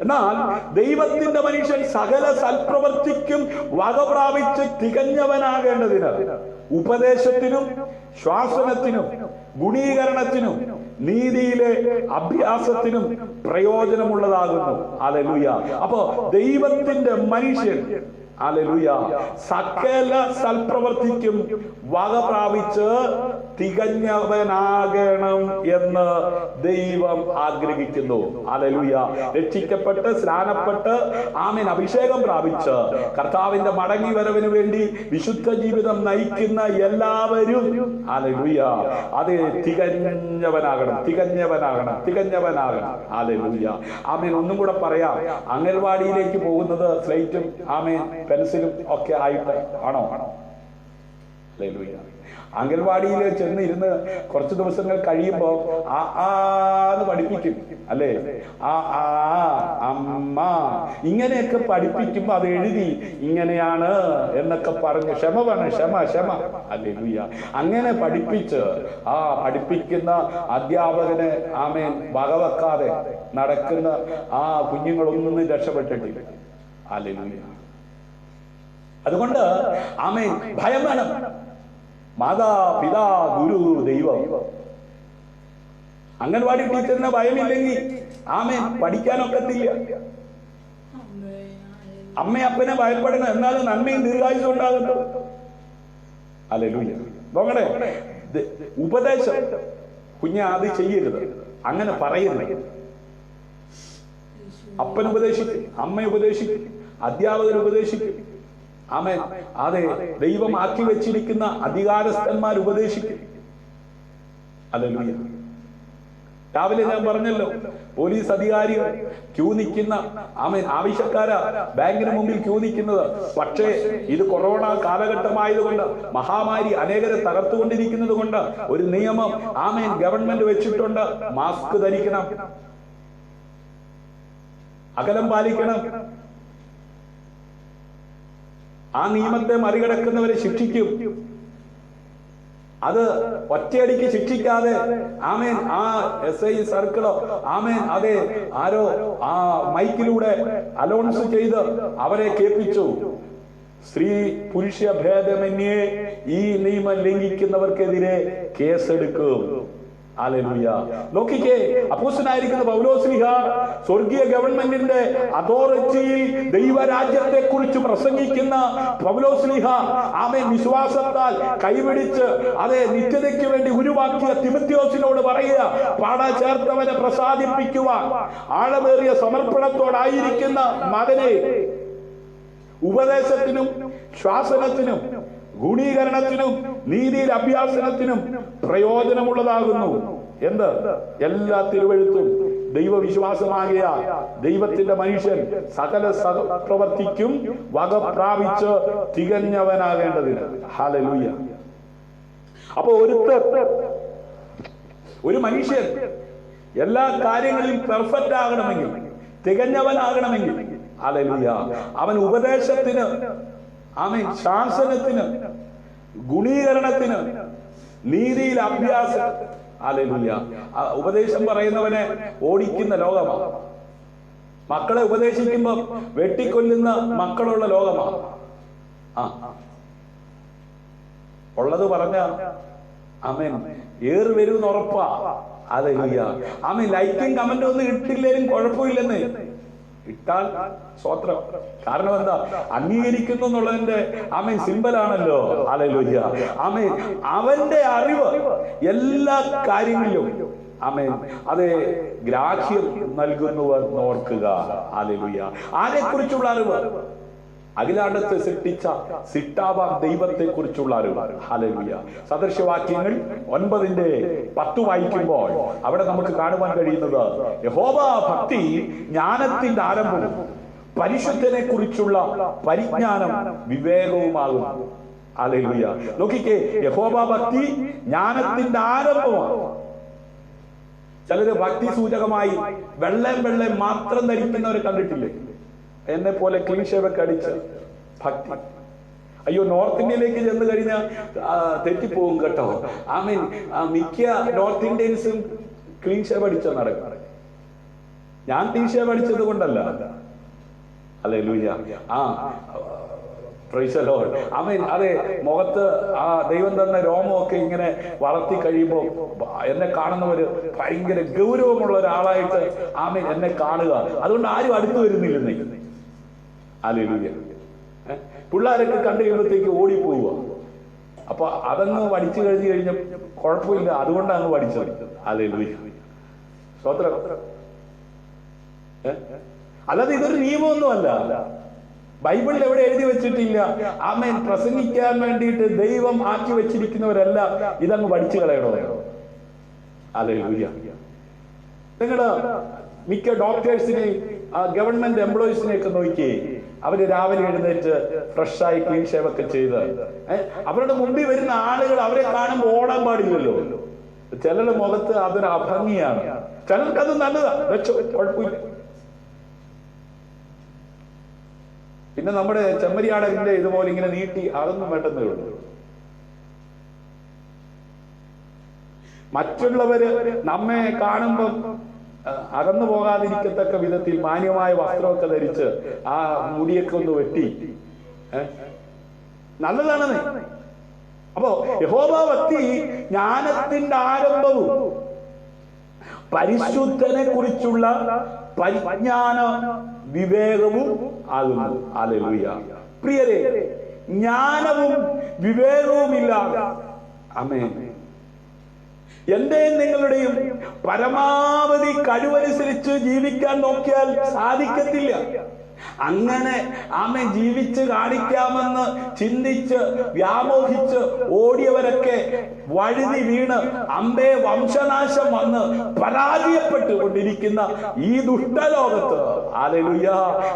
എന്നാൽ ദൈവത്തിന്റെ മനുഷ്യൻ സകല സൽപ്രവർത്തിക്കും വക പ്രാപിച്ച് തികഞ്ഞവനാകേണ്ടതിന് ഉപദേശത്തിനും ശ്വാസനത്തിനും ഗുണീകരണത്തിനും നീതിയിലെ അഭ്യാസത്തിനും പ്രയോജനമുള്ളതാകുന്നു. ഹല്ലേലൂയ. അപ്പോ ദൈവത്തിന്റെ മനുഷ്യൻ ഹല്ലേലൂയ സകല സൽപ്രവർത്തിക്കും വക പ്രാപിച്ച് തികഞ്ഞവനാകണം എന്ന് ദൈവം ആഗ്രഹിക്കുന്നു. ഹല്ലേലൂയ. രക്ഷിക്കപ്പെട്ട് സ്നാനപ്പെട്ട് അഭിഷേകം പ്രാപിച്ച് കർത്താവിന്റെ മടങ്ങി വരവിന് വേണ്ടി വിശുദ്ധ ജീവിതം നയിക്കുന്ന എല്ലാവരും ഹല്ലേലൂയ അത് തികഞ്ഞവനാകണം. ഹല്ലേലൂയ. ഒന്നും കൂടെ പറയാം. അംഗൻവാടിയിലേക്ക് പോകുന്നത് സ്ലേറ്റും പെൻസിലും ഒക്കെ ആയിട്ട് ആണോ? ഹല്ലേലൂയ. അംഗൻവാടിയിൽ ചെന്നിരുന്ന് കുറച്ച് ദിവസങ്ങൾ കഴിയുമ്പോൾ എന്ന് പഠിപ്പിക്കും അല്ലേ? അമ്മ ഇങ്ങനെയൊക്കെ പഠിപ്പിക്കുമ്പോ അത് എഴുതി ഇങ്ങനെയാണ് എന്നൊക്കെ പറഞ്ഞ് ക്ഷമ വേണം, ക്ഷമ. ഹല്ലേലൂയ. അങ്ങനെ പഠിപ്പിച്ച് പഠിപ്പിക്കുന്ന അധ്യാപകനെ ആമേൻ വകവെക്കാതെ നടക്കുന്ന കുഞ്ഞുങ്ങളൊന്നും രക്ഷപ്പെട്ടിട്ടില്ല. ഹല്ലേലൂയ. അതുകൊണ്ട് ആമേൻ ഭയം വേണം. മാതാ പിതാ ഗുരു ദൈവം. അംഗൻവാടി ടീച്ചറിന് ഭയമില്ലെങ്കിൽ ആമേൻ പഠിക്കാനൊക്കത്തില്ല. അമ്മയപ്പനെ ഭയപ്പെടണം, എന്നാലും നന്മയും ദീർഘായുസ്സും ഉണ്ടാകുന്നു. ഹല്ലേലൂയ. നോക്കണേ, ഉപദേശം കുഞ്ഞ് അത് ചെയ്യരുത്, അങ്ങനെ പറയരുത്. അപ്പൻ ഉപദേശിക്കും, അമ്മ ഉപദേശിക്കും, അധ്യാപകർ ഉപദേശിക്കും. ആമേൻ. അതെ, ദൈവം ആക്കി വെച്ചിരിക്കുന്ന അധികാരസ്ഥന്മാർ ഉപദേശിക്കും. ഹല്ലേലൂയ. രാവിലെ ഞാൻ പറഞ്ഞല്ലോ, പോലീസ് അധികാരികൾ ക്യൂ നിൽക്കുന്ന ആമേൻ ആവശ്യക്കാരാ ബാങ്കിന് മുമ്പിൽ ക്യൂ നിൽക്കുന്നത്. പക്ഷേ ഇത് കൊറോണ കാലഘട്ടമായതുകൊണ്ട്, മഹാമാരി അനേകരെ തകർത്തുകൊണ്ടിരിക്കുന്നത് കൊണ്ട് ഒരു നിയമം ആമേൻ ഗവൺമെന്റ് വെച്ചിട്ടുണ്ട്. മാസ്ക് ധരിക്കണം, അകലം പാലിക്കണം. ആ നിയമത്തെ മറികടക്കുന്നവരെ ശിക്ഷിക്കും. അത് ഒറ്റയടിക്ക് ശിക്ഷിക്കാതെ ആമേൻ SI സർക്കിളോ ആമേൻ അതെ ആരോ മൈക്കിലൂടെ അനൗൺസ് ചെയ്ത് അവരെ കേൾപ്പിച്ചു. സ്ത്രീ പുരുഷ ഭേദമന്യേ ഈ നിയമം ലംഘിക്കുന്നവർക്കെതിരെ കേസെടുക്കും. ഹല്ലേലൂയ. നോക്കിക്കേ, അപ്പോസ്തലനായിരിക്കുന്ന പൗലോസ്ലീഹ സ്വർഗീയ ഗവൺമെന്റിന്റെ അതോറിറ്റിയിൽ ദൈവരാജ്യത്തെ കുറിച്ച് പ്രസംഗിക്കുന്ന പൗലോസ്ലീഹ ആമേൻ വിശ്വാസത്താൽ കൈപിടിച്ച് നിത്യതയ്ക്ക് വേണ്ടി ഉരുവാക്കിയ തിമോഥെയോസിനോട് പറയുക, പാട ചേർത്തവനെ പ്രസാദിപ്പിക്കുവാൻ ആഴമേറിയ സമർപ്പണത്തോടായിരിക്കുന്ന മകനെ ഉപദേശത്തിനും ശ്വാസനത്തിനും ഗുണീകരണത്തിനും നീതിയിൽ അഭ്യാസനത്തിനും പ്രയോജനമുള്ളതാകുന്നു. എന്ത്? എല്ലാ തിരുവെഴുത്തും ദൈവവിശ്വാസമാകിയ ദൈവത്തിന്റെ മനുഷ്യൻ സകല പ്രവർത്തിക്കും വക പ്രാപിച്ച് തികഞ്ഞവനാകേണ്ടതിന്. ഹല്ലേലൂയ. അപ്പൊ ഒരു മനുഷ്യൻ എല്ലാ കാര്യങ്ങളിലും പെർഫെക്റ്റ് ആകണമെങ്കിൽ, തികഞ്ഞവനാകണമെങ്കിൽ, ഹല്ലേലൂയ, അവൻ ഉപദേശത്തിന് ആമേൻ ശാസനത്തിന് ഗുണീകരണത്തിന് നീതിയിൽ അഭ്യാസം. ഹല്ലേലൂയ. ഉപദേശം പറയുന്നവനെ ഓടിക്കുന്ന ലോകമാണ്. മക്കളെ ഉപദേശിക്കുമ്പോ വെട്ടിക്കൊല്ലുന്ന മക്കളുള്ള ലോകമാണ്. ഉള്ളത് പറഞ്ഞ ആമേൻ ഏറ് വരുമെന്ന് ഉറപ്പാ. ഹല്ലേലൂയ. ആമേൻ ലൈക്കും കമന്റും ഒന്നും ഇട്ടില്ലേലും കുഴപ്പമില്ലെന്ന് ഇട്ടാൽ സ്വത്രം. കാരണം എന്താ? അംഗീകരിക്കുന്നു എന്നുള്ളതിന്റെ ആമേൻ സിമ്പലാണല്ലോ. ഹല്ലേലൂയ. ആമേൻ അവന്റെ അറിവ് എല്ലാ കാര്യങ്ങളിലും ആമേൻ അതെ ഗ്രാഹ്യം നൽകുന്നുവർ ഓർക്കുക. ഹല്ലേലൂയ. ആരെക്കുറിച്ചുള്ള അറിവ്? അഖിലാണ്ടത്തെ സൃഷ്ടിച്ച സിട്ടാവാം ദൈവത്തെ കുറിച്ചുള്ള അറിവ്. ഹല്ലേലൂയ. സദൃശവാക്യങ്ങൾ 9:10 വായിക്കുമ്പോൾ അവിടെ നമുക്ക് കാണുവാൻ കഴിയുന്നത് യഹോവ ഭക്തി ജ്ഞാനത്തിന്റെ ആരംഭവും പരിശുദ്ധനെ കുറിച്ചുള്ള പരിജ്ഞാനം വിവേകവുമാകുന്നു. ഹല്ലേലൂയ. നോക്കിക്കേ, യഹോവ ഭക്തി ജ്ഞാനത്തിന്റെ ആരംഭമാണ്. ചിലര് ഭക്തി സൂചകമായി വെള്ളം മാത്രം ധരിക്കുന്നവരെ കണ്ടിട്ടില്ലേ? എന്നെ പോലെ ക്ലീൻ ഷേവ് ഒക്കെ അടിച്ച് ഭക്തി. അയ്യോ, നോർത്ത് ഇന്ത്യയിലേക്ക് ചെന്ന് കഴിഞ്ഞാൽ തെറ്റിപ്പോകും കേട്ടോ. ആമീൻ. മിക്ക നോർത്ത് ഇന്ത്യൻസും ക്ലീൻ ഷേവ് അടിച്ച നടക്കും. ഞാൻ ക്ലീൻ ഷേവ് അടിച്ചത് കൊണ്ടല്ല. Hallelujah. Praise the lord. Amen. അതെ, മുഖത്ത് ദൈവം തന്ന രോമമൊക്കെ ഇങ്ങനെ വളർത്തി കഴിയുമ്പോൾ എന്നെ കാണുന്നവര് ഭയങ്കര ഗൗരവമുള്ള ഒരാളായിട്ട് ആമേൻ എന്നെ കാണുക. അതുകൊണ്ട് ആരും അടുത്ത് വരുന്നില്ലെന്നേ. ഹല്ലേലൂയ. പിള്ളേരൊക്കെ കണ്ടു കഴിയുമ്പോഴത്തേക്ക് ഓടിപ്പോവുക. അപ്പൊ അതങ്ങ് പഠിച്ചു കഴിഞ്ഞ കുഴപ്പമില്ല, അതുകൊണ്ടാണ് അങ്ങ് പഠിച്ചത്. ഹല്ലേലൂയ. സ്തോത്രം. അല്ലാതെ ഇതൊരു നിയമമൊന്നുമല്ല. ബൈബിളിൽ എവിടെ എഴുതി വെച്ചിട്ടില്ല. ആമേൻ. പ്രസംഗിക്കാൻ വേണ്ടിയിട്ട് ദൈവം ആക്കി വെച്ചിരിക്കുന്നവരല്ല ഇതങ്ങ് പഠിച്ചു കളയണോ. ഹല്ലേലൂയ. നിങ്ങളുടെ മിക്ക ഡോക്ടേഴ്സിനെയും ഗവൺമെന്റ് എംപ്ലോയീസിനെയൊക്കെ നോക്കിയേ, അവര് രാവിലെ എഴുന്നേറ്റ് ഫ്രഷായി ക്ലീൻ ഷേവ് ഒക്കെ ചെയ്ത് അവരുടെ മുമ്പിൽ വരുന്ന ആളുകൾ അവരെ കാണുമ്പോൾ ഓടാൻ പാടില്ലല്ലോ. ചിലരുടെ മുഖത്ത് അതൊരു അഭംഗിയാണ്, ചിലർക്കത് നല്ലതാ, വെച്ചോ, കുഴപ്പമില്ല. പിന്നെ നമ്മുടെ ചെമ്മരിയാടകിന്റെ ഇതുപോലെ ഇങ്ങനെ നീട്ടി അതൊന്നും വേണ്ടെന്നേ ഉള്ളൂ. മറ്റുള്ളവര് നമ്മെ കാണുമ്പം അകന്നു പോകാതിരിക്കത്തക്ക വിധത്തിൽ മാന്യമായ വസ്ത്രമൊക്കെ ധരിച്ച് ആ മുടിയൊക്കെ ഒന്ന് വെട്ടി നല്ലതാണെന്ന്. അപ്പോ യഹോവഭക്തി ജ്ഞാനത്തിന്റെ ആരംഭവും പരിശുദ്ധനെ കുറിച്ചുള്ള പരിജ്ഞാന വിവേകവും ആകുന്നു. ഹല്ലേലൂയ. പ്രിയരെ, ജ്ഞാനവും വിവേകവും ഇല്ലാതെ ആമേൻ എന്റെയും നിങ്ങളുടെയും പരമാവധി കഴിവനുസരിച്ച് ജീവിക്കാൻ നോക്കിയാൽ സാധിക്കത്തില്ല. അങ്ങനെ ആമേൻ ജീവിച്ച് കാണിക്കാമെന്ന് ചിന്തിച്ച് വ്യാമോഹിച്ച് ഓടിയവരൊക്കെ വഴുതി വീണ് അമ്പേ വംശനാശം വന്ന് പരാജയപ്പെട്ടുകൊണ്ടിരിക്കുന്ന ഈ ദുഷ്ടലോകത്ത് ഹല്ലേലൂയ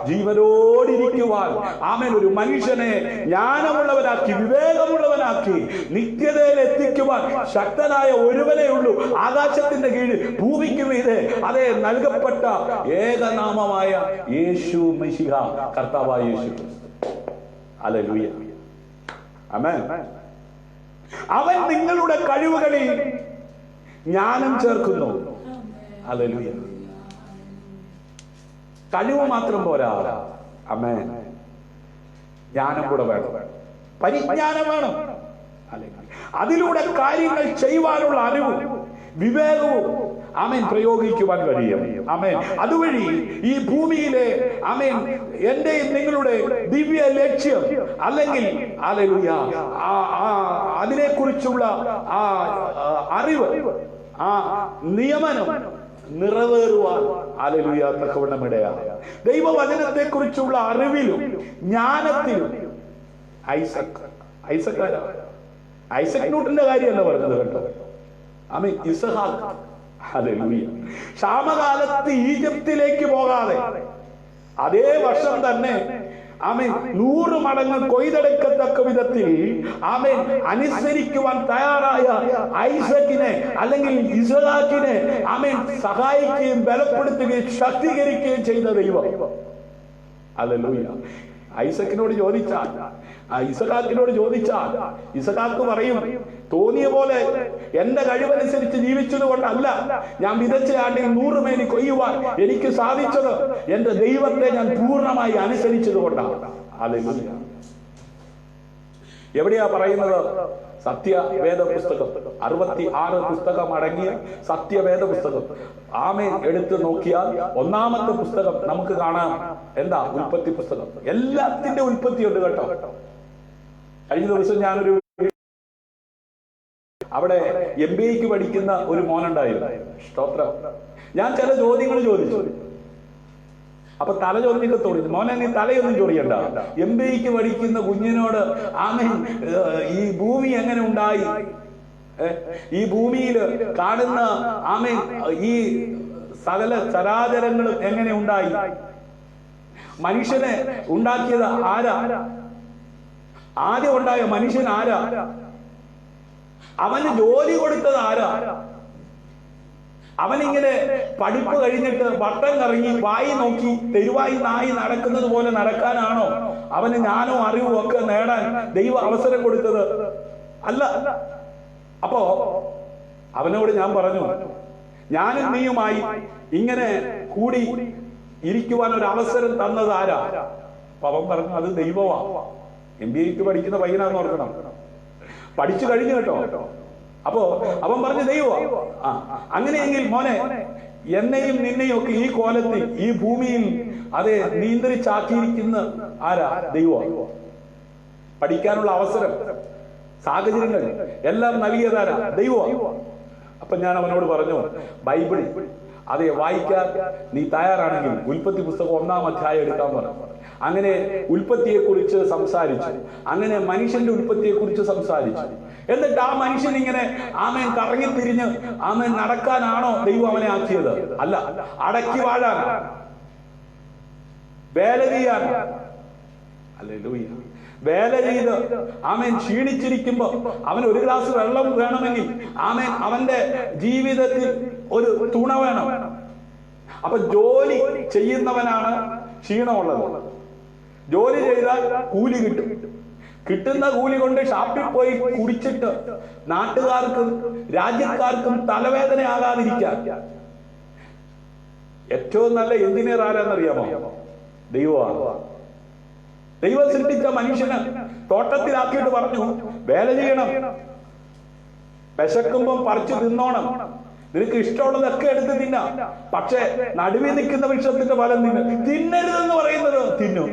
ജീവനോടിരിക്കുവാൻ ആമേൻ ഒരു മനുഷ്യനെ ജ്ഞാനമുള്ളവനാക്കി വിവേകമുള്ളവനാക്കി നിത്യതയിൽ എത്തിക്കുവാൻ ശക്തനായ ഒരുവനേ ഉള്ളൂ. ആകാശത്തിന്റെ കീഴിൽ ഭൂമിക്ക് മീതെ അതേ നൽകപ്പെട്ട ഏകനാമമായ യേശു മിശിഹ, കർത്താവായ യേശു ക്രിസ്തു. ഹല്ലേലൂയ. ആമേൻ. അവൻ നിങ്ങളുടെ കഴിവുകളിൽ ജ്ഞാനം ചേർക്കുന്നു. ഹല്ലേലൂയ. കഴിവ് മാത്രം പോരാ, ആമേൻ, ജ്ഞാനം കൂടെ വേണം, പരിജ്ഞാനം വേണം. അതിലൂടെ കാര്യങ്ങൾ ചെയ്യുവാനുള്ള അറിവും വിവേകവും ആമേൻ പ്രയോഗിക്കുവാൻ കഴിയും. ആമേൻ. അതുവഴി ഈ ഭൂമിയിലെ ആമേൻ എന്റെയും നിങ്ങളുടെ ദിവ്യ ലക്ഷ്യം അല്ലെങ്കിൽ ഹല്ലേലൂയ അതിനെക്കുറിച്ചുള്ള ആ അറിവ്, ആ നിയമനം നിറവേറുവാൻ ഹല്ലേലൂയ തക്കവണ്ണം ഇടയാണ്. ദൈവവചനത്തെ കുറിച്ചുള്ള അറിവിലും ജ്ഞാനത്തിലും ഐസക് ന്യൂട്ടന്റെ കാര്യമല്ല പറഞ്ഞത് കേട്ടോ. ആമേൻ. ഇസ്ഹാക്ക്, ഹല്ലേലൂയ, ക്ഷാമകാലത്ത് ഈജിപ്തിലേക്ക് പോകാതെ അതേ വർഷം തന്നെ ആമേൻ 100 മടങ്ങ് കൊയ്തെടുക്കത്തക്ക വിധത്തിൽ ആമേൻ അനുസരിക്കുവാൻ തയ്യാറായ ഐസക്കിനെ അല്ലെങ്കിൽ ഇസ്ഹാക്കിനെ ആമേൻ സഹായിക്കുകയും ബലപ്പെടുത്തുകയും ശക്തീകരിക്കുകയും ചെയ്ത ദൈവം. ഹല്ലേലൂയ. ഐസക്കിനോട് ചോദിച്ചാൽ, ഇസഹാക്കിനോട് ചോദിച്ചാൽ ഇസഹാക്ക് പറയും, തോന്നിയ പോലെ എന്റെ കഴിവനുസരിച്ച് ജീവിച്ചത് കൊണ്ടല്ല ഞാൻ വിതച്ച ആണ്ടിൽ 100 മേനി കൊയ്യുവാൻ എനിക്ക് സാധിച്ചത്, എന്റെ ദൈവത്തെ ഞാൻ പൂർണ്ണമായി അനുസരിച്ചത് കൊണ്ടാണ്. ഹല്ലേലൂയ. എവിടെയാ പറയുന്നത്? സത്യവേദ പുസ്തകം 66 പുസ്തകം അടങ്ങിയ സത്യവേദ പുസ്തകം ആമേൻ എടുത്ത് നോക്കിയാൽ ഒന്നാമത്തെ പുസ്തകം നമുക്ക് കാണാം. എന്താ? ഉൽപ്പത്തി പുസ്തകം. എല്ലാത്തിന്റെ ഉൽപ്പത്തി ഉണ്ട് കേട്ടോ. കഴിഞ്ഞ ദിവസം ഞാനൊരു അവിടെ MBA പഠിക്കുന്ന ഒരു മോനുണ്ടായിരുന്നു. സ്തോത്രം. ഞാൻ ചില ചോദ്യങ്ങൾ ചോദിച്ചു. അപ്പൊ തല ചൊറിഞ്ഞൊക്കെ തോന്നി. മോനെ, നീ തലയൊന്നും ചൊറിയണ്ട. MBA പഠിക്കുന്ന കുഞ്ഞിനോട് ആമേൻ ഈ ഭൂമി എങ്ങനെ ഉണ്ടായി, ഈ ഭൂമിയിൽ കാണുന്ന ആമേൻ ഈ സകല ചരാചരങ്ങളും എങ്ങനെ ഉണ്ടായി, മനുഷ്യനെ ഉണ്ടാക്കിയത് ആരാ, ആദ്യം ഉണ്ടായ മനുഷ്യൻ ആരാ, അവന് ജോലി കൊടുത്തത് ആരാ, അവനിങ്ങനെ പഠിപ്പ് കഴിഞ്ഞിട്ട് വട്ടം കറങ്ങി വായി നോക്കി തെരുവായി നായി നടക്കുന്നത് പോലെ നടക്കാനാണോ അവന് ജ്ഞാനോ അറിവും ഒക്കെ നേടാൻ ദൈവം അവസരം കൊടുത്തത്? അല്ല. അപ്പോ അവനോട് ഞാൻ പറഞ്ഞു, ഞാനും നീയുമായി ഇങ്ങനെ കൂടി ഇരിക്കുവാൻ ഒരു അവസരം തന്നത് ആരാ? അപ്പൊ അവൻ പറഞ്ഞു, അത് ദൈവമാ. MBA പഠിക്കുന്ന പയ്യനാന്ന് ഓർക്കണം, പഠിച്ചു കഴിഞ്ഞു കേട്ടോ. അപ്പോ അവൻ പറഞ്ഞു ദൈവം. അങ്ങനെയെങ്കിൽ മോനെ, എന്നെയും നിന്നെയും ഒക്കെ ഈ കോലത്തിൽ ഈ ഭൂമിയിൽ അതെ നിയന്ത്രിച്ചാക്കിയിരിക്കുന്ന ആരാ? ദൈവം. പഠിക്കാനുള്ള അവസരം, സാഹചര്യങ്ങൾ എല്ലാം നൽകിയതാരാ? ദൈവം. അപ്പൊ ഞാൻ അവനോട് പറഞ്ഞു, ബൈബിൾ അതെ വായിക്കാൻ നീ തയ്യാറാണെങ്കിൽ ഉൽപ്പത്തി പുസ്തകം 1-ാം അധ്യായം എടുക്കാൻ പറഞ്ഞു. അങ്ങനെ ഉൽപ്പത്തിയെ കുറിച്ച് സംസാരിച്ചു. അങ്ങനെ മനുഷ്യന്റെ ഉൽപ്പത്തിയെ കുറിച്ച് സംസാരിച്ചു. എന്നിട്ട് ആ മനുഷ്യൻ ഇങ്ങനെ ആമേൻ കറങ്ങിത്തിരിഞ്ഞ് ആമേൻ നടക്കാനാണോ ദൈവം അവനെ ആക്കിയത്? അല്ല. അടക്കി വാഴാൻ, വേല ചെയ്യാൻ, ഹല്ലേലൂയ. വേല ചെയ്ത് ആമേൻ ക്ഷീണിച്ചിരിക്കുമ്പോ അവൻ ഒരു ഗ്ലാസ് വെള്ളം വേണമെങ്കിൽ ആമേൻ അവന്റെ ജീവിതത്തിൽ ഒരു തുണ വേണം. അപ്പൊ ജോലി ചെയ്യുന്നവനാണ് ക്ഷീണമുള്ളത്. ജോലി ചെയ്താൽ കൂലി കിട്ടും. കിട്ടുന്ന കൂലി കൊണ്ട് ഷാപ്പിൽ പോയി കുടിച്ചിട്ട് നാട്ടുകാർക്കും രാജ്യക്കാർക്കും തലവേദനയാകാതിരിക്കാൻ ഏറ്റവും നല്ല എഞ്ചിനീയർ ആരാന്നറിയാമോ? ദൈവമാണ്. ദൈവം സൃഷ്ടിച്ച മനുഷ്യന് തോട്ടത്തിലാക്കിയിട്ട് പറഞ്ഞു, വേല ചെയ്യണം, വിശക്കുമ്പം പറിച്ചു തിന്നോണം, നിനക്ക് ഇഷ്ടമുള്ളതൊക്കെ എടുത്ത് തിന്നാം, പക്ഷെ നടുവിൽ നിൽക്കുന്ന വൃക്ഷത്തിന്റെ ഫലം തിന്നരുതെന്ന് പറയുന്നത് തിന്നും,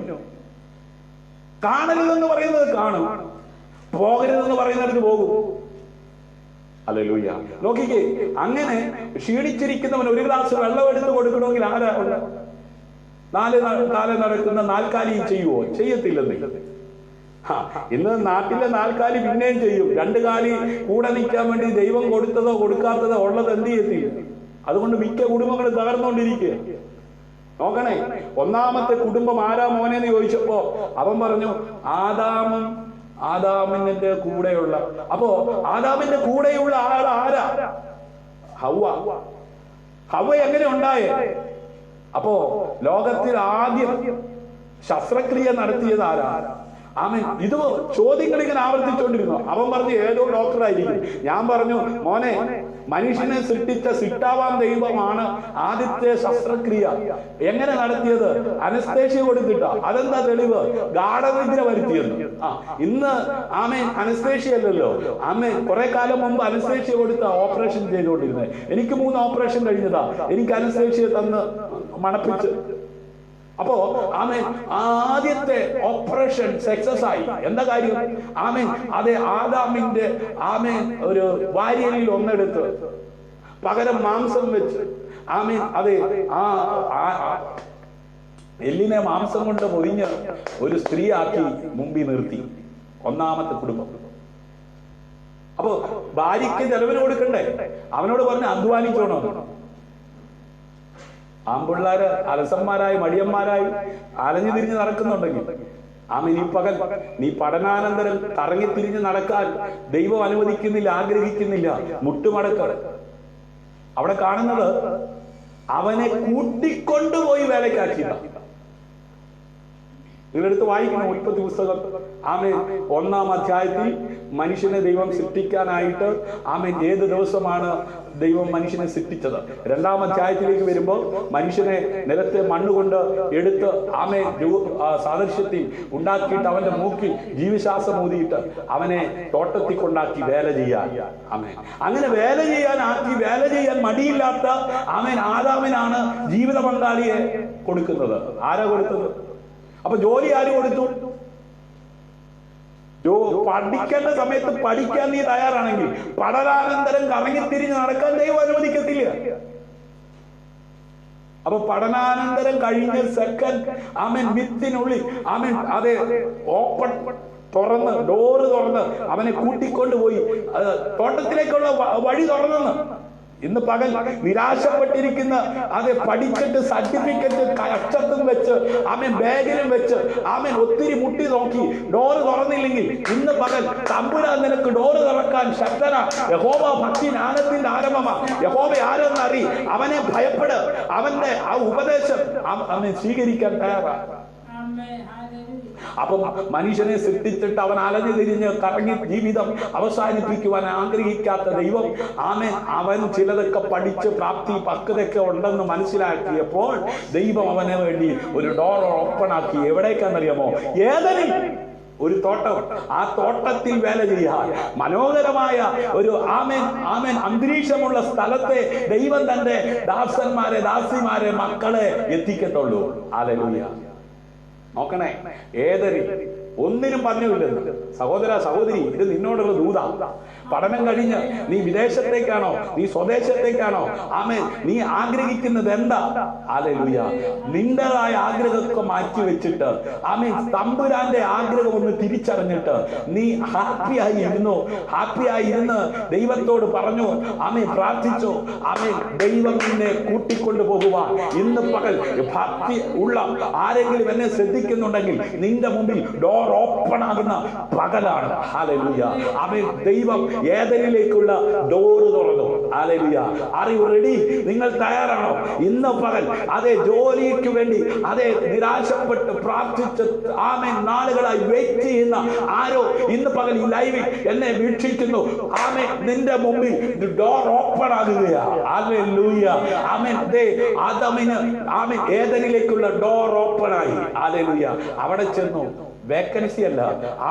കാണരുതെന്ന് പറയുന്നത് കാണും, പോകരുതെന്ന് പറയുന്നിടത്ത് പോകും. ഹല്ലേലൂയ. നോക്കിക്കേ, അങ്ങനെ ക്ഷീണിച്ചിരിക്കുന്നവൻ ഒരു ഗ്ലാസ് വെള്ളം എടുത്ത് കൊടുക്കണമെങ്കിൽ ആരാ? നാല് കാലം നടക്കുന്ന നാൽക്കാലി ചെയ്യുവോ? ചെയ്യത്തില്ലെന്ന്. ഇന്ന് നാട്ടിലെ നാൽക്കാലി പിന്നെയും ചെയ്യും. രണ്ട് കാലി കൂടെ നിൽക്കാൻ വേണ്ടി ദൈവം കൊടുത്തതോ കൊടുക്കാത്തതോ ഉള്ളത് എന്ത് ചെയ്യത്തില്ല. അതുകൊണ്ട് മിക്ക കുടുംബങ്ങളും തകർന്നുകൊണ്ടിരിക്കുക. നോക്കണേ, ഒന്നാമത്തെ കുടുംബം ആരാ മോനെന്ന് ചോദിച്ചപ്പോ അവൻ പറഞ്ഞു ആദാമിന്റെ കൂടെയുള്ള. അപ്പോ ആദാമിന്റെ കൂടെയുള്ള ആൾ ആരാ? ഹവ്വ. ഹവ്വ എങ്ങനെ ഉണ്ടായേ? അപ്പോ ലോകത്തിൽ ആദ്യം ശസ്ത്രക്രിയ നടത്തിയത് ആരാ? ആമേൻ. ഇത് ചോദ്യങ്ങൾ ഇങ്ങനെ ആവർത്തിച്ചുകൊണ്ടിരുന്നു. അവൻ പറഞ്ഞു ഏതോ ഡോക്ടറായിരിക്കും. ഞാൻ പറഞ്ഞു, മോനെ, മനുഷ്യനെ സൃഷ്ടിച്ച സിട്ടാവാൻ ദൈവമാണ് ആദ്യത്തെ ശസ്ത്രക്രിയ എങ്ങനെ നടത്തിയത്? അനസ്തേഷ്യ കൊടുത്തിട്ടാ. അതെന്താ തെളിവ്? ഗാഢനിദ്ര വരുത്തിയെന്ന്. ഇന്ന് ആമേൻ അനസ്തേഷ്യ അല്ലല്ലോ. ആമേൻ കുറെ കാലം മുമ്പ് അനസ്തേഷ്യ കൊടുത്ത ഓപ്പറേഷൻ ചെയ്തുകൊണ്ടിരുന്നത്. എനിക്ക് 3 ഓപ്പറേഷൻ കഴിഞ്ഞതാ. എനിക്ക് അനസ്തേഷ്യ തന്ന് മണപ്പിച്ച്. അപ്പോ ആമേൻ ആദ്യത്തെ ഓപ്പറേഷൻ സക്സസ് ആയി. എന്താ കാര്യം? ആമേൻ അതെ, ആദാമിന്റെ ആമേൻ ഒരു വാരിയലിൽ ഒന്നെടുത്ത് പകരം മാംസം വെച്ച് ആമേൻ അതെ എല്ലിനെ മാംസം കൊണ്ട് പൊതിഞ്ഞ് ഒരു സ്ത്രീ ആക്കി മുമ്പിൽ നിർത്തി. ഒന്നാമത്തെ കുടുംബം. അപ്പൊ ഭാര്യയ്ക്ക് ചെലവിന് കൊടുക്കണ്ടേ? അവനോട് പറഞ്ഞ് അധ്വാനിച്ചോണോ? ആമ്പിള്ളാര് അലസന്മാരായി മടിയന്മാരായി അലഞ്ഞു തിരിഞ്ഞ് നടക്കുന്നുണ്ടെങ്കിൽ ആമേൻ ഈ പകൽ നീ പഠനാനന്തരം കറങ്ങി തിരിഞ്ഞ് നടക്കാൻ ദൈവം അനുവദിക്കുന്നില്ല, ആഗ്രഹിക്കുന്നില്ല. മുട്ടുമടക്ക. അവിടെ കാണുന്നത് അവനെ കൂട്ടിക്കൊണ്ടുപോയി വേലക്കാക്കിയതാണ്. നിങ്ങളെടുത്ത് വായിക്കണം ഉൽപ്പത്തി പുസ്തകം. ആമേൻ 1-ാം അധ്യായത്തിൽ മനുഷ്യനെ ദൈവം സൃഷ്ടിക്കാനായിട്ട് ആമേൻ ഏത് ദിവസമാണ് ദൈവം മനുഷ്യനെ സൃഷ്ടിച്ചത്? 2-ാം അധ്യായത്തിലേക്ക് വരുമ്പോൾ മനുഷ്യനെ നിലത്തെ മണ്ണുകൊണ്ട് എടുത്ത് ആമേൻ സാദൃശ്യത്തിൽ ഉണ്ടാക്കിയിട്ട് അവന്റെ മൂക്കിൽ ജീവശ്വാസം ഊതിയിട്ട് അവനെ തോട്ടത്തിൽ കൊണ്ടാക്കി വേല ചെയ്യാൻ. ആമേൻ അങ്ങനെ വേല ചെയ്യാൻ മടിയില്ലാത്ത ആമേൻ ആദാമിനാണ് ജീവിത പങ്കാളിയെ കൊടുക്കുന്നത്. ആരാ കൊടുത്തത്? അപ്പൊ ജോലി ആര് കൊടുത്തു? പഠിക്കേണ്ട സമയത്ത് പഠിക്കാൻ നീ തയ്യാറാണെങ്കിൽ പഠനാനന്തരം കറങ്ങിത്തിരിഞ്ഞ് നടക്കാൻ ദൈവം അനുവദിക്കത്തില്ല. അപ്പൊ പഠനാനന്തരം കഴിഞ്ഞ സെക്കൻഡ് ആമേൻ വിത്തിനുള്ളിൽ ആമേൻ അതെ ഓപ്പൺ തുറന്ന് ഡോറ് തുറന്ന് അവനെ കൂട്ടിക്കൊണ്ടുപോയി തോട്ടത്തിലേക്കുള്ള വഴി തുറന്നെന്ന്. ഇന്ന് പകൽ നിരാശപ്പെട്ടിരിക്കുന്ന അതെ പഠിച്ചിട്ട് സർട്ടിഫിക്കറ്റ് കഷ്ടത്തും വെച്ച് ആമേൻ ബാഗിലും വെച്ച് ആമേൻ ഒത്തിരി മുട്ടി നോക്കി ഡോറ് തുറന്നില്ലെങ്കിൽ ഇന്ന് പകൽ തമ്പുരാൻ നിനക്ക് ഡോറ് തുറക്കാൻ ശക്തനാ. യഹോവ ഭക്തി ജ്ഞാനത്തിന്റെ ആരംഭമാ. യഹോവ ആരെന്ന് അറി, അവനെ ഭയപ്പെട്, അവന്റെ ആ ഉപദേശം അവനെ സ്വീകരിക്കാൻ തയ്യാറാ. അപ്പം മനുഷ്യനെ സൃഷ്ടിച്ചിട്ട് അവൻ അലഞ്ഞു തിരിഞ്ഞ് കറങ്ങി ജീവിതം അവസാനിപ്പിക്കുവാൻ ആഗ്രഹിക്കാത്ത ദൈവം ആമേൻ അവൻ ചിലതൊക്കെ പഠിച്ച് പ്രാപ്തി പക്വതയൊക്കെ ഉണ്ടെന്ന് മനസ്സിലാക്കിയപ്പോൾ ദൈവം അവന് വേണ്ടി ഒരു ഡോർ ഓപ്പൺ ആക്കി. എവിടേക്കാണെന്നറിയാമോ? ഏദനിൽ ഒരു തോട്ടം. ആ തോട്ടത്തിൽ വേല ചെയ്യാൻ മനോഹരമായ ഒരു ആമേൻ അന്തരീക്ഷമുള്ള സ്ഥലത്തെ ദൈവം തന്റെ ദാസന്മാരെ ദാസിമാരെ മക്കളെ എത്തിക്കത്തുള്ളൂ. ഹല്ലേലൂയ. നോക്കണേ, ഏതൊരു ഒന്നിനും പറഞ്ഞില്ലെന്ന്. സഹോദര സഹോദരി, ഇത് നിന്നോടുള്ള ദൂത. പഠനം കഴിഞ്ഞ് നീ വിദേശത്തേക്കാണോ, നീ സ്വദേശത്തേക്കാണോ, ആമേൻ, നീ ആഗ്രഹിക്കുന്നത് എന്താ? ഹല്ലേലൂയ. നിന്റേതായ ആഗ്രഹമൊക്കെ മാറ്റി വെച്ചിട്ട്, ആമേൻ, തമ്പുരാന്റെ ആഗ്രഹം ഒന്ന് തിരിച്ചറിഞ്ഞിട്ട് നീ ഹാപ്പിയായി ഇരുന്ന് ദൈവത്തോട് പറഞ്ഞു, ആമേൻ, പ്രാർത്ഥിച്ചു, ആമേൻ, ദൈവം നിന്നെ കൂട്ടിക്കൊണ്ടു പോകുവാൻ. ഇന്ന് പകൽ ഭക്തി ഉള്ള ആരെങ്കിലും എന്നെ ശ്രദ്ധിക്കുന്നുണ്ടെങ്കിൽ നിന്റെ മുമ്പിൽ ഡോർ ഓപ്പൺ ആകുന്ന പകലാണ്. ഹല്ലേലൂയ. ആമേൻ. ദൈവം ഏദനിലേക്കുള്ള ഡോറ് തുറന്നു. ഹല്ലേലൂയ. Are you ready? നിങ്ങൾ തയ്യാറാണോ? ഇന്ന് പകൽ അതേ ജോലിക്ക് വേണ്ടി അതേ നിരാശപ്പെട്ട് പ്രാർത്ഥിച്ച് ആമേൻ നാളുകളായി വെയിറ്റ് ചെയ്യുന്ന ആരോ ഇന്ന് പകൽ ഈ ലൈവിൽ എന്നെ വീക്ഷിക്കുന്നു. ആമേൻ, നിന്റെ മുമ്പിൽ ഡോർ ഓപ്പൺ ആകുകയാണ്. ഹല്ലേലൂയ. ആമേൻ. ആദമിന് ആമേൻ ഏദനിലേക്കുള്ള ഡോർ ഓപ്പൺ ആയി. ഹല്ലേലൂയ. അവിടെ ചെന്നു. വേക്കൻസി അല്ല,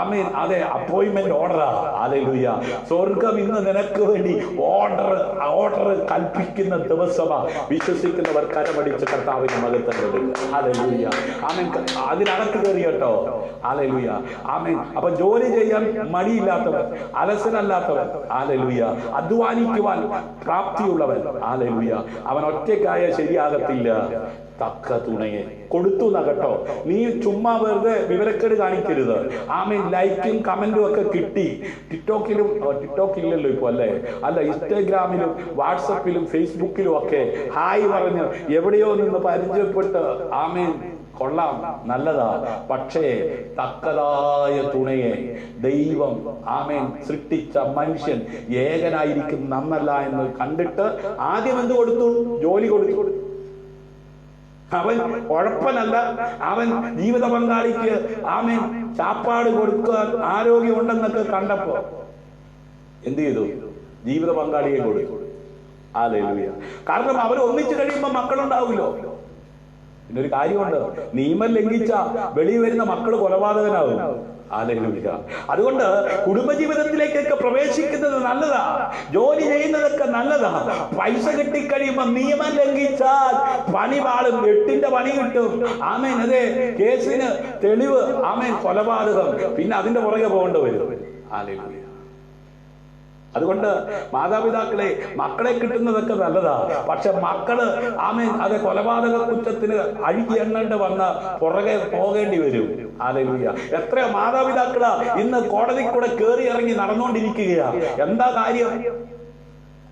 ആമേൻ, അതെ, അപ്പോയിന്റ്മെന്റ് ഓർഡറാ. ഹല്ലേലൂയ. സ്വർഗം ഇന്ന് നിനക്ക് വേണ്ടി ഓർഡർ കൽപ്പിക്കുന്ന ദിവസമാ. വിശ്വസിക്കുന്നവർ കരമടിച്ച് കർത്താവിന് മഹത്വം കൊടുക്കുക. ഹല്ലേലൂയ. ആമേൻ. അതിനകത്ത് കയറി കേട്ടോ. ഹല്ലേലൂയ. ആമേൻ. അപ്പൊ ജോലി ചെയ്യാൻ മടിയില്ലാത്തവൻ, അലസനല്ലാത്തവൻ, ഹല്ലേലൂയ, അധ്വാനിക്കുവാൻ പ്രാപ്തിയുള്ളവൻ, ഹല്ലേലൂയ, അവൻ ഒറ്റയ്ക്കായ ശരിയാകത്തില്ല. തക്ക തുണയെ കൊടുത്തു കേട്ടോ. നീ ചുമ്മാ വെറുതെ വിവരക്കേട് കാണിക്കരുത്. ആമേൻ. ലൈക്കും കമന്റും ഒക്കെ കിട്ടി. ടിക്ടോക്കില്ലല്ലോ ഇപ്പൊ, അല്ലേ? അല്ല, ഇൻസ്റ്റാഗ്രാമിലും വാട്സപ്പിലും ഫേസ്ബുക്കിലും ഒക്കെ ഹായ് പറഞ്ഞ് എവിടെയോ നിന്ന് പരിചയപ്പെട്ട്, ആമേൻ, കൊള്ളാം, നല്ലതാ. പക്ഷേ തക്കതായ തുണയെ ദൈവം, ആമേൻ, സൃഷ്ടിച്ച മനുഷ്യൻ ഏകനായിരിക്കും നന്നല്ല എന്ന് കണ്ടിട്ട് ആദ്യം എന്ത് കൊടുത്തു? ജോലി കൊടുത്തു. അവൻ ഉഴപ്പനല്ല, അവൻ ജീവിത പങ്കാളിക്ക്, ആമേൻ, ചാപ്പാട് കൊടുക്കാൻ ആരോഗ്യം ഉണ്ടെന്നൊക്കെ കണ്ടപ്പോ എന്ത് ചെയ്തു? ജീവിത പങ്കാളിയെ കൊടുത്തു. ഹല്ലേലൂയ. കാരണം അവർ ഒന്നിച്ചു കഴിയുമ്പോ മക്കളുണ്ടാവില്ലോ. പിന്നെ ഒരു കാര്യമുണ്ട്, നിയമം ലംഘിച്ച വെളിയിൽ വരുന്ന മക്കള് കൊലപാതകനാവും. ഹല്ലേലൂയ. അതുകൊണ്ട് കുടുംബജീവിതത്തിലേക്കൊക്കെ പ്രവേശിക്കുന്നത് നല്ലതാ, ജോലി ചെയ്യുന്നതൊക്കെ നല്ലതാ. പൈസ കിട്ടിക്കഴിയുമ്പോ നിയമം ലംഘിച്ചാൽ പണി പാളും, 8ന്റെ പണി കിട്ടും. ആമേൻ. അതെ, കേസിന് തെളിവ്, ആമേൻ, കൊലപാതകം, പിന്നെ അതിന്റെ പുറകെ പോകേണ്ടി വരും. ഹല്ലേലൂയ. അതുകൊണ്ട് മാതാപിതാക്കളെ, മക്കളെ കിട്ടുന്നതൊക്കെ നല്ലതാ. പക്ഷെ മക്കള്, ആമേൻ, അത് കൊലപാതക കുറ്റത്തിന് അഴുകി എണ്ണേണ്ട വന്ന പുറകെ പോകേണ്ടി വരും. ഹല്ലേലൂയ. എത്രയോ മാതാപിതാക്കളാ ഇന്ന് കോടതി കൂടെ കയറി ഇറങ്ങി നടന്നുകൊണ്ടിരിക്കുകയാ. എന്താ കാര്യം?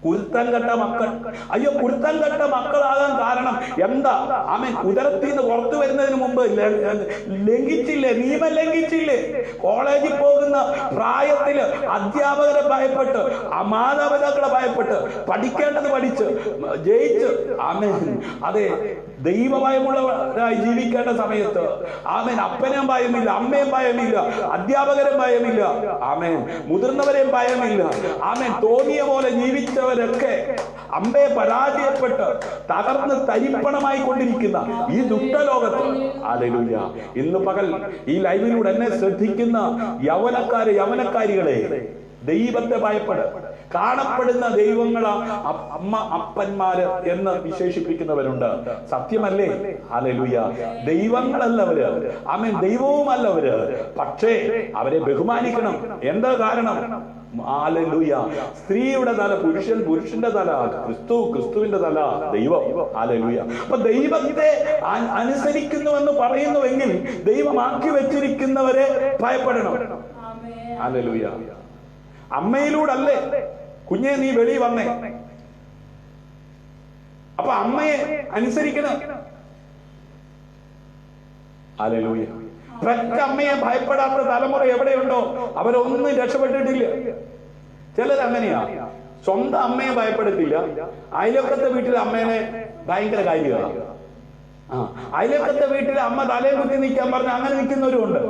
കുരുത്തം കെട്ട മക്കൾ. അയ്യോ, കുരുത്തം കെട്ട മക്കളാകാൻ കാരണം എന്താ? ആമേൻ. ഉദരത്തിൽ നിന്ന് പുറത്തു വരുന്നതിന് മുമ്പ് ലംഘിച്ചില്ലേ? നിയമം ലംഘിച്ചില്ലേ? കോളേജിൽ പോകുന്ന പ്രായത്തില് അധ്യാപകരെ ഭയപ്പെട്ട്, മാതാപിതാക്കളെ ഭയപ്പെട്ട്, പഠിക്കേണ്ടത് പഠിച്ച് ജയിച്ച്, ആമേൻ, അതെ, ദൈവഭയമുള്ളവരായി ജീവിക്കേണ്ട സമയത്ത്, ആമേൻ, അപ്പനെയും ഭയമില്ല, അമ്മയും ഭയമില്ല, അധ്യാപകരും ഭയമില്ല, ആമേൻ, മുതിർന്നവരെയും ഭയമില്ല, ആമേൻ, തോന്നിയ പോലെ ജീവിച്ചവരൊക്കെ അമ്മയെ പരാജയപ്പെട്ട് തകർന്ന് തരിപ്പണമായി കൊണ്ടിരിക്കുന്ന ഈ ദുഷ്ടലോകത്ത്, ഹല്ലേലൂയ, ഇന്ന് പകൽ ഈ ലൈവിലൂടെ എന്നെ ശ്രദ്ധിക്കുന്ന യവനക്കാരികളെ, ദൈവത്തെ ഭയപ്പെട്. കാണപ്പെടുന്ന ദൈവങ്ങളാ അമ്മ അപ്പന്മാര് എന്ന് വിശേഷിപ്പിക്കുന്നവരുണ്ട്. സത്യമല്ലേ? ഹല്ലേലൂയ. ദൈവങ്ങളല്ലവര്, ആമേൻ, ദൈവവുമല്ലവര്. പക്ഷേ അവരെ ബഹുമാനിക്കണം. എന്താ കാരണം? ഹല്ലേലൂയ. സ്ത്രീയുടെ തല പുരുഷൻ, പുരുഷന്റെ തല ക്രിസ്തു, ക്രിസ്തുവിന്റെ തല ദൈവം. ഹല്ലേലൂയ. അപ്പൊ ദൈവത്തെ അനുസരിക്കുന്നുവെന്ന് പറയുന്നുവെങ്കിൽ ദൈവമാക്കി വെച്ചിരിക്കുന്നവരെ ഭയപ്പെടണം. ഹല്ലേലൂയ. അമ്മയിലൂടല്ലേ കുഞ്ഞെ നീ വെളി വന്നേ. അപ്പൊ അമ്മയെ അനുസരിക്കണം. ഹല്ലേലൂയ. അമ്മയെ ഭയപ്പെടാത്ത തലമുറ എവിടെയുണ്ടോ അവരൊന്നും രക്ഷപ്പെട്ടിട്ടില്ല. ചിലരങ്ങനെയാ, സ്വന്തം അമ്മയെ ഭയപ്പെടത്തില്ല, അയലൊക്കത്തെ വീട്ടിലെ അമ്മേനെ ഭയങ്കര കാര്യമാണ്. അയലൊക്കത്തെ വീട്ടിലെ അമ്മ തലയെ കുത്തി നിൽക്കാൻ പറഞ്ഞ അങ്ങനെ നിൽക്കുന്നവരും ഉണ്ട്.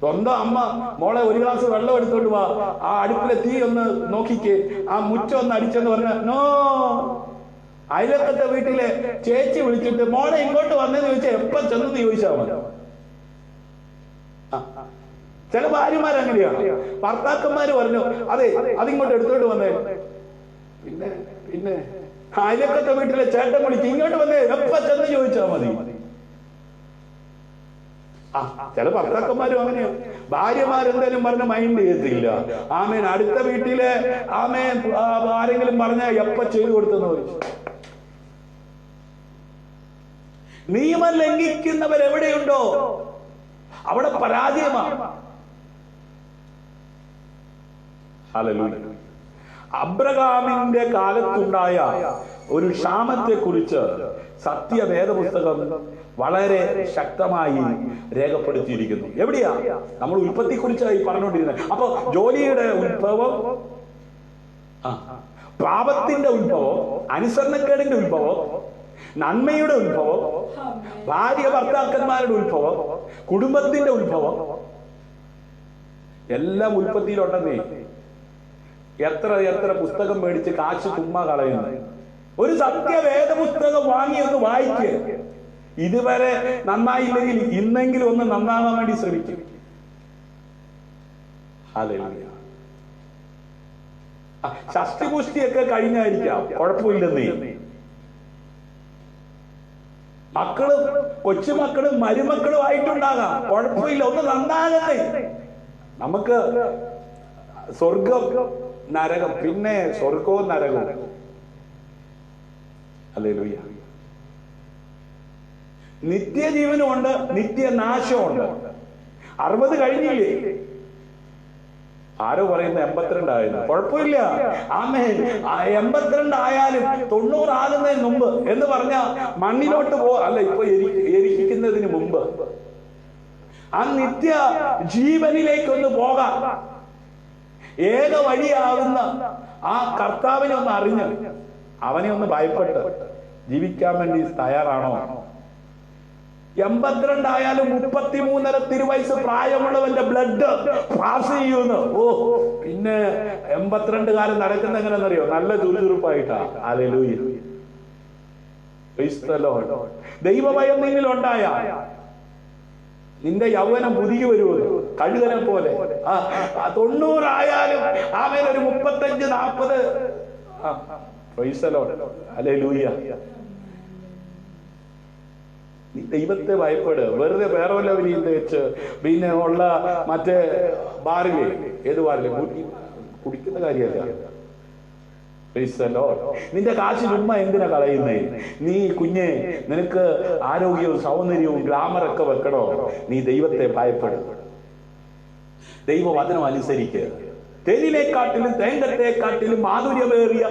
സ്വന്തം അമ്മ, മോളെ ഒരു ഗ്ലാസ് വെള്ളം എടുത്തോണ്ട് വാ, ആ അടുപ്പിലെ തീ ഒന്ന് നോക്കിക്ക്, ആ മുറ്റം ഒന്ന് അടിച്ചെന്ന് പറഞ്ഞ നോ. അയലൊക്കത്തെ വീട്ടിലെ ചേച്ചി വിളിച്ചിട്ട് മോളെ ഇങ്ങോട്ട് വന്നെന്ന് ചോദിച്ചാൽ എപ്പ ചെന്നെന്ന് ചോദിച്ചാൽ മതി. ചില ഭാര്യമാരങ്ങനെയാണ്. ഭർത്താക്കന്മാര് പറഞ്ഞു അതെ അതിങ്ങോട്ട് എടുത്തോണ്ട് വന്നേ. പിന്നെ അയലൊക്കത്തെ വീട്ടിലെ ചേട്ടൻ വിളിച്ച് ഇങ്ങോട്ട് വന്നേ എപ്പ ചെന്ന് ചോദിച്ചാൽ മതി. ചില ഭർത്താക്കന്മാരും അങ്ങനെയോ, ഭാര്യമാരെന്തായാലും പറഞ്ഞ മൈൻഡ് ചെയ്യത്തില്ല. ആമേൻ. അടുത്ത വീട്ടിലെ ആമേൻ ആരെങ്കിലും പറഞ്ഞാൽ എപ്പ ചെയ്തു കൊടുത്തെന്ന് ചോദിച്ചു. നിയമം ലംഘിക്കുന്നവരെവിടെയുണ്ടോ അവിടെ പരാജയമാണ്. ഹല്ലേലൂയ. അബ്രഹാമിന്റെ കാലത്തുണ്ടായ ഒരു ക്ഷാമത്തെ കുറിച്ച് സത്യവേദ പുസ്തകം വളരെ ശക്തമായി രേഖപ്പെടുത്തിയിരിക്കുന്നു. എവിടെയാ? നമ്മൾ ഉൽപ്പത്തി കുറിച്ചായി പറഞ്ഞുകൊണ്ടിരുന്നത്. അപ്പൊ ജോലിയുടെ ഉത്ഭവം, പാപത്തിന്റെ ഉത്ഭവം, അനുസരണക്കേടിന്റെ ഉത്ഭവം, നന്മയുടെ ഉത്ഭവം, ഭാര്യ ഭർത്താക്കന്മാരുടെ ഉത്ഭവം, കുടുംബത്തിന്റെ ഉത്ഭവം എല്ലാം ഉൽപ്പത്തിയിലുണ്ടെന്നേ. എത്ര എത്ര പുസ്തകം മേടിച്ച് കാശ് ചുമ്മാ കളയുന്നു. ഒരു സത്യവേദ പുസ്തകം വാങ്ങിയൊന്ന് വായിക്ക്. ഇതുവരെ നന്നായില്ലെങ്കിൽ ഇന്നെങ്കിലും ഒന്ന് നന്നാകാൻ വേണ്ടി ശ്രമിക്കും. ഹല്ലേലൂയ. ഷഷ്ടിപുഷ്ടിയൊക്കെ കഴിഞ്ഞായിരിക്കാം, കുഴപ്പമില്ലെന്നേ. മക്കളും കൊച്ചുമക്കളും മരുമക്കളും ആയിട്ടുണ്ടാകാം, കുഴപ്പമില്ല, ഒന്ന് നന്നാകട്ടെ. നമുക്ക് സ്വർഗം നരകം, പിന്നെ സ്വർഗവും നരകവും. ഹല്ലേലൂയ. നിത്യജീവനുമുണ്ട്, നിത്യനാശമുണ്ട്. 60 കഴിഞ്ഞില്ലേ? ആരോ പറയുന്നത് 82 ആയിരുന്നു. കുഴപ്പമില്ല, ആമേൻ. 82 ആയാലും 90 ആകുന്നതിന് മുമ്പ് എന്ന് പറഞ്ഞ മണ്ണിലോട്ട് അല്ല, ഇപ്പൊ എരിക്കുന്നതിന് മുമ്പ് ആ നിത്യ ജീവനിലേക്കൊന്ന് പോകാം. ഏക വഴിയാകുന്ന ആ കർത്താവിനെ ഒന്ന് അറിഞ്ഞ് അവനെ ഒന്ന് ഭയപ്പെട്ട് ജീവിക്കാൻ വേണ്ടി തയ്യാറാണോ? 82 ആയാലും 33.5 തിരുവയസ്സ് പ്രായമുള്ളവന്റെ ബ്ലഡ് പാസ് ചെയ്യുന്നു. പിന്നെ 82കാരൻ നടക്കുന്ന എങ്ങനെയെന്നറിയോ? നല്ല ചുറുചുറുപ്പായിട്ടാ. ഹല്ലേലൂയ. Praise the lord. ദൈവഭയം നിന്നിലുണ്ടായ നിന്റെ യൗവനം പുതുകി വരുമല്ലോ, കഴുകനെ പോലെ. 90 ആയാലും ആമേൻ ഒരു 35-40. Price the lord. ഹല്ലേലൂയ. നീ ദൈവത്തെ ഭയപ്പെട്. വെറുതെ വേറെ വല്ല വെച്ച് പിന്നെ ഉള്ള മറ്റേ ബാറിലെ, ഏത് ബാറിലെ കുടിക്കുന്ന കാര്യമല്ല. നിന്റെ കാശ് ചുമ്മാ എന്തിനാ കളയുന്നേ? നീ കുഞ്ഞെ, നിനക്ക് ആരോഗ്യവും സൗന്ദര്യവും ഗ്ലാമറൊക്കെ വെക്കണോ? നീ ദൈവത്തെ ഭയപ്പെടും. ദൈവവചനം അനുസരിക്കുക. തേനിനെക്കാട്ടിലും തേങ്കത്തെക്കാട്ടിലും മാധുര്യമേറിയ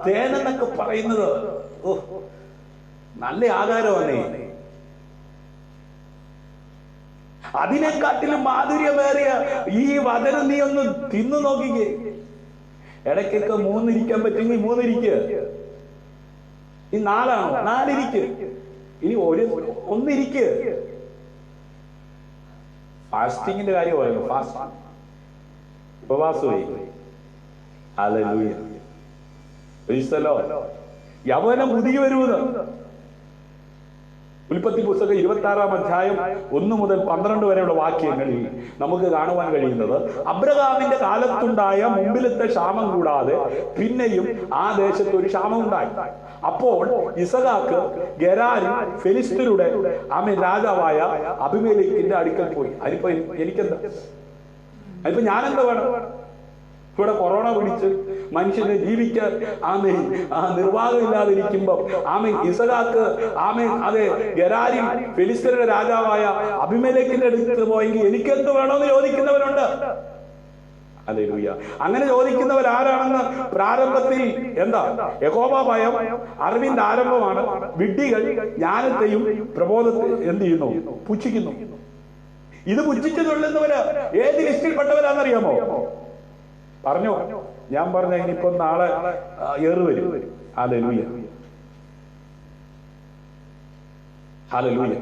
തേനെന്നൊക്കെ പറയുന്നത് നല്ല ആകാരമാണ്. അതിനെക്കാട്ടിലും മാധുര്യമേറിയ ഈ വചനം നീ ഒന്ന് തിന്നു നോക്കിക്കേ. ഇടയ്ക്കൊക്കെ 3 ഇരിക്കാൻ പറ്റുമെങ്കിൽ 3 ഇരിക്കുക. ഈ 4 ആണോ? 4 ഇരിക്കുക. ഇനി 1 ഇരിക്കുക. ഫാസ്റ്റിങ്ങിന്റെ കാര്യം പറയുന്നു. ഫാസ്റ്റ് ഉപവാസമായി. ഹല്ലേലൂയ. Praise the lord. യൗവനം പുതുകി വരുമെന്ന് ഉൽപ്പത്തി പുസ്തകം 26-ാം അധ്യായം 1 മുതൽ 12 വരെയുള്ള വാക്യങ്ങളിൽ നമുക്ക് കാണുവാൻ കഴിയുന്നത്, അബ്രഹാമിന്റെ കാലത്തുണ്ടായ മുമ്പിലത്തെ ക്ഷാമം കൂടാതെ പിന്നെയും ആ ദേശത്ത് ഒരു ക്ഷാമം ഉണ്ടായി. അപ്പോൾ ഇസഹാക്ക് ഗെരാരിൽ ഫെലിസ്ത്യരുടെ രാജാവായ അബീമേലെക്കിന്റെ അടുക്കൽ പോയി. അതിപ്പോ എനിക്കെന്താ? അതിപ്പോ ഞാനെന്താ വേണം? ഇവിടെ കൊറോണ പിടിച്ച് മനുഷ്യന് ജീവിക്കാൻ നിർവാഹമില്ലാതിരിക്കുമ്പോ ഇസഹാക്ക് അതെ ഗെരാരിൽ ഫെലിസ്ത്യരുടെ രാജാവായ അബീമേലെക്കിന്റെ അടുത്ത് പോയെങ്കിൽ എനിക്കെന്ത് വേണമെന്ന് ചോദിക്കുന്നവരുണ്ട്. ഹല്ലേലൂയ. അങ്ങനെ ചോദിക്കുന്നവർ ആരാണെന്ന് പ്രാരംഭത്തിൽ എന്താ? യഹോവ ഭയം അറിവിന്റെ ആരംഭമാണ്. വിഡ്ഢികൾ ജ്ഞാനത്തെയും പ്രബോധത്തെ എന്ത് ചെയ്യുന്നു? പുച്ഛിക്കുന്നു. ഇത് പുച്ഛിച്ചു തുള്ളുന്നവര് ഏത് ലിസ്റ്റിൽപ്പെട്ടവരാണെന്നറിയാമോ? പറഞ്ഞോ? ഞാൻ പറഞ്ഞ ഇനിയിപ്പോ നാളെ ഏറ് വരും. ഹല്ലേലൂയ. ഹല്ലേലൂയ.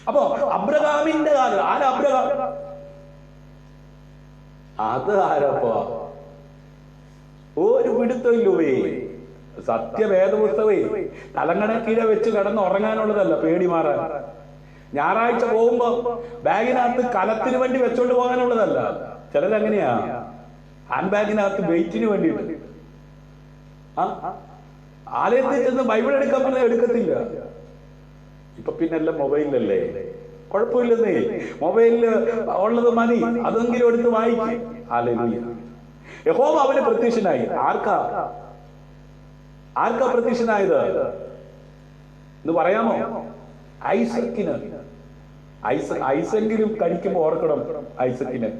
അപ്പോ അബ്രഹാമിന്റെ കാലം ആരാ? അബ്രഹാം അത് ആരപ്പോ? ഒരു പിടുത്തമില്ലേ. സത്യവേദ പുസ്തകമേ തലങ്ങണക്കീഴെ വെച്ച് കിടന്ന് ഉറങ്ങാനുള്ളതല്ല, പേടി മാറാൻ. ഞായറാഴ്ച പോകുമ്പോ ബാഗിനകത്ത് കലത്തിന് വേണ്ടി വെച്ചോണ്ട് പോകാനുള്ളതല്ല. ചിലരങ്ങനെയാ, ഹാൻഡ് ബാഗിനകത്ത് വെയിറ്റിന് വേണ്ടിയിട്ട്. ആലയത്തിൽ ചെന്ന് ബൈബിൾ എടുക്കാൻ പറഞ്ഞാൽ എടുക്കത്തില്ല. ഇപ്പൊ പിന്നെ എല്ലാം മൊബൈലിലല്ലേ, കുഴപ്പമില്ലെന്നേ. മൊബൈലില് ഉള്ളത് മതി, അതെങ്കിലും എടുത്ത് വായിക്കും. ഹല്ലേലൂയ. യഹോവ അവന് പ്രത്യക്ഷനായി. ആർക്കാ പ്രത്യക്ഷനായത് എന്ന് പറയാമോ? ഐസക്കിന്. ഐസെങ്കിലും കഴിക്കുമ്പോ ഓർക്കണം ഐസക്കിന്,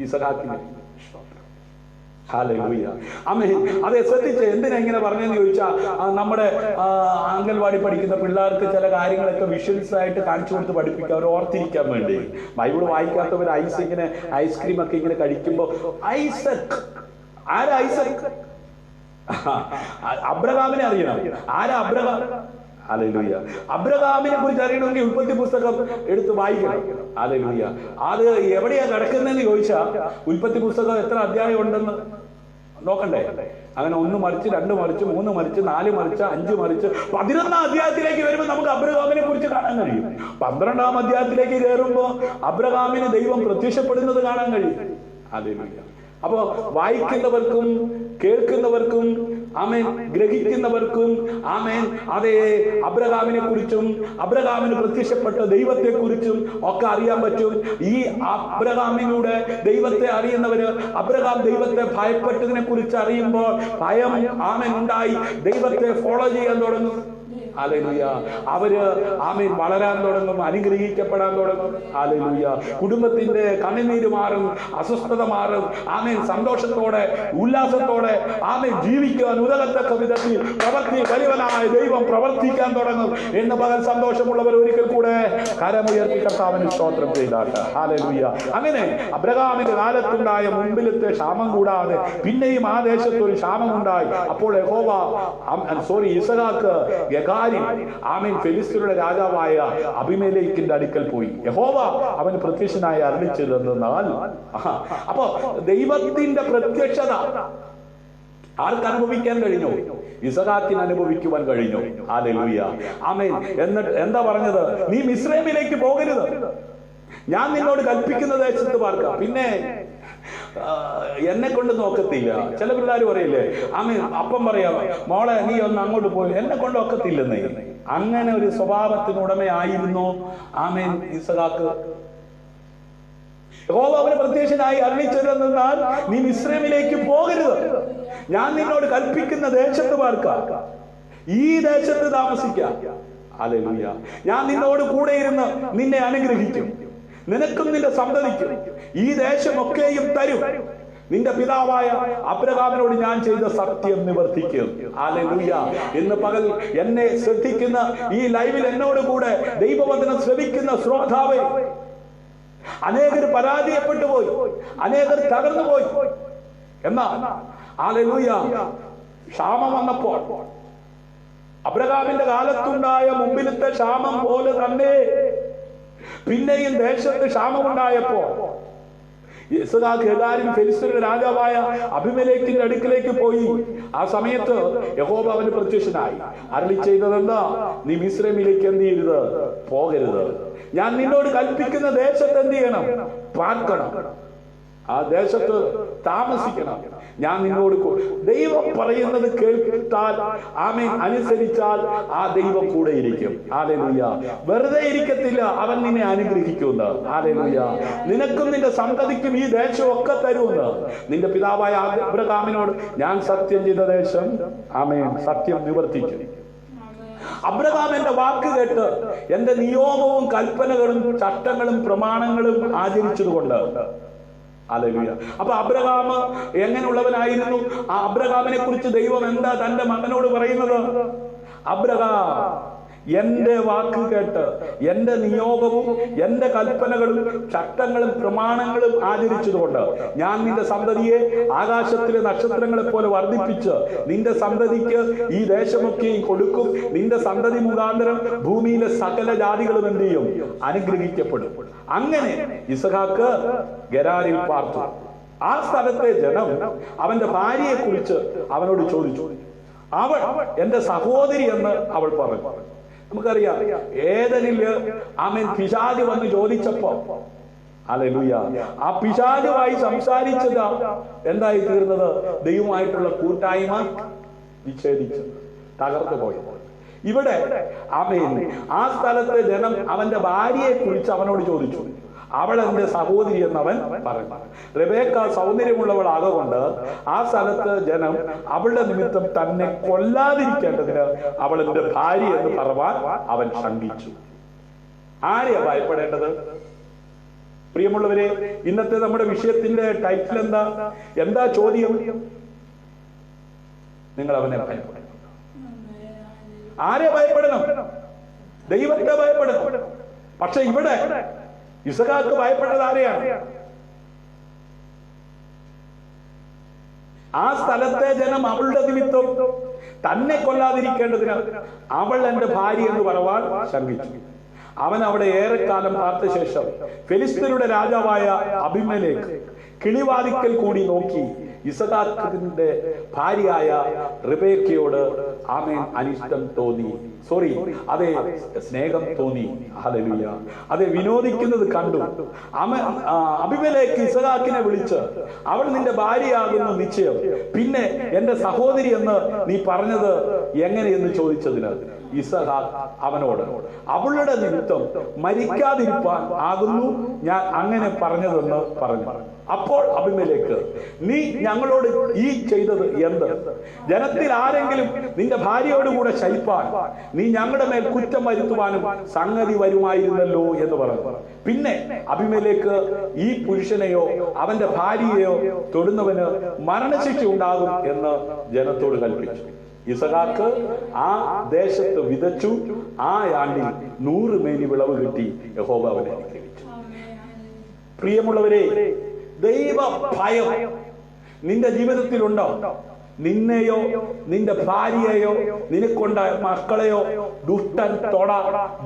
ഇസഹാക്കിന്. ഹല്ലേലൂയ. ആമേൻ. അതെ, ശ്രദ്ധിച്ച് എന്തിനാ ഇങ്ങനെ പറഞ്ഞെന്ന് ചോദിച്ചാൽ, നമ്മുടെ അംഗൻവാടി പഠിക്കുന്ന പിള്ളേർക്ക് ചില കാര്യങ്ങളൊക്കെ വിഷ്വൽസ് ആയിട്ട് കാണിച്ചു കൊടുത്ത് പഠിപ്പിക്കുക, അവർ ഓർത്തിരിക്കാൻ വേണ്ടി. ബൈബിൾ വായിക്കാത്തവർ ഇങ്ങനെ ഐസ്ക്രീം ഒക്കെ ഇങ്ങനെ കഴിക്കുമ്പോ ഐസക്, ആരാ ഐസക്? അബ്രഹാമിനെ അറിയണം. ആരാ അബ്രഹാം? ഹല്ലേലൂയ. അബ്രഹാമിനെ കുറിച്ച് അറിയണമെങ്കിൽ ഉൽപ്പത്തി പുസ്തകം എടുത്ത് വായിക്കണം. ഹല്ലേലൂയ. അത് എവിടെയാ കിടക്കുന്നതെന്ന് ചോദിച്ചാൽ, ഉൽപ്പത്തി പുസ്തകം എത്ര അധ്യായം ഉണ്ടെന്ന് നോക്കണ്ടേ? അങ്ങനെ 1 മറിച്ച് 2 മറിച്ച് 3 മറിച്ച് 4 മറിച്ച് 5 മറിച്ച് 11ാം അധ്യായത്തിലേക്ക് വരുമ്പോൾ നമുക്ക് അബ്രഹാമിനെ കുറിച്ച് കാണാൻ കഴിയും. 12ാം അധ്യായത്തിലേക്ക് കയറുമ്പോ അബ്രഹാമിന് ദൈവം പ്രത്യക്ഷപ്പെടുന്നത് കാണാൻ കഴിയും. ഹല്ലേലൂയ. അപ്പോ വായിക്കുന്നവർക്കും കേൾക്കുന്നവർക്കും ആമേൻ, ഗ്രഹിക്കുന്നവർക്കും ആമേൻ, അതേ അബ്രഹാമിനെ കുറിച്ചും അബ്രഹാമിന് പ്രത്യക്ഷപ്പെട്ട ദൈവത്തെ കുറിച്ചും ഒക്കെ അറിയാൻ പറ്റും. ഈ അബ്രഹാമിലൂടെ ദൈവത്തെ അറിയുന്നവര് അബ്രഹാം ദൈവത്തെ ഭയപ്പെട്ടതിനെ കുറിച്ച് അറിയുമ്പോൾ ഭയം ആമേൻ ഉണ്ടായി ദൈവത്തെ ഫോളോ ചെയ്യാൻ തുടങ്ങും. ഹല്ലേലൂയ. അവര് ആമേൻ വളരാൻ തുടങ്ങും, അനുഗ്രഹിക്കപ്പെടാൻ തുടങ്ങും. ഹല്ലേലൂയ. കുടുംബത്തിന്റെ കണ്ണുനീര് മാറും, അസ്വസ്ഥത മാറും. ആമേൻ, സന്തോഷത്തോടെ ഉല്ലാസത്തോടെ ആമേൻ ജീവിക്കാൻ ഉതകത്തക്ക വിധത്തിൽ വലിയവനായ ദൈവം പ്രവർത്തിക്കാൻ തുടങ്ങും എന്ന് പകൽ സന്തോഷമുള്ളവർ ഒരിക്കൽ കൂടെ കരമുയർത്തി കർത്താവിന് സ്തോത്രം ചെയ്താട്ടെ. ഹല്ലേലൂയ. അങ്ങനെ അബ്രഹാമിന്റെ കാലത്തുണ്ടായ മുമ്പിലത്തെ ക്ഷാമം കൂടാതെ പിന്നെയും ആ ദേശത്ത് ഒരു ക്ഷാമമുണ്ടായി. അപ്പോൾ ഇസഹാക്ക് ആമേൻ ഫെലിസ്ത്യരുടെ രാജാവായ അബീമേലെക്കിന്റെ അടുക്കൽ പോയി. യഹോവ അവന് പ്രത്യക്ഷനായി അരുളിച്ചതെന്നാൽ, അപ്പൊ ദൈവത്തിന്റെ പ്രത്യക്ഷത ആർക്ക് അനുഭവിക്കാൻ കഴിഞ്ഞു? ഇസഹാക്കിന് അനുഭവിക്കുവാൻ കഴിഞ്ഞു. ഹല്ലേലൂയ. ആമേൻ. എന്നിട്ട് എന്താ പറഞ്ഞത്? നീ മിസ്രൈമിലേക്ക് പോകരുത്, ഞാൻ നിന്നോട് കൽപ്പിക്കുന്ന ദേശത്ത് പാർക്കാം. പിന്നെ എന്നെ കൊണ്ട് നോക്കത്തില്ല. ചില പിള്ളേർ പറയില്ലേ, ആമേൻ, അപ്പം പറയാം, മോളെ നീ ഒന്ന് അങ്ങോട്ട് പോയി, എന്നെ കൊണ്ട് ഒക്കത്തില്ലെന്നേ. അങ്ങനെ ഒരു സ്വഭാവത്തിനുടമയായിരുന്നു ആമേൻ ഇസഹാക്ക്. യഹോവ അവന് പ്രത്യക്ഷനായി അരുളിച്ചതെന്നാൽ, നീ മിസ്രൈമിലേക്ക് പോകരുത്, ഞാൻ നിന്നോട് കൽപ്പിക്കുന്ന ദേശത്ത് പാർക്കാം, ഈ ദേശത്ത് താമസിക്കാം. ഹല്ലേലൂയ. ഞാൻ നിന്നോട് കൂടെ ഇരുന്ന് നിന്നെ അനുഗ്രഹിക്കും, നിനക്കും നിന്റെ സന്തതിക്കും ഈ ദേശമൊക്കെയും തരും. നിന്റെ പിതാവായ അബ്രഹാമിനോട് ഞാൻ ചെയ്ത സത്യം നിവർത്തിക്കും. ഹല്ലേലൂയ. ഇന്ന് പകൽ എന്നെ ശ്രദ്ധിക്കുന്ന, ഈ ലൈവിൽ എന്നോട് കൂടെ ദൈവവചനം ശ്രവിക്കുന്ന ശ്രോതാവേ, അനേകർ പരാജയപ്പെട്ടു പോയി, അനേകർ തകർന്നു പോയി. എന്നാ ഹല്ലേലൂയ, ക്ഷാമം വന്നപ്പോൾ അബ്രഹാമിന്റെ കാലത്തുണ്ടായ മുമ്പിലത്തെ ക്ഷാമം പോലെ തന്നെ പിന്നെയും ദേശത്ത് ക്ഷാമമുണ്ടായപ്പോ ഇസഹാക്ക് എല്ലാവരും ഫെലിസ്ത്യരുടെ രാജാവായ അബീമേലെക്കിന്റെ അടുക്കിലേക്ക് പോയി. ആ സമയത്ത് യഹോവ അവന് പ്രത്യക്ഷനായി അരുളി ചെയ്തതെന്താ? നീ മിസ്രൈമിലേക്ക് എന്ത് ചെയ്യരുത്? പോകരുത്. ഞാൻ നിന്നോട് കൽപ്പിക്കുന്ന ദേശത്ത് എന്ത് ചെയ്യണം? പാർക്കണം, ആ ദേശത്ത് താമസിക്കണം. ഞാൻ നിന്നോട് ദൈവം പറയുന്നത് കേൾത്താൽ, ആമേൻ, അനുസരിച്ചാൽ ആ ദൈവം കൂടെ ഇരിക്കും. ഹല്ലേലൂയ. വെറുതെ ഇരിക്കത്തില്ല, അവൻ നിന്നെ അനുഗ്രഹിക്കുമെന്ന്. ഹല്ലേലൂയ. നിനക്കും നിന്റെ സന്തതിക്കും ഈ ദേശമൊക്കെ തരുമെന്ന് നിന്റെ പിതാവായ അബ്രഹാമിനോട് ഞാൻ സത്യം ചെയ്ത ദേശം, ആമേൻ, സത്യം നിവർത്തിക്കും. അബ്രഹാം എന്റെ വാക്ക് കേട്ട് എന്റെ നിയോഗവും കൽപ്പനകളും ചട്ടങ്ങളും പ്രമാണങ്ങളും ആചരിച്ചതുകൊണ്ട്. ഹല്ലേലൂയ. അപ്പൊ അബ്രഹാം എങ്ങനെയുള്ളവനായിരുന്നു? ആ അബ്രഹാമിനെ കുറിച്ച് ദൈവം എന്താ തന്റെ മകനോട് പറയുന്നത്? അബ്രഹാം എന്റെ വാക്ക് കേട്ട് എന്റെ നിയോഗവും എന്റെ കൽപ്പനകളും ചട്ടങ്ങളും പ്രമാണങ്ങളും ആചരിച്ചതുകൊണ്ട് ഞാൻ നിന്റെ സന്തതിയെ ആകാശത്തിലെ നക്ഷത്രങ്ങളെ പോലെ വർദ്ധിപ്പിച്ച് നിന്റെ സന്തതിക്ക് ഈ ദേശമൊക്കെയും കൊടുക്കും. നിന്റെ സന്തതി മുഖാന്തരം ഭൂമിയിലെ സകല ജാതികളും എന്ത് ചെയ്യും? അനുഗ്രഹിക്കപ്പെടും. അങ്ങനെ ഇസഹാക്ക് ഗെരാരിൽ പാർത്തു. ആ സ്ഥലത്തെ ജനം അവന്റെ ഭാര്യയെ കുറിച്ച് അവനോട് ചോദിച്ചു. അവൾ എന്റെ സഹോദരി എന്ന് അവൾ പറഞ്ഞു. നമുക്കറിയാം, ഏദനില് ആമേൻ പിശാച് വന്ന് ചോദിച്ചപ്പോ, ഹല്ലേലൂയ, ആ പിശാചുമായി സംസാരിച്ചത് എന്തായി തീർന്നത്? ദൈവമായിട്ടുള്ള കൂട്ടായ്മ വിച്ഛേദിച്ചു, തകർന്നു പോയി. ഇവിടെ ആമേൻ ആ സ്ഥലത്തെ ജനം അവന്റെ ഭാര്യയെ കുറിച്ച് അവനോട് ചോദിച്ചു. അവൾ എന്റെ സഹോദരി എന്നവൻ പറഞ്ഞു. റെബേക്ക സൗന്ദര്യമുള്ളവളാകൊണ്ട് ആ സ്ഥലത്ത് ജനം അവളുടെ നിമിത്തം തന്നെ കൊല്ലാതിരിക്കേണ്ടതിന് അവൾ എന്റെ ഭാര്യ എന്ന് പറവാൻ അവൻ ശങ്കിച്ചു. ആരെയാ ഭയപ്പെടേണ്ടത്? പ്രിയമുള്ളവരെ, ഇന്നത്തെ നമ്മുടെ വിഷയത്തിന്റെ ടൈറ്റിൽ എന്താ ചോദ്യം? നിങ്ങൾ അവനെ ഭയപ്പെടണം. ആരെ ഭയപ്പെടണം? ദൈവത്തെ ഭയപ്പെടണം. പക്ഷെ ഇവിടെ ഇസഹാക്ക് ഭയപ്പെട്ടത് ആരെയാണ്? ആ സ്ഥലത്തെ ജനം അവളുടെ നിമിത്തം തന്നെ കൊല്ലാതിരിക്കേണ്ടതിന് അവൾ എന്റെ ഭാര്യ എന്ന് പറവാൻ ശങ്കിച്ചു. അവൻ അവിടെ ഏറെക്കാലം പാർത്ത ശേഷം ഫെലിസ്ത്യരുടെ രാജാവായ അബിമേലെക്ക് കിളിവാതിക്കൽ കൂടി നോക്കി ഇസഹാക്കിന്റെ ഭാര്യയായ റിബേക്കയോട് ആമേൻ അനിഷ്ടം തോന്നി. അതെ സ്നേഹം തോന്നി. ഹല്ലേലൂയ. അതെ വിനോദിക്കുന്നത് കണ്ടു. അബിമേലെക്ക് ഇസഹാക്കിനെ വിളിച്ച്, അവൾ നിന്റെ ഭാര്യയാകുന്നു നിശ്ചയം, പിന്നെ എന്റെ സഹോദരി എന്ന് നീ പറഞ്ഞത് എങ്ങനെയെന്ന് ചോദിച്ചതിന് ഇസഹാക്ക് അവനോട്, അവളുടെ നിമിത്തം മരിക്കാതിരിപ്പാൻ ആകുന്നു ഞാൻ അങ്ങനെ പറഞ്ഞതെന്ന് പറഞ്ഞു. അപ്പോൾ അബിമേലെക്ക്, നീ ഞങ്ങളോട് ഈ ചെയ്തത് എന്ത്? ജനത്തിൽ ആരെങ്കിലും നിന്റെ ഭാര്യയോടുകൂടെ ശയിപ്പാൻ നീ ഞങ്ങളുടെ മേൽ കുറ്റം വരുത്തുവാനും സംഗതി വരുമായിരുന്നല്ലോ എന്ന് പറഞ്ഞു. പിന്നെ അബിമേലെക്ക് ഈ പുരുഷനെയോ അവന്റെ ഭാര്യയെയോ തൊടുന്നവന് മരണശിക്ഷ ഉണ്ടാകും എന്ന് ജനത്തോട് കൽപ്പിച്ചു. ഇസഹാക്ക് ആ ദേശത്ത് വിതച്ചു. ആ ആണ്ടിൽ 100 മേനി വിളവ് കിട്ടി. യഹോവ അവനെ അനുഗ്രഹിച്ചു. പ്രിയമുള്ളവരെ, ദൈവ ഭയം നിന്റെ ജീവിതത്തിലുണ്ടോ? നിന്നെയോ നിന്റെ ഭാര്യയെയോ നിനക്കൊണ്ടായ മക്കളെയോ ദുഷ്ടൻ തൊട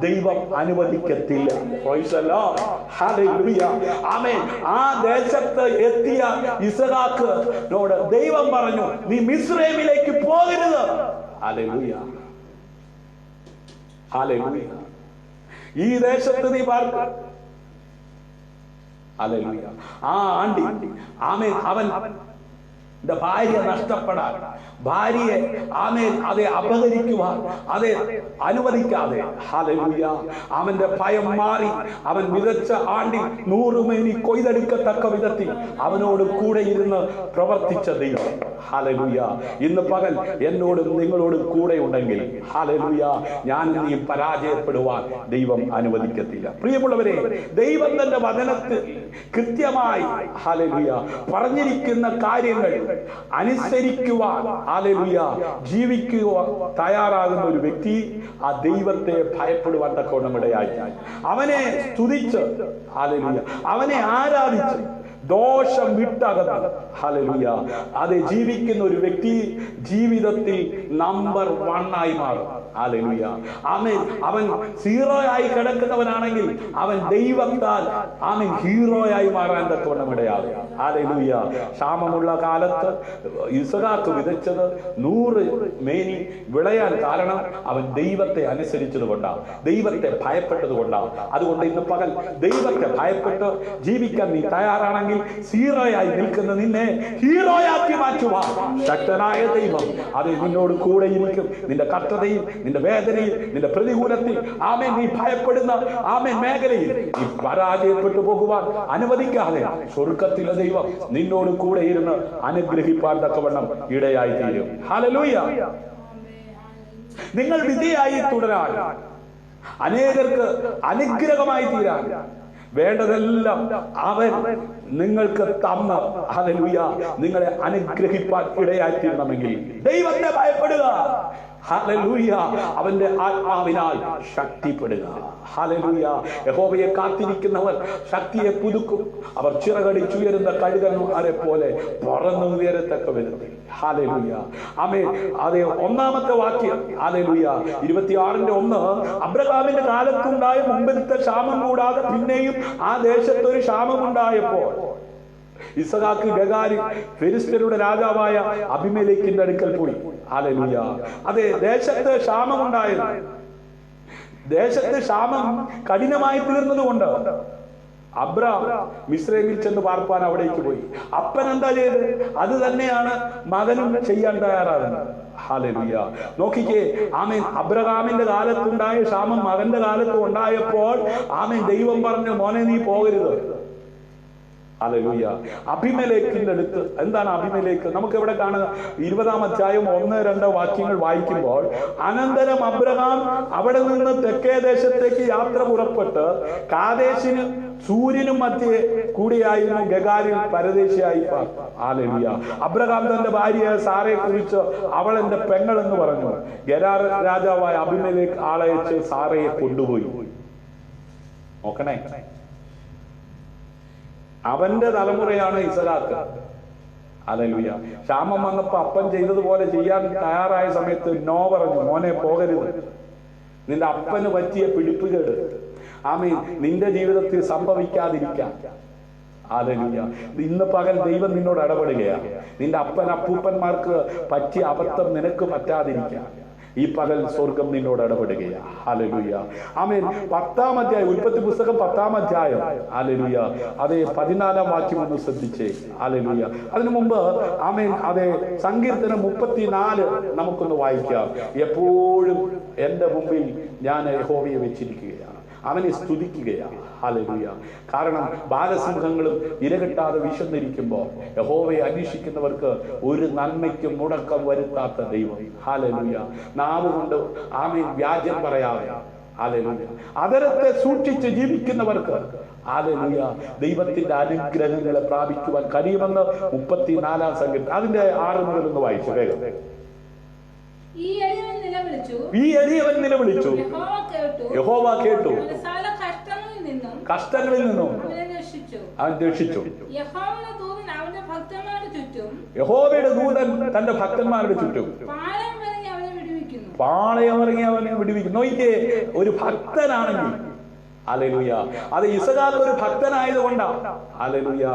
ദൈവം അനുവദിക്കത്തില്ല. ആമേൻ. ആ ദേശത്ത് എത്തിയ ഇസഹാക്കിനോട് ദൈവം പറഞ്ഞു, നീ മിസ്രൈമിലേക്ക് പോകരുത്. Hallelujah, hallelujah. ഈ ദേശത്ത് നീ പാർക്ക. ഹല്ലേലൂയ. ആ ആണ്ടി ആമേൻ അവൻ ഭാര്യ നഷ്ടപ്പെടാൻ, ഭാര്യയെ ആമേൻ അതെ അപഹരിക്കുവാൻ അതെ അനുവദിക്കാതെ, ഹല്ലേലൂയ, അവന്റെ ഭയം മാറി അവൻ വിതച്ച ആണ്ടി 100 മേനി കൊയ്തെടുക്കത്തക്ക വിധത്തിൽ അവനോട് കൂടെ ഇരുന്ന് പ്രവർത്തിച്ച ദൈവം. ഹല്ലേലൂയ. ഇന്ന് പകൽ എന്നോടും നിങ്ങളോടും കൂടെ ഉണ്ടെങ്കിൽ ഹല്ലേലൂയ, ഞാൻ നീ പരാജയപ്പെടുവാൻ ദൈവം അനുവദിക്കത്തില്ല. പ്രിയമുള്ളവരെ, ദൈവം തന്റെ വചനത്തിൽ കൃത്യമായി ഹല്ലേലൂയ പറഞ്ഞിരിക്കുന്ന കാര്യങ്ങൾ അനുസരിക്കുവാൻ ഹല്ലേലൂയ ജീവിക്കുവാൻ തയ്യാറാകുന്ന ഒരു വ്യക്തി ആ ദൈവത്തെ ഭയപ്പെടുവാൻ തക്കവണ്ണം ഇടയായി അവനെ സ്തുതിച്ച് ഹല്ലേലൂയ അവനെ ആരാധിച്ച് ദോഷം വിട്ടകന്ന് ഹല്ലേലൂയ അതെ ജീവിക്കുന്ന ഒരു വ്യക്തി ജീവിതത്തിൽ നമ്പർ 1 ആയി മാറും. ഹല്ലേലൂയ. ആമേൻ. അവൻ 0 ആയി കിടക്കുന്നവനാണെങ്കിൽ അവൻ ദൈവത്താൽ ആമേൻ ഹീറോയായി മാറാൻ തക്കവണ്ണം ഇടയാകും. ഹല്ലേലൂയ. ക്ഷാമമുള്ള കാലത്ത് ഇസഹാക്ക് വിതച്ചത് 100 മേനി വിളയാൻ കാരണം അവൻ ദൈവത്തെ അനുസരിച്ചത് കൊണ്ടാണ്, ദൈവത്തെ ഭയപ്പെട്ടത് കൊണ്ടാണ്. അതുകൊണ്ട് ഇന്ന് പകൽ ദൈവത്തെ ഭയപ്പെട്ട് ജീവിക്കാൻ നീ തയ്യാറാണെങ്കിൽ 0 ആയി നിൽക്കുന്ന നിന്നെ ഹീറോയാക്കി മാറ്റുവാൻ ശക്തനായ ദൈവം അത് നിന്നോട് കൂടെ ഇരിക്കും. നിന്റെ കഷ്ടതയിൽ, നിന്റെ വേദനയിൽ, നിന്റെ പ്രതികൂലത്തിൽ ആമേൻ നീ ഭയപ്പെടുന്ന ആമേൻ മേഖലയിൽ നീ പരാജയപ്പെട്ടു പോകുവാൻ അനുവദിക്കാതെ സ്വർഗ്ഗത്തിലെ ദൈവം നിന്നോട് കൂടെ ഇരുന്ന് അനുഗ്രഹിപ്പാൻ തക്കവണ്ണം ഇടയായി തീരും. ഹല്ലേലൂയ. നിങ്ങൾ വിധിയായി തുടരാൻ, അനേകർക്ക് അനുഗ്രഹമായി തീരാൻ വേണ്ടതെല്ലാം അവൻ നിങ്ങൾക്ക് തന്ന് ഹല്ലേലൂയ നിങ്ങളെ അനുഗ്രഹിപ്പാൻ ഇടയായി തീരണമെങ്കിൽ ദൈവത്തെ ഭയപ്പെടുക. ഹല്ലേലൂയ. അവന്റെ ആത്മാവിനാൽ ശക്തിപ്പെടുക. ഹല്ലേലൂയ. യഹോവയെ കാത്തിരിക്കുന്നവർ ശക്തിയെ പുതുക്കും. അവർ ചിറകടിച്ചുയരുന്ന കഴുകന്മാരെ പോലെ പറന്നു ഉയരത്തക്ക വിധത്തിൽ. ഹല്ലേലൂയ. ആമേൻ. അതേ 1-ാമത്തെ വാക്യം ഹല്ലേലൂയ 26:1 അബ്രഹാമിന്റെ കാലത്തുണ്ടായ മുമ്പത്തെ ക്ഷാമം കൂടാതെ പിന്നെയും ആ ദേശത്തൊരു ക്ഷാമമുണ്ടായപ്പോൾ ഇസഹാക്ക് ഗഗാരി ഫെലിസ്ത്യരുടെ രാജാവായ അബിമേലെക്കിന്റെ അടുക്കൽ പോയി. ഹല്ലേലൂയ. അതെ ദേശത്ത് ക്ഷാമമുണ്ടായത്, ദേശത്ത് ക്ഷാമം കഠിനമായി തീർന്നതുകൊണ്ട് അബ്രാം മിസ്രൈമിൽ ചെന്ന് പാർപ്പാൻ അവിടേക്ക് പോയി. അപ്പൻ എന്താ ചെയ്ത്? അത് തന്നെയാണ് മകനും ചെയ്യാൻ തയ്യാറാകുന്നത്. ഹല്ലേലൂയ. നോക്കിക്കേ, ആമേൻ, അബ്രഹാമിന്റെ കാലത്തുണ്ടായ ക്ഷാമം മകന്റെ കാലത്ത് ഉണ്ടായപ്പോൾ ആമേൻ ദൈവം പറഞ്ഞു, മോനെ നീ പോകരുത്. ഹല്ലേലൂയ. അബിമേലെക്കിന്റെ അടുത്ത് എന്താണ് അബിമേലെക്ക്? നമുക്ക് എവിടെ കാണുക? 20-ാം അധ്യായം 1-2 വാക്യങ്ങൾ വായിക്കുമ്പോൾ, അനന്തരം അബ്രഹാം അവിടെ നിന്ന് തെക്കേ ദേശത്തേക്ക് യാത്ര പുറപ്പെട്ട് കാദേശിന് സൂര്യനും മധ്യേ കൂടിയായിരുന്നു ഗഗാരിൽ പരദേശിയായി പാർത്തു. ഹല്ലേലൂയ. അബ്രഹാം തന്റെ ഭാര്യ സാറയെ കുറിച്ച് അവൾ എന്റെ പെങ്ങൾ എന്ന് പറഞ്ഞു. ഗെരാർ രാജാവായ അബിമേലെക്ക് ആളയച്ച് സാറയെ കൊണ്ടുപോയി. നോക്കണേ, അവന്റെ തലമുറയാണ് ഇസഹാക്ക്. ഹല്ലേലൂയ. ക്ഷാമം വന്നപ്പോ അപ്പൻ ചെയ്തതുപോലെ ചെയ്യാൻ തയ്യാറായ സമയത്ത് നോ പറഞ്ഞു, മോനെ പോകരുത്. നിന്റെ അപ്പന് പറ്റിയ പിടിപ്പുകേട് ആമേൻ നിന്റെ ജീവിതത്തിൽ സംഭവിക്കാതിരിക്കാൻ. ഹല്ലേലൂയ. ഇന്ന് പകൽ ദൈവം നിന്നോട് ഇടപെടുകയാണ്. നിന്റെ അപ്പൻ അപ്പൂപ്പന്മാർക്ക് പറ്റിയ അബദ്ധം നിനക്ക് പറ്റാതിരിക്കാൻ ഈ പകൽ സ്വർഗം നിന്നോട് ഇടപെടുകയാണ്. ഹല്ലേലൂയ. ആമേൻ. 10-ാം അധ്യായം, ഉൽപ്പത്തി പുസ്തകം 10-ാം അധ്യായം. ഹല്ലേലൂയ. അതേ 14-ാം വാക്യം ഒന്ന് ശ്രദ്ധിച്ചേ. ഹല്ലേലൂയ. അതിനു മുമ്പ് ആമേൻ അതേ സങ്കീർത്തനം 34 നമുക്കൊന്ന് വായിക്കാം. എപ്പോഴും എന്റെ മുമ്പിൽ ഞാൻ യഹോവയെ വെച്ചിരിക്കുകയാണ്, അവനെ സ്തുതിക്കുകയാണ്. ഹല്ലേലൂയ. കാരണം ബാലസിംഹങ്ങളും ഇരകിട്ടാതെ വിശന്നിരിക്കുമ്പോൾ യഹോവയെ അന്വേഷിക്കുന്നവർക്ക് ഒരു നന്മയ്ക്കും മുടക്കം വരുത്താത്ത ദൈവം. ഹല്ലേലൂയ. നാവ് കൊണ്ട് ആമേൻ വ്യാജം പറയാതെ, ഹല്ലേലൂയ, അതരത്തെ സൂക്ഷിച്ച് ജീവിക്കുന്നവർക്ക് ഹല്ലേലൂയ ദൈവത്തിന്റെ അനുഗ്രഹങ്ങളെ പ്രാപിക്കുവാൻ കഴിയുമെന്ന് 34-ാം സങ്കീർത്തനം അതിന്റെ 6 മുതൽ ഒന്ന് വായിച്ചു വേഗം. ഈ എളിയവൻ നിലവിളിച്ചു, യഹോവ കേട്ടു, കഷ്ടങ്ങളിൽ നിന്നും അവൻ രക്ഷിച്ചു. യഹോവയുടെ ദൂതൻ തന്റെ ഭക്തന്മാരുടെ ചുറ്റും പാളയമിറങ്ങി അവനെ വിടുവിക്കുന്നു. നോക്കിക്കേ, ഒരു ഭക്തനാണെങ്കിൽ, ഹല്ലേലൂയ, അത് ഇസഹാക്ക് ഒരു ഭക്തനായതുകൊണ്ടാണ്. ഹല്ലേലൂയ.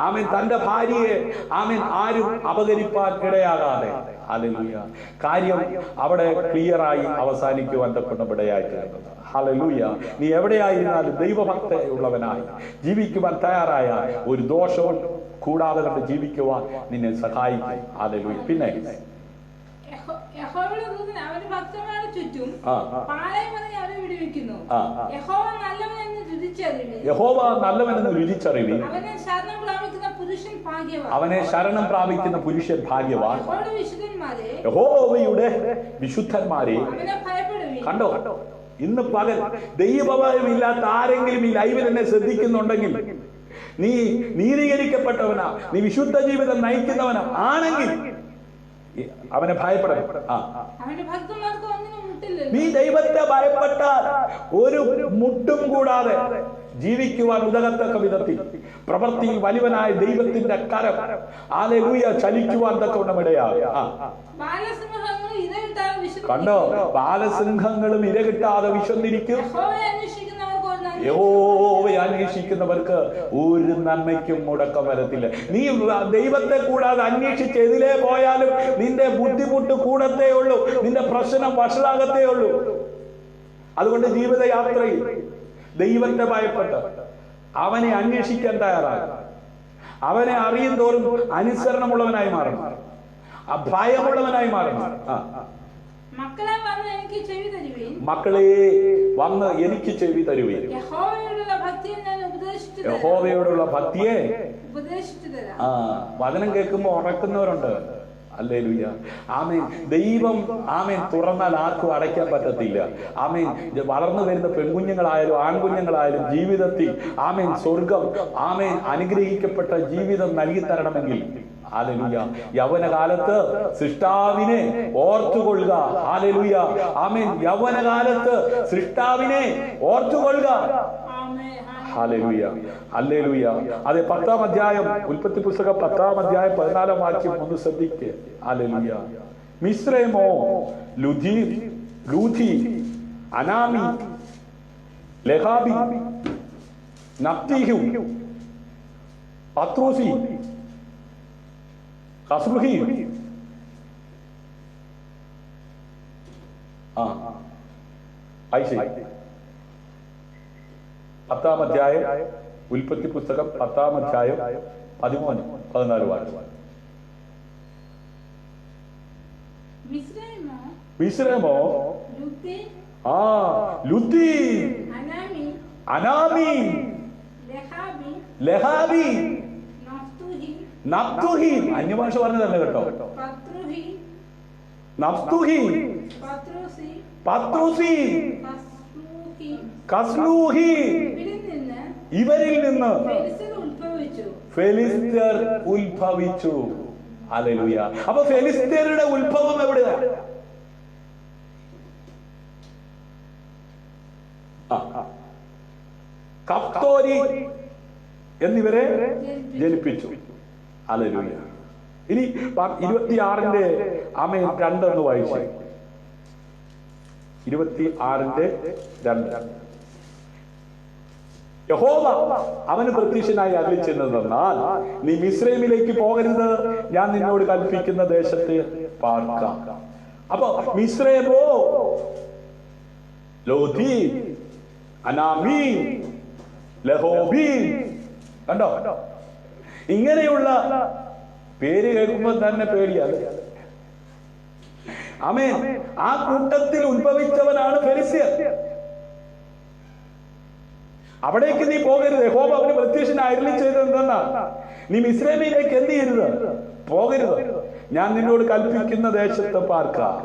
ആമേൻ തന്റെ ഭാര്യയെ ആമേൻ ആരും അപകരിപ്പാൻ ഇടയാകാതെ, ഹല്ലേലൂയ, കാര്യം അവിടെ ക്ലിയറായി അവസാനിക്കുവാൻ ഇടയായിട്ടുണ്ട്. ഹല്ലേലൂയ. നീ എവിടെയായിരുന്നാലും ദൈവഭക്തയുള്ളവനായി ജീവിക്കുവാൻ തയ്യാറായ ഒരു ദോഷവും കൂടാതെ കണ്ട് ജീവിക്കുവാൻ നിന്നെ സഹായിക്കും. ഹല്ലേലൂയ. പിന്നെ യഹോവ നല്ലവനെന്ന് രുചിച്ചറിവി, അവനെ ശരണം പ്രാപിക്കുന്ന പുരുഷൻ ഭാഗ്യവാൻ. യഹോവയുടെ വിശുദ്ധന്മാരെ കണ്ടോ. ഇന്ന് പകൽ ദൈവഭയമില്ലാത്ത ആരെങ്കിലും ഈ ലൈവിൽ എന്നെ ശ്രദ്ധിക്കുന്നുണ്ടെങ്കിൽ, നീ നീതീകരിക്കപ്പെട്ടവനാ, നീ വിശുദ്ധ ജീവിതം നയിക്കുന്നവനാ ആണെങ്കിൽ അവനെ ഭയപ്പെടണം. നീ ദൈവത്തെ ഭയപ്പെട്ടാൽ ഒരു മുട്ടും കൂടാതെ ജീവിക്കുവാൻ ഉതകത്തക്ക വിധത്തിൽ പ്രവൃത്തിയിൽ വലിയവനായ ദൈവത്തിന്റെ കരം ഹല്ലേലൂയ ചലിക്കുവാൻ തക്കവണ്ണം ഇടയാകും. കണ്ടോ, ബാലസിംഹങ്ങളും ഇരകിട്ടാതെ വിശന്നിരിക്കും. യഹോവയെ അന്വേഷിക്കുന്നവർക്ക് ഒരു നന്മയ്ക്കും മുടക്കം വരത്തില്ല. നീ ദൈവത്തെ കൂടാതെ അന്വേഷിച്ച് എതിലേ പോയാലും നിന്റെ ബുദ്ധിമുട്ട് കൂടത്തേ ഉള്ളൂ, നിന്റെ പ്രശ്നം വഷളാകത്തേ ഉള്ളൂ. അതുകൊണ്ട് ജീവിതയാത്രയിൽ ദൈവത്തെ ഭയപ്പെട്ട് അവനെ അന്വേഷിക്കാൻ തയ്യാറാകും. അവനെ അറിയും തോറും അനുസരണമുള്ളവനായി മാറണം, ഭയമുള്ളവനായി മാറണം. മക്കളെ വന്ന് എനിക്ക് ചെവി തരുവീൻ. യഹോവയോടുള്ള ഭക്തിയെ വചനം കേൾക്കുമ്പോ ഉറക്കുന്നവരുണ്ട്. ഹല്ലേലൂയ. ആമേൻ. ദൈവം ആമേൻ തുറന്നാൽ ആർക്കും അടയ്ക്കാൻ പറ്റത്തില്ല. ആമേൻ. വളർന്നു വരുന്ന പെൺകുഞ്ഞുങ്ങളായാലും ആൺകുഞ്ഞുങ്ങളായാലും ജീവിതത്തിൽ ആമേൻ സ്വർഗം ആമേൻ അനുഗ്രഹിക്കപ്പെട്ട ജീവിതം നൽകി തരണമെങ്കിൽ, ഹല്ലേലൂയ, യൗവനകാലത്ത് സൃഷ്ടാവിനെ ഓർത്തുകൊള്ളുക. ഹല്ലേലൂയ. ആമേൻ. യൗവനകാലത്ത് സൃഷ്ടാവിനെ ഓർത്തുകൊള്ളുക. ഹല്ലേലൂയ. ഹല്ലേലൂയ. അതെ, 10-ാം അധ്യായം ഉൽപ്പത്തി പുസ്തകം 10-ാം അധ്യായം 14-ാം വാക്യം ഒന്ന് ശ്രദ്ധിക്കുക. ഹല്ലേലൂയ. മിസ്രൈമോ, ലൂഥി, അനാമി, ലെഹാബി, നഫ്തീഹു, പത്രൂസി, കസ്ലുഹി, ഐസി. 10-ാം അധ്യായം ഉൽപ്പത്തി പുസ്തകം 10-ാം അധ്യായം 13-14 വാക്യം. മിസ്രൈമോ ലുദ്ദീൻ, അനാമീം, ലഹാബി, നഫ്തുഹീം, അന്യഭാഷ പറഞ്ഞതല്ല കേട്ടോ. നഫ്തുഹി, പത്രൂസി, കസ്ലൂഹി, ഇവരിൽ നിന്ന് ഫെലിസ്ത്യർ ഉത്ഭവിച്ചു. ഹല്ലേലൂയ. അപ്പൊ ഫെലിസ്ത്യരുടെ ഉത്ഭവം എവിടെയാണ്? കഫ്തോരി എന്നിവരെ ജനിപ്പിച്ചു. ഹല്ലേലൂയ. ഇനി 26-ന്റെ 2 വായിച്ചു. 26-2 യഹോവ അവന് പ്രത്യക്ഷനായി അരുളിച്ചെന്നതെന്നാൽ, നീ മിസ്രൈമിലേക്ക് പോകരുത്, ഞാൻ നിന്നോട് കൽപ്പിക്കുന്ന ദേശത്ത് പാർക്കാം. അപ്പൊ മിസ്രൈമോ, ലോധി, അനാമി, ലഹോബി, കണ്ടോ? ഇങ്ങനെയുള്ള പേര് കേൾക്കുമ്പോൾ തന്നെ പേടിയാണ്. ആമേൻ. ആ കൂട്ടത്തിൽ ഉത്ഭവിച്ചവനാണ് ഫെലിസ്ത്യർ. അവിടേക്ക് നീ പോകരുത്. യഹോവ അവന് പ്രത്യക്ഷനായി അരുളി ചെയ്തത് എന്തെന്നാ? നീ മിസ്രൈമിലേക്ക് എന്ത് ചെയ്യരുത്? പോകരുത്, ഞാൻ നിന്നോട് കൽപ്പിക്കുന്ന ദേശത്ത് പാർക്കാം.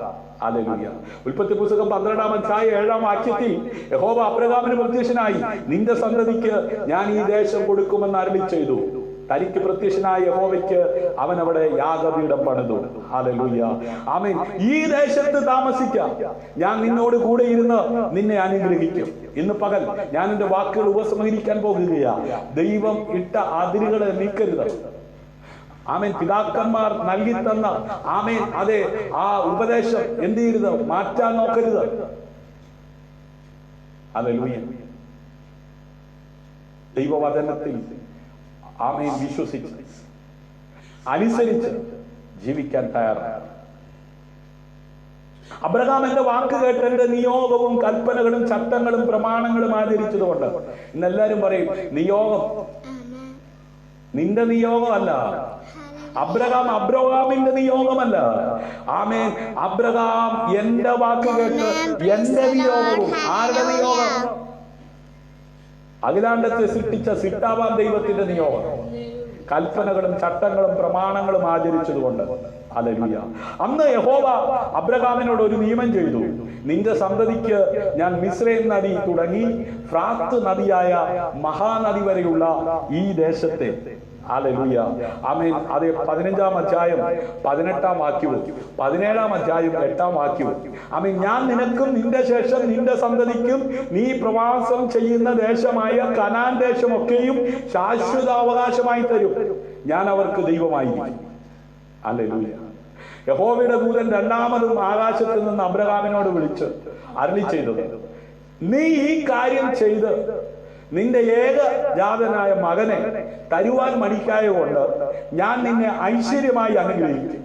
ഹല്ലേലൂയ. ഉൽപ്പത്തി പുസ്തകം 12-ാം അധ്യായം 7-ാം വാക്യത്തിൽ യഹോവ അബ്രഹാമിന് പ്രത്യക്ഷനായി, നിന്റെ സന്തതിക്ക് ഞാൻ ഈ ദേശം കൊടുക്കുമെന്ന് അരുളി ചെയ്തു. തനിക്ക് പ്രത്യക്ഷനായ യഹോവയ്ക്ക് അവൻ അവിടെ യാഗപീഠം പണിതു. ഹല്ലേലൂയ. ആമേൻ. ഈ ദേശത്ത് താമസിക്കാം, ഞാൻ നിന്നോട് കൂടെ ഇരുന്ന് നിന്നെ അനുഗ്രഹിക്കും. ഇന്ന് പകൽ ഞാൻ എന്റെ വാക്കുകൾ ഉപസംഹരിക്കാൻ പോകുകയാ. ദൈവം ഇട്ട അതിരുകളെ നീക്കരുത്. ആമേൻ. പിതാക്കന്മാർ നൽകി തന്ന ആമേൻ അതെ ആ ഉപദേശം എന്ത് ചെയ്യരുത്? മാറ്റാൻ നോക്കരുത്. ഹല്ലേലൂയ. ദൈവവചനത്തിൽ ആമേൻ വിശ്വസിച്ച് അനുസരിച്ച് ജീവിക്കാൻ തയ്യാറാണ്. അബ്രഹാം എന്റെ വാക്ക് കേട്ട് എന്റെ നിയോഗവും കൽപ്പനകളും ചട്ടങ്ങളും പ്രമാണങ്ങളും ആചരിച്ചതുകൊണ്ട്. ഇന്നെല്ലാരും പറയും നിയോഗം നിന്റെ നിയോഗമല്ല. അബ്രഹാമിന്റെ നിയോഗമല്ല. ആമേൻ. അബ്രഹാം എന്റെ വാക്ക് കേട്ട് എന്റെ നിയോഗവും. ആരുടെ നിയോഗം? അഖിലാണ്ടത്തെ സൃഷ്ടിച്ച സിട്ടാവാൻ ദൈവത്തിന്റെ നിയോഗം. കൽപ്പനകളും ചട്ടങ്ങളും പ്രമാണങ്ങളും ആചരിച്ചതുകൊണ്ട്. ഹല്ലേലൂയ. അന്ന് യഹോവ അബ്രഹാമിനോട് ഒരു നിയമം ചെയ്തു. നിന്റെ സന്തതിക്ക് ഞാൻ മിസ്രൈം നദി തുടങ്ങി ഫ്രാത്ത് നദിയായ മഹാനദി വരെയുള്ള ഈ ദേശത്തെ. ഹല്ലേലൂയ. ആമേൻ. അതേ 15-ാം അധ്യായം 18-ാം വാക്യവും 17-ാം അധ്യായം 8-ാം വാക്യവും. ആമേൻ. ഞാൻ നിനക്കും നിന്റെ ശേഷം നിന്റെ സന്തതിക്കും നീ പ്രവാസം ചെയ്യുന്ന ദേശമായ കനാൻ ദേശമൊക്കെയും ശാശ്വത അവകാശമായി തരും. ഞാൻ അവർക്ക് ദൈവമായി. ഹല്ലേലൂയ. യഹോവയുടെ ദൂതൻ രണ്ടാമതും ആകാശത്തിൽ നിന്ന് അബ്രഹാമിനോട് വിളിച്ച് അരുളി ചെയ്തത്, നീ ഈ കാര്യം ചെയ്ത് നിന്റെ ഏകജാതനായ മകനെ തരുവാൻ മടിക്കായ കൊണ്ട് ഞാൻ നിന്നെ ഐശ്വര്യമായി അനുഗ്രഹിക്കും.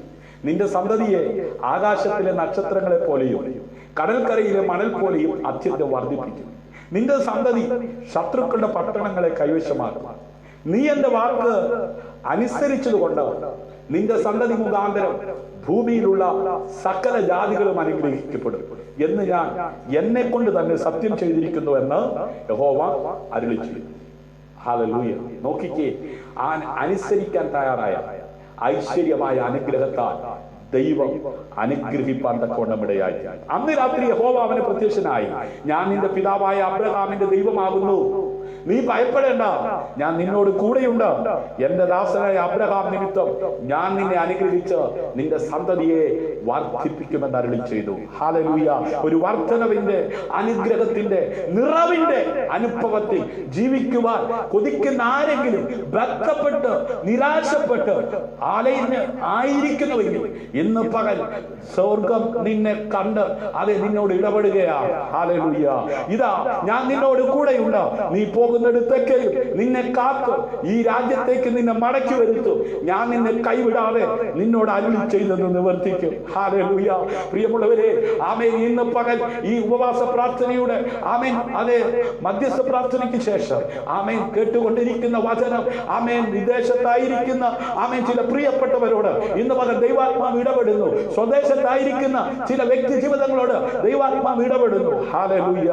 നിന്റെ സന്തതിയെ ആകാശത്തിലെ നക്ഷത്രങ്ങളെ പോലെയും കടൽക്കരയിലെ മണൽ പോലെയും അത്യന്തം വർദ്ധിപ്പിക്കും. നിന്റെ സന്തതി ശത്രുക്കളുടെ പട്ടണങ്ങളെ കൈവശമാക്കും. നീ എന്റെ വാക്ക് അനുസരിച്ചതുകൊണ്ട് നിന്റെ സന്തതി മുഖാന്തരം ഭൂമിയിലുള്ള സകല ജാതികളും അനുഗ്രഹിക്കപ്പെടും എന്ന് ഞാൻ എന്നെ കൊണ്ട് തന്നെ സത്യം ചെയ്തിരിക്കുന്നു എന്ന് യഹോവ അരുളി ചെയ്തു. ഹല്ലേലൂയ. നോക്കിക്കേ, അനുസരിക്കാൻ തയ്യാറായ ഐശ്വര്യമായ അനുഗ്രഹത്താൽ ദൈവം അനുഗ്രഹിപ്പാൻ തക്കവണ്ണം ഇടയായി. അന്ന് രാത്രി യഹോവ അവന് പ്രത്യക്ഷനായി, ഞാൻ നിന്റെ പിതാവായ അബ്രഹാമിന്റെ ദൈവമാകുന്നു, നീ ഭയപ്പെടേണ്ട, ഞാൻ നിന്നോട് കൂടെയുണ്ട്. എന്റെ ദാസനായ അബ്രഹാം നിമിത്തം ഞാൻ നിന്നെ അനുഗ്രഹിച്ച് നിന്റെ സന്തതിയെ വർദ്ധിപ്പിക്കുമെന്ന് അരുളി ചെയ്തു. ഹല്ലേലൂയ. ഒരു വർദ്ധനവിന്റെ അനുഗ്രഹത്തിന്റെ നിറവിന്റെ അനുഭവത്തിൽ ജീവിക്കുവാൻ കൊതിക്കുന്ന ആരെങ്കിലും ബന്ധപ്പെട്ട് നിരാശപ്പെട്ട് ആയിരിക്കുന്നുവെങ്കിൽ ഇന്ന് പകൽ സ്വർഗം നിന്നെ കണ്ട് അത് നിന്നോട് ഇടപെടുകയാണ്. ഹല്ലേലൂയ. ഇതാ ഞാൻ നിന്നോട് കൂടെയുണ്ട്, നീ പോകുന്നിടത്തേക്ക് നിന്നെ കാത്ത് ഈ രാജ്യത്തേക്ക് നിന്നെ മടക്കി വരുത്തും. ഞാൻ നിന്നെ കൈവിടാതെ നിന്നോട് അരുളി ചെയ്തെന്ന് നിവർത്തിക്കും. ഹല്ലേലൂയ. പ്രിയമുള്ളവരെ, ആമേൻ, ഇന്ന് പകൽ ഈ ഉപവാസ പ്രാർത്ഥനയുടെ ആമേൻ, അതെ, മധ്യസ്ഥ പ്രാർത്ഥനയ്ക്ക് ശേഷം ആമേൻ കേട്ടുകൊണ്ടിരിക്കുന്ന വചനം, ആമേൻ, വിദേശത്തായിരിക്കുന്ന ആമേൻ ചില പ്രിയപ്പെട്ടവരോട് ഇന്ന് പകൽ ദൈവാത്മാവ് ഇടപെടുന്നു. സ്വദേശത്തായിരിക്കുന്ന ചില വ്യക്തി ജീവിതങ്ങളോട് ദൈവാത്മാവ് ഇടപെടുന്നു. ഹല്ലേലൂയ.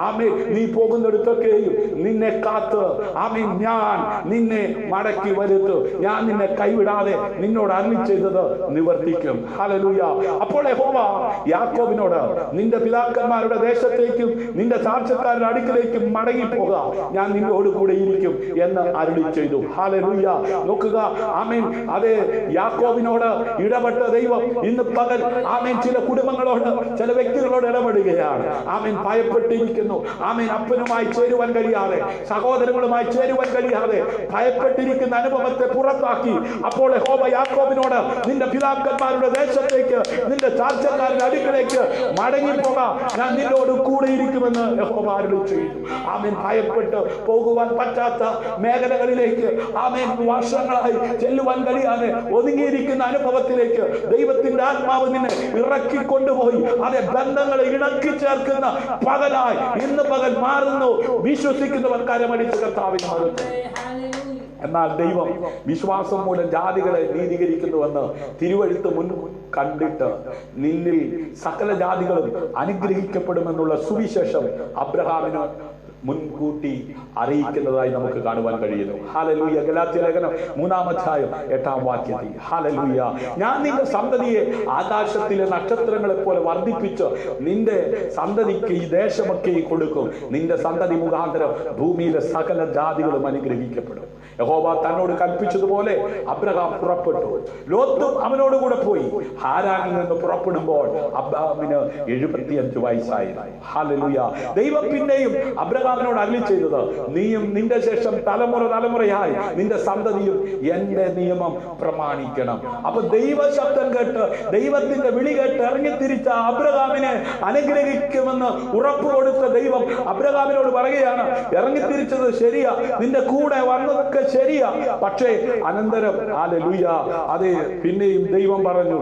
ആമേൻ, നീ പോകുന്നിടത്തൊക്കെയും നിന്നെ കാത്ത് ആമേൻ ഞാൻ നിന്നെ മടക്കി വരുത്തും. ഞാൻ നിന്നെ കൈവിടാതെ നിന്നോട് അരുളി ചെയ്തത് നിവർത്തിക്കും. ഹല്ലേലൂയ. അപ്പോൾ യഹോവ യാക്കോബിനോട് നിന്റെ പിതാക്കന്മാരുടെ ദേശത്തേക്കും നിന്റെ ചാർച്ചക്കാരുടെ അടുക്കിലേക്കും മടങ്ങിപ്പോക, ഞാൻ നിന്നോട് കൂടെ ഇരിക്കും എന്ന് അരുളി ചെയ്തു. ഹല്ലേലൂയ. നോക്കുക, ആമേൻ, അതെ, യാക്കോബിനോട് ഇടപെട്ട ദൈവം ഇന്ന് പകൽ ആമേൻ ചില കുടുംബങ്ങളോട് ചില വ്യക്തികളോട് ഇടപെടുകയാണ്. ആമേൻ, ഭയപ്പെട്ടിരിക്കുന്നു. ആമേൻ, അപ്പനുമായി ചേരുവാൻ കഴിയാതെ, സഹോദരങ്ങളുമായി ചേരുവാൻ കഴിയാതെ ഭയപ്പെട്ടിരിക്കുന്ന അനുഭവത്തെ പുറത്താക്കി അപ്പോൾ യഹോവ യാക്കോബിനോട് നിന്റെ പിതാക്കന്മാരുടെ ദേശത്തേക്ക് നിന്റെ ചാർച്ചക്കാരുടെ അടുക്കലേക്ക് മടങ്ങിപ്പോകാം, ഞാൻ നിന്നോട് കൂടെ ഇരിക്കുമെന്ന് യഹോവ അരുളി ചെയ്തു. ആമേൻ, ഭയപ്പെട്ട് പോകുവാൻ പറ്റാത്ത മേഖലകളിലേക്ക് ആമേൻ വർഷങ്ങളായി ചെല്ലുവാൻ കഴിയാതെ ഒതുങ്ങിയിരിക്കുന്ന അനുഭവത്തിലേക്ക് ദൈവത്തിന്റെ ആത്മാവ് നിന്നെ ഇറക്കിക്കൊണ്ടുപോയി അതെ ബന്ധങ്ങളെ ഇണക്കി ചേർക്കുന്ന പകലായി ഇന്ന് പകൽ മാറുന്നു. വിശ്വസിക്കുന്നവർ കരമടിച്ച് കർത്താവിനെ മഹത്വം. എന്നാൽ ദൈവം വിശ്വാസം മൂലം ജാതികളെ നീതീകരിക്കുന്നുവെന്ന് തിരുവെഴുത്ത് മുൻ കണ്ടിട്ട് നിന്നിൽ സകല ജാതികളും അനുഗ്രഹിക്കപ്പെടുമെന്നുള്ള സുവിശേഷം അബ്രഹാമിന് മുൻകൂട്ടി അറിയിക്കുന്നതായി നമുക്ക് കാണുവാൻ കഴിയുന്നു. ഹല്ലേലൂയ. ഗലാത്യ ലേഖനം 3-ാം അധ്യായം 8-ാം വാക്യത്തിൽ ഹല്ലേലൂയ, ഞാൻ നിന്റെ സന്തതിയെ ആകാശത്തിലെ നക്ഷത്രങ്ങളെ പോലെ വർദ്ധിപ്പിച്ച് നിന്റെ സന്തതിക്ക് ഈ ദേശമൊക്കെ കൊടുക്കും. നിന്റെ സന്തതി മുഖാന്തരം ഭൂമിയിലെ സകല ജാതികളും അനുഗ്രഹിക്കപ്പെടും. യഹോവ തന്നോട് കൽപ്പിച്ചതുപോലെ അബ്രഹാം പുറപ്പെട്ടു. ലോത്തും അവനോട് കൂടെ പോയി. ഹാരാനിൽ നിന്ന് പുറപ്പെടുമ്പോൾ അബ്രഹാമിന് 75 വയസ്സായിരുന്നു. ഹല്ലേലൂയ. ദൈവം പിന്നെയും അബ്രഹാമിനോട് അരുളി ചെയ്തത്, നീയും നിന്റെ ശേഷം തലമുറയായി നിന്റെ സന്തതിയും എന്റെ നിയമം പ്രമാണിക്കണം. അപ്പൊ ദൈവ ശബ്ദം കേട്ട് ദൈവത്തിന്റെ വിളി കേട്ട് ഇറങ്ങിത്തിരിച്ച അബ്രഹാമിനെ അനുഗ്രഹിക്കുമെന്ന് ഉറപ്പ് കൊടുത്ത ദൈവം അബ്രഹാമിനോട് പറയുകയാണ്, ഇറങ്ങിത്തിരിച്ചത് ശരിയാ, നിന്റെ കൂടെ വന്നതൊക്കെ ശരിയാ, പക്ഷേ അനന്തരം ഹല്ലേലൂയ അതെ പിന്നെയും ദൈവം പറഞ്ഞു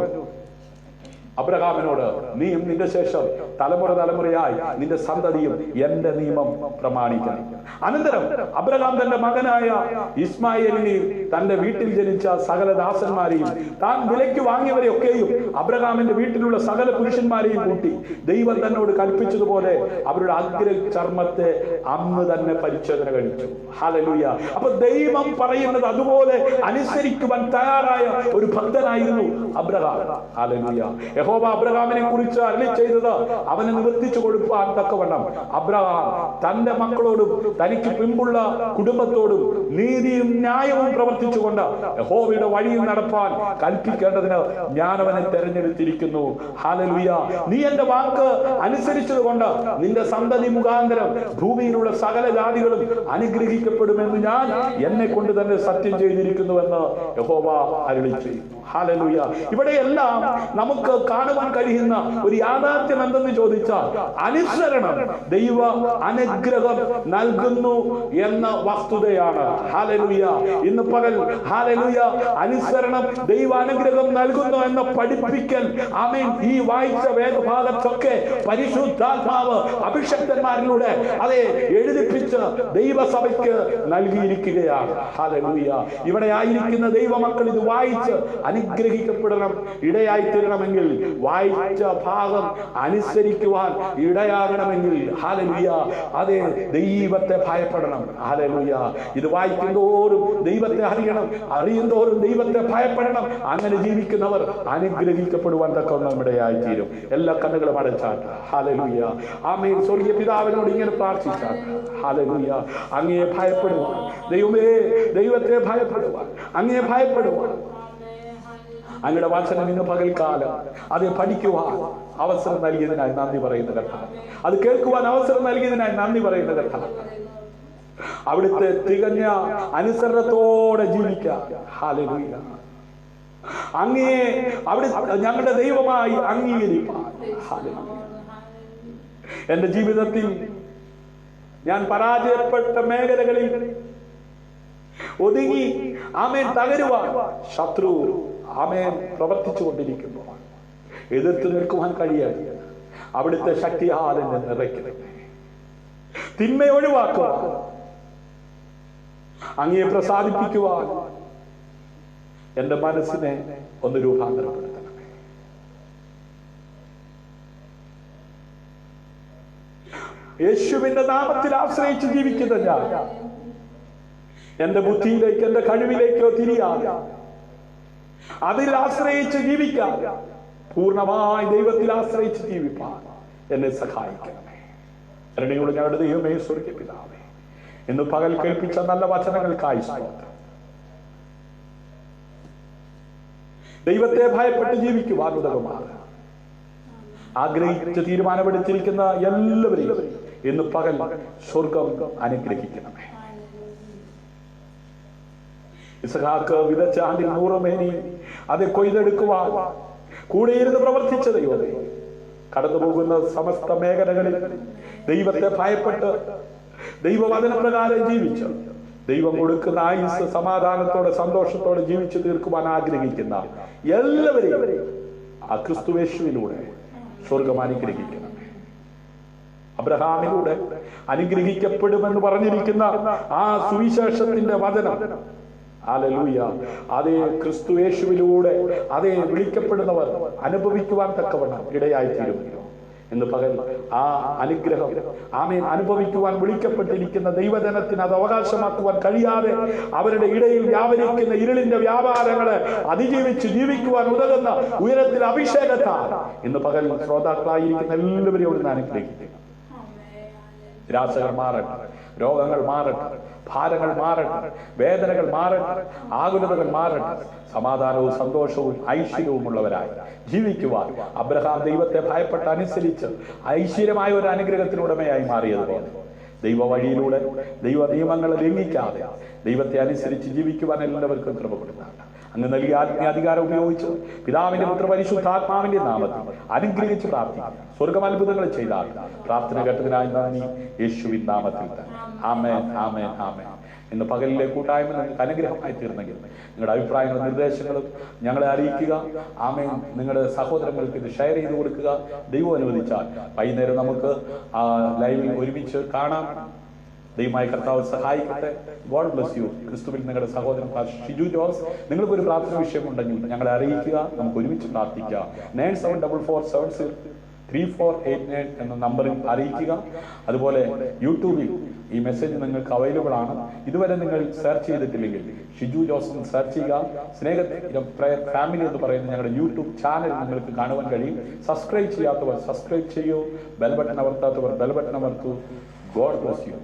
അബ്രഹാമിനോട്, നീയും നിന്റെ ശേഷം തലമുറയായി നിന്റെ സന്തതിയും എന്റെ നിയമം പ്രമാണിക്കണം. അനന്തരം അബ്രഹാം തന്റെ മകനായ ഇസ്മായേലിനെയും തന്റെ വീട്ടിൽ ജനിച്ച സകല ദാസന്മാരെയും താൻ വിലയ്ക്ക് വാങ്ങിയവരെയൊക്കെയും അബ്രഹാമിന്റെ വീട്ടിലുള്ള സകല പുരുഷന്മാരെയും കൂട്ടി ദൈവം തന്നോട് കൽപ്പിച്ചതുപോലെ അവരുടെ അഗ്ര ചർമ്മത്തെ അന്ന് തന്നെ പരിച്ഛേദന കഴിച്ചു. ഹല്ലേലൂയ. അപ്പൊ ദൈവം പറയുന്നത് അതുപോലെ അനുസരിക്കുവാൻ തയ്യാറായ ഒരു ഭക്തനായിരുന്നു അബ്രഹാം. ഹല്ലേലൂയ. യഹോവ അബ്രഹാമിനെ കുറിച്ച് അരുളി ചെയ്തത് അവന് നിവർത്തിച്ചു കൊടുക്കാൻ തക്കവണ്ണം അബ്രഹാം തന്റെ മക്കളോടും തനിക്ക് പിമ്പുള്ള കുടുംബത്തോടും നീതിയും ന്യായവും പ്രവർത്തിച്ചുകൊണ്ട് യഹോവയുടെ വഴിയിൽ നടപ്പാൻ കൽപ്പിക്കേണ്ടതിന് ഞാൻ അവനെ തെരഞ്ഞെടുത്തിരിക്കുന്നു. ഹല്ലേലൂയ. നീ എന്റെ വാക്ക് അനുസരിച്ചതുകൊണ്ട് നിന്റെ സന്തതി മുഖാന്തരം ഭൂമിയിലുള്ള സകല ജാതികളും അനുഗ്രഹിക്കപ്പെടുമെന്ന് ഞാൻ എന്നെ കൊണ്ട് തന്നെ സത്യം ചെയ്തിരിക്കുന്നുവെന്ന് യഹോവ അരുളി ചെയ്തു. ഹല്ലേലൂയ. ഇവിടെയെല്ലാം നമുക്ക് കാണുവാൻ കഴിയുന്ന ഒരു യാഥാർത്ഥ്യം എന്തെന്ന് ചോദിച്ചാൽ അനുസരണം ദൈവ അനുഗ്രഹം നൽകുന്നു എന്ന വസ്തുതയാണ്. ഹല്ലേലൂയ. ഇന്ന് പകൽ ഹല്ലേലൂയ അനുസരണം ദൈവ അനുഗ്രഹം നൽകുന്നു എന്ന പഠിപ്പിക്കൽ ആമേൻ ഈ വായിച്ച വേദഭാഗത്തൊക്കെ പരിശുദ്ധാത്മാവ് അഭിഷക്തന്മാരിലൂടെ അതെ എഴുതിപ്പിച്ച് ദൈവസഭയ്ക്ക് നൽകിയിരിക്കുകയാണ്. ഹല്ലേലൂയ. ഇവിടെ ആയിരിക്കുന്ന ദൈവമക്കൾ ഇത് വായിച്ച് അനുഗ്രഹിക്കപ്പെടണം ഇടയായി തീരണമെങ്കിൽ വായിച്ച ഭാഗം അനുസരിക്കുവാൻ ഇടയാകണമെങ്കിൽ ഹല്ലേലൂയ അതെ ദൈവത്തെ ഭയപ്പെടണം. ഹല്ലേലൂയ. ഇത് വായിക്കുന്തോറും ദൈവത്തെ അറിയുന്തോറും ദൈവത്തെ ഭയപ്പെടണം. അങ്ങനെ ജീവിക്കുന്നവർ അനുഗ്രഹിക്കപ്പെടുവാൻ തക്കവണ്ണം ഇടയായി തീരും. എല്ലാ കണ്ണുകളും അടച്ചാട്ട് ഹല്ലേലൂയ. ആമേൻ. സ്വർഗീയ പിതാവിനോട് ഇങ്ങനെ പ്രാർത്ഥിച്ചാട്ട് ഹല്ലേലൂയ. അങ്ങയെ ഭയപ്പെടുവാൻ ദൈവമേ, ദൈവത്തെ ഭയപ്പെടുവാൻ, അങ്ങയെ ഭയപ്പെടുവാൻ അങ്ങയുടെ വചനം ഇന്ന് പകൽക്കാലം അത് പഠിക്കുവാൻ അവസരം നൽകിയതിനായി നന്ദി പറയുന്ന കർത്താവ്, അത് കേൾക്കുവാൻ അവസരം നൽകിയതിനായി നന്ദി പറയുന്ന കർത്താവ്, അവിടുത്തെ തികഞ്ഞ അനുസരണത്തോടെ ജീവിക്കാം. ഹല്ലേലൂയ. അങ്ങയെ അവിടെ ഞങ്ങളുടെ ദൈവമായി അംഗീകരിക്കാം. ഹല്ലേലൂയ. എന്റെ ജീവിതത്തിൽ ഞാൻ പരാജയപ്പെട്ട മേഖലകളിൽ ഒതുങ്ങി ആമേൻ തകരുവാൻ ശത്രു ആമേൻ പ്രവർത്തിച്ചു കൊണ്ടിരിക്കുന്നു. എതിർത്ത് നിൽക്കുവാൻ കഴിയാതെ അവിടുത്തെ ശക്തിയാൽ എന്നെ നിറയ്ക്കണമേ. തിന്മ ഒഴിവാക്കുവാൻ, അങ്ങയെ പ്രസാദിപ്പിക്കുവാൻ എന്റെ മനസ്സിനെ ഒന്ന് രൂപാന്തരപ്പെടുത്തണമേ. യേശുവിന്റെ നാമത്തിൽ ആശ്രയിച്ച് ജീവിക്കുന്ന ഞാൻ എന്റെ ബുദ്ധിയിലേക്ക്, എന്റെ കഴിവിലേക്കോ തിരിയാതെ അതിൽ ആശ്രയിച്ച് ജീവിക്കാൻ, പൂർണ്ണമായി ദൈവത്തിൽ ആശ്രയിച്ച് ജീവിപ്പാൻ എന്നെ സഹായിക്കണമേ. കരുണയോട് ഞങ്ങളുടെ ദൈവമേ, സ്വർഗ്ഗ പിതാവേ, ഇന്ന് പകൽ കേൾപ്പിച്ച നല്ല വചനങ്ങൾക്കായി സ്തോത്രം. ദൈവത്തെ ഭയപ്പെട്ട് ജീവിക്കുവാൻ ഉതകുമാറ് ആഗ്രഹിച്ച് തീരുമാനമെടുത്തിരിക്കുന്ന എല്ലാവരെയും ഇന്ന് പകൽ സ്വർഗം അനുഗ്രഹിക്കണമേ. ഇസ്ഹാക്ക് വിതച്ച ആണ്ടിൽ 100 മേനി അത് കൊയ്തെടുക്കുവാൻ കൂടെയിരുന്ന് പ്രവർത്തിച്ച ദൈവമേ, കടന്നുപോകുന്ന സമസ്ത മേഖലകളിൽ ദൈവത്തെ ഭയപ്പെട്ട് ദൈവവചനപ്രകാരം ജീവിച്ച് ദൈവം കൊടുക്കുന്ന ആയുസ് സമാധാനത്തോടെ സന്തോഷത്തോടെ ജീവിച്ചു തീർക്കുവാൻ ആഗ്രഹിക്കുന്ന എല്ലാവരെയും ആ ക്രിസ്തുവേശുവിലൂടെ സ്വർഗം അനുഗ്രഹിക്കണമേ. അബ്രഹാമിലൂടെ അനുഗ്രഹിക്കപ്പെടുമെന്ന് പറഞ്ഞിരിക്കുന്ന ആ സുവിശേഷത്തിന്റെ വചനം, ഹല്ലേലൂയ, അതേ ക്രിസ്തുയേശുവിലൂടെ അതേ വിളിക്കപ്പെടുന്നവർ അനുഭവിക്കുവാൻ തക്കവണ്ണം ഇടയായിത്തീരുമല്ലോ. ഇന്ന് പകൽ ആ അനുഗ്രഹം ആമേൻ അനുഭവിക്കുവാൻ വിളിക്കപ്പെട്ടിരിക്കുന്ന ദൈവജനത്തിന് അത് അവകാശമാക്കുവാൻ കഴിയാതെ അവരുടെ ഇടയിൽ വ്യാപരിക്കുന്ന ഇരുളിന്റെ വ്യാപാരങ്ങളെ അതിജീവിച്ച് ജീവിക്കുവാൻ ഉതകുന്ന ഉയരത്തിൽ അഭിഷേകത്താൽ ഇന്ന് പകൽ ശ്രോതാക്കളായിരിക്കുന്ന എല്ലാവരെയും ഞാൻ അനുഗ്രഹിക്കുന്നു. നിരാശകൾ മാറട്ടെ, രോഗങ്ങൾ മാറട്ടെ, ഭാരങ്ങൾ മാറട്ടെ, വേദനകൾ മാറട്ടെ, ആകുലതകൾ മാറട്ടെ. സമാധാനവും സന്തോഷവും ഐശ്വര്യവും ഉള്ളവരായി ജീവിക്കുവാൻ അബ്രഹാം ദൈവത്തെ ഭയപ്പെട്ട് അനുസരിച്ച് ഐശ്വര്യമായ ഒരു അനുഗ്രഹത്തിനുടമയായി മാറിയതുപോലെ ദൈവ വഴിയിലൂടെ ദൈവ നിയമങ്ങളെ ലംഘിക്കാതെ ദൈവത്തെ അനുസരിച്ച് ജീവിക്കുവാൻ എല്ലാവർക്കും കൃപ കൊടുത്താണ്. അങ്ങ് നൽകിയ ആത്മീയാധികാരം ഉപയോഗിച്ച് പിതാവിന്റെ പുത്ര പരിശുദ്ധാത്മാവിന്റെ നാമത്തിൽ അനുഗ്രഹിച്ച് പ്രാർത്ഥിക്കുക. സ്വർഗം അത്ഭുതങ്ങൾ ചെയ്താൽ പ്രാർത്ഥന കേട്ടതിനായി നന്ദി, യേശുവിൻ നാമത്തിൽ തന്നെ. ആമേൻ, ആമേൻ, ആമേൻ. ഇന്ന് പകലിലെ കൂട്ടായ്മ നിങ്ങൾക്ക് അനുഗ്രഹമായി തീർന്നെങ്കിൽ നിങ്ങളുടെ അഭിപ്രായങ്ങളും നിർദ്ദേശങ്ങളും ഞങ്ങളെ അറിയിക്കുക. ആമേൻ. നിങ്ങളുടെ സഹോദരങ്ങൾക്ക് ഇത് ഷെയർ ചെയ്ത് കൊടുക്കുക. ദൈവം അനുവദിച്ചാൽ വൈകുന്നേരം നമുക്ക് ലൈവിൽ ഒരുമിച്ച് കാണാം. ദൈവമായ കർത്താവ് സഹായിക്കട്ടെ. God bless U. ക്രിസ്തുവിൽ നിങ്ങളുടെ സഹോദരൻ ഷിജു ജോസ്. നിങ്ങൾക്കൊരു പ്രാർത്ഥന വിഷയമുണ്ടെങ്കിൽ ഞങ്ങളെ അറിയിക്കുക. നമുക്ക് ഒരുമിച്ച് പ്രാർത്ഥിക്കാം. 9744703489 എന്ന നമ്പറിൽ അറിയിക്കുക. അതുപോലെ യൂട്യൂബിൽ ഈ മെസ്സേജ് നിങ്ങൾക്ക് അവൈലബിൾ ആണ്. ഇതുവരെ നിങ്ങൾ സെർച്ച് ചെയ്തിട്ടില്ലെങ്കിൽ ഷിജു ജോസ് സെർച്ച് ചെയ്യുക. സ്നേഹ പ്രയർ ഫാമിലി എന്ന് പറയുന്ന ഞങ്ങളുടെ യൂട്യൂബ് ചാനൽ നിങ്ങൾക്ക് കാണുവാൻ കഴിയും. സബ്സ്ക്രൈബ് ചെയ്യാത്തവർ സബ്സ്ക്രൈബ് ചെയ്യൂ. ബെൽ ബട്ടൺ അമർത്താത്തവർ ബെൽ ബട്ടൺ അമർത്തൂ. God bless U.